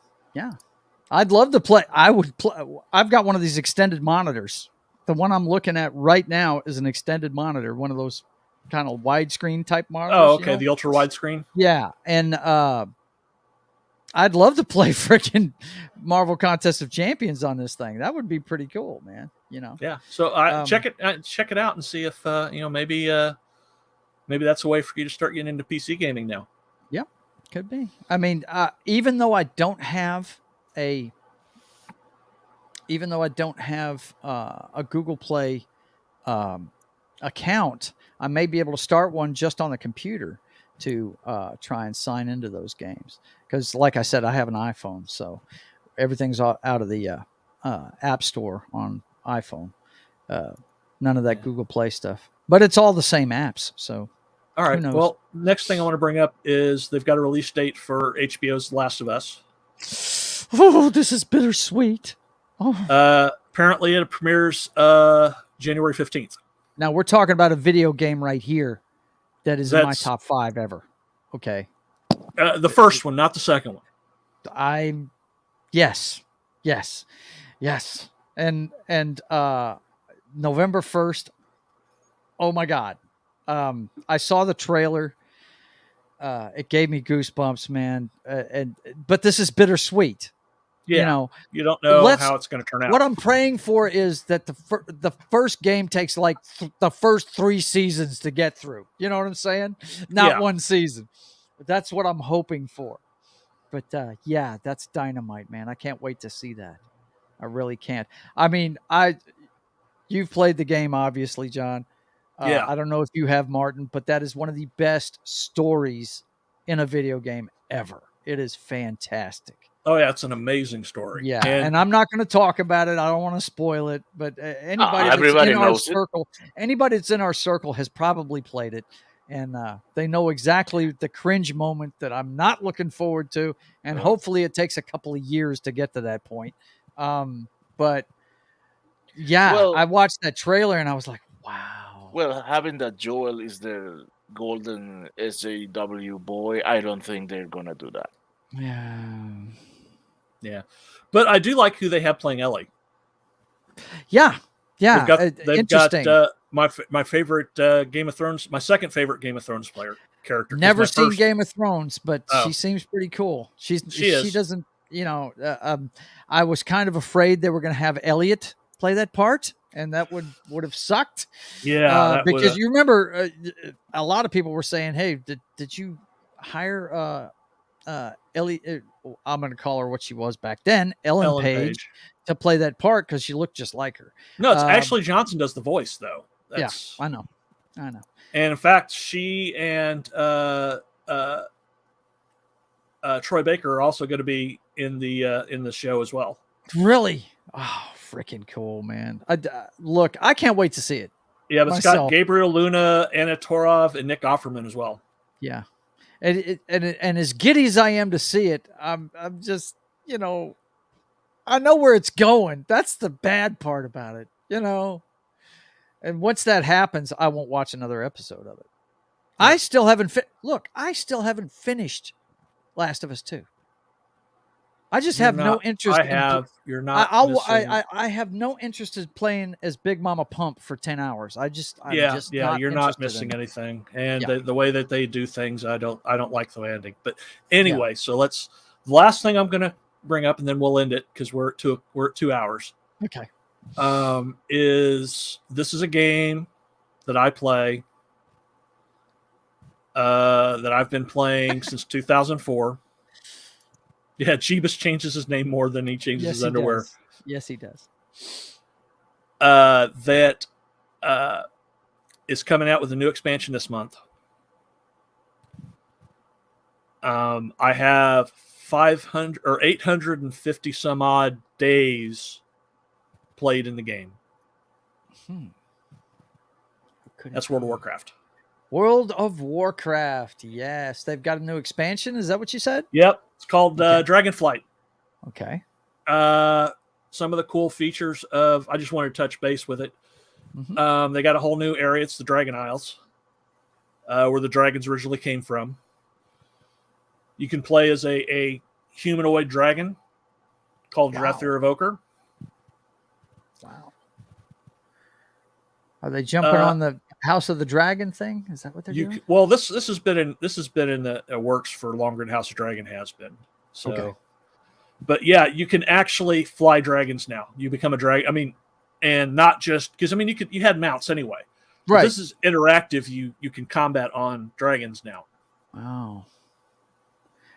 I'd love to play. I would play. I've got one of these extended monitors. The one I'm looking at right now is an extended monitor, one of those kind of widescreen type monitors. Oh, okay, the ultra widescreen. Yeah, and I'd love to play freaking Marvel Contest of Champions on this thing. That would be pretty cool, man. Yeah. So check it out and see if maybe that's a way for you to start getting into PC gaming now. Yeah, could be. I mean, even though I don't have a Google Play account, I may be able to start one just on the computer to try and sign into those games. Because, like I said, I have an iPhone, so everything's out of the App Store on iPhone. None of that Google Play stuff, but it's all the same apps. So, all right. Well, next thing I want to bring up is they've got a release date for HBO's The Last of Us. Oh, this is bittersweet. Oh. Apparently, it premieres January 15th. Now we're talking about a video game right here that is in my top 5 ever. Okay. The first one, not the second one. Yes. And November 1st. Oh my God. I saw the trailer. It gave me goosebumps, man. But this is bittersweet. Yeah. You don't know how it's going to turn out. What I'm praying for is that the first game takes like the first 3 seasons to get through. You know what I'm saying? Not one season. That's what I'm hoping for. But that's dynamite, man. I can't wait to see that. I really can't. I mean, you've played the game, obviously, John. Yeah. I don't know if you have, Martin, but that is one of the best stories in a video game ever. It is fantastic. Oh yeah, it's an amazing story. Yeah, and I'm not going to talk about it. I don't want to spoil it, but anybody everybody that's in our knows it. circle, anybody that's in our circle has probably played it, and they know exactly the cringe moment that I'm not looking forward to, and hopefully it takes a couple of years to get to that point. But yeah, Well- I watched that trailer and I was like, wow. Well, having that Joel is the golden SJW boy, I don't think they're gonna do that. Yeah. But I do like who they have playing Ellie. Yeah. They've Interesting. got my favorite Game of Thrones, my second favorite Game of Thrones character. 'cause Never my seen first- Game of Thrones, but Oh. she seems pretty cool. She is. doesn't, I was kind of afraid they were going to have Elliot play that part, and that would have sucked. Yeah, that because would've- you remember a lot of people were saying, "Hey, did you hire Ellie? I'm going to call her what she was back then, Ellen Page, to play that part because she looked just like her." No, it's Ashley Johnson does the voice though. That's, yeah, I know. And in fact, she and Troy Baker are also going to be in the show as well. Really? Oh, freaking cool, man! Look, I can't wait to see it. Yeah, but it's got Gabriel Luna, Anna Torov, and Nick Offerman as well. Yeah, and as giddy as I am to see it, I'm just, I know where it's going. That's the bad part about it, And once that happens, I won't watch another episode of it. Yeah. I still haven't finished Last of Us 2. I just have no interest. You're not. I have no interest in playing as Big Mama Pump for 10 hours. I'm you're not missing anything. And the way that they do things, I don't like the ending. But anyway, so the last thing I'm gonna bring up, and then we'll end it because we're at 2 hours. Okay. This is a game that I play that I've been playing since 2004. Yeah, Jeebus changes his name more than he changes his underwear. Does. Yes, he does. That is coming out with a new expansion this month. I have 500 or 850 some odd days played in the game. That's World of Warcraft. World of Warcraft. Yes, they've got a new expansion. Is that what you said? Yep. It's called Dragonflight. Okay. Some of the cool features of, I just wanted to touch base with it. Mm-hmm. They got a whole new area. It's the Dragon Isles, where the dragons originally came from. You can play as a humanoid dragon called Drathir Evoker. Wow. Are they jumping on the House of the Dragon thing? Is that what they're doing? Well, this has been in the works for longer than House of Dragon has been. So, okay. But yeah, you can actually fly dragons now. You become a dragon. I mean, and not just because you had mounts anyway. Right. But this is interactive. You can combat on dragons now. Wow.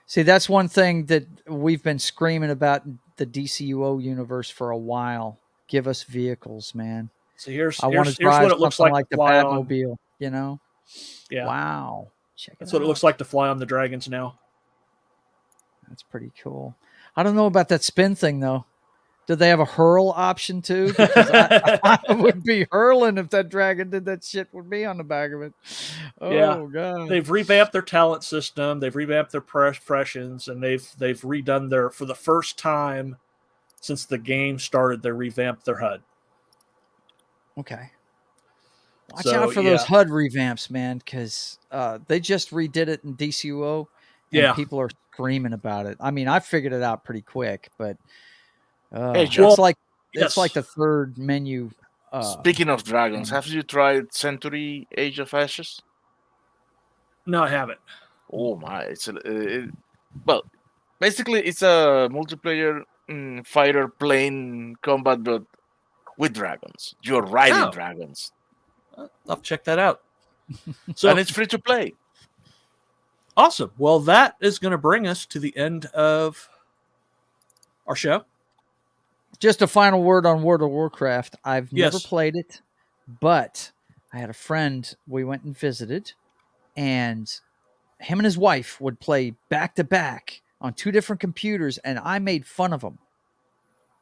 See, that's one thing that we've been screaming about in the DCUO universe for a while. Give us vehicles, man. So here's what it looks like the Batmobile, Yeah. Wow. That's what it looks like to fly on the dragons now. That's pretty cool. I don't know about that spin thing though. Did they have a hurl option too? Because I would be hurling if that dragon did that shit with me on the back of it. Oh God. They've revamped their talent system, they've revamped their professions, and they've redone for the first time since the game started, they revamped their HUD. Okay. Watch out for those HUD revamps, man, because they just redid it in DCUO, and people are screaming about it. I mean, I figured it out pretty quick, but it's like the third menu. Speaking of dragons, have you tried Century: Age of Ashes? No, I haven't. Oh my! Basically, it's a multiplayer fighter plane combat, but with dragons. You're riding dragons. I'll check that out. And it's free to play. Awesome. Well, that is going to bring us to the end of our show. Just a final word on World of Warcraft. I've never Yes. played it, but I had a friend we went and visited, and him and his wife would play back to back on 2 different computers, and I made fun of him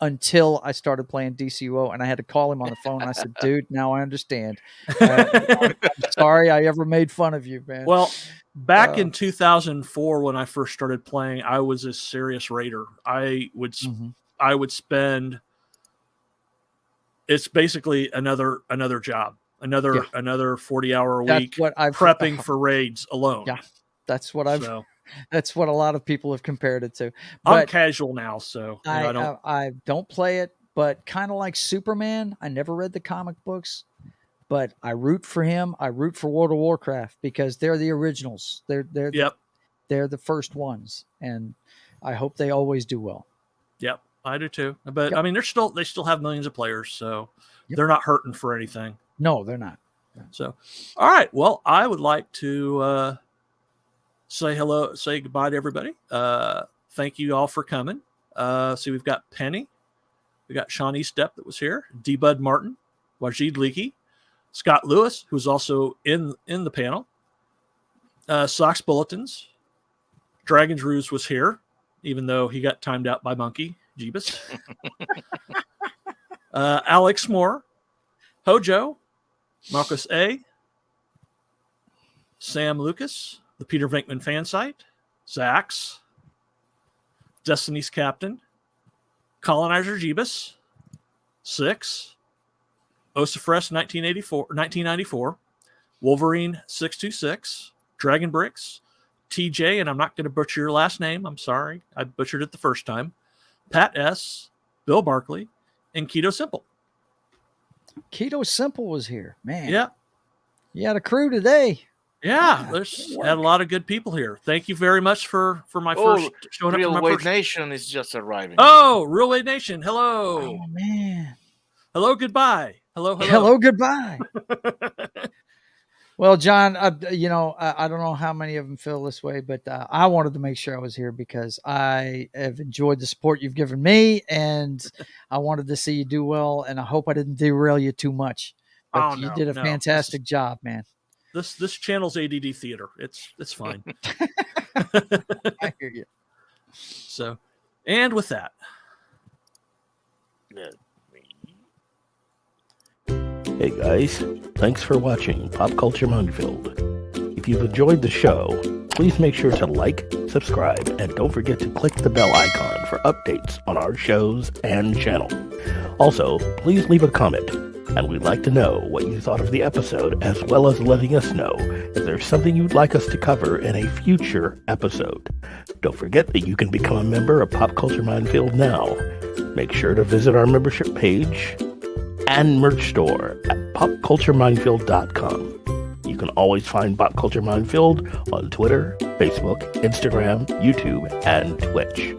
until I started playing DCUO, and I had to call him on the phone. And I said, "Dude, now I understand. I'm sorry I ever made fun of you, man." Well, back in 2004, when I first started playing, I was a serious raider. I would spend. It's basically another job, another 40-hour a That's week what I've prepping for raids alone. Yeah, that's what I've. So, That's what a lot of people have compared it to. I'm But casual now, so you know, I don't play it, but kind of like Superman, I never read the comic books, but I root for him. I root for World of Warcraft because they're the originals. They're they're the first ones, and I hope they always do well. Yep, I do too. But I mean, they still have millions of players, so they're not hurting for anything. No, they're not. So, all right. Well, I would like to say hello, say goodbye to everybody. Thank you all for coming. See, we've got Penny, we got Shawnee Stepp that was here, D. Bud Martin, Wajid Leakey, Scott Lewis, who's also in the panel, Sox Bulletins, Dragon's Ruse was here, even though he got timed out by Monkey Jeebus. Alex Moore, Hojo, Marcus A., Sam Lucas, the Peter Venkman fan site, Zax, Destiny's Captain, Colonizer Jeebus, Six, Osifres 1994, Wolverine 626, Dragon Bricks, TJ, and I'm not going to butcher your last name. I'm sorry. I butchered it the first time. Pat S., Bill Barkley, and Keto Simple. Keto Simple was here, man. Yeah. You had a crew today. Yeah, there's had a lot of good people here. Thank you very much for my first showing up. Real for my Wade first Nation is just arriving. Oh, Real Wade Nation. Hello. Oh man. Hello, goodbye. Hello, Hello, goodbye. Well, John, I don't know how many of them feel this way, but I wanted to make sure I was here because I have enjoyed the support you've given me, and I wanted to see you do well, and I hope I didn't derail you too much. But you did a fantastic job, man. This channel's ADD theater. It's fine. I hear you. So, and with that. Hey guys, thanks for watching Pop Culture Minefield. If you've enjoyed the show, please make sure to like, subscribe, and don't forget to click the bell icon for updates on our shows and channel. Also, please leave a comment, and we'd like to know what you thought of the episode, as well as letting us know if there's something you'd like us to cover in a future episode. Don't forget that you can become a member of Pop Culture Minefield now. Make sure to visit our membership page and merch store at popcultureminefield.com. You can always find Pop Culture Minefield on Twitter, Facebook, Instagram, YouTube, and Twitch.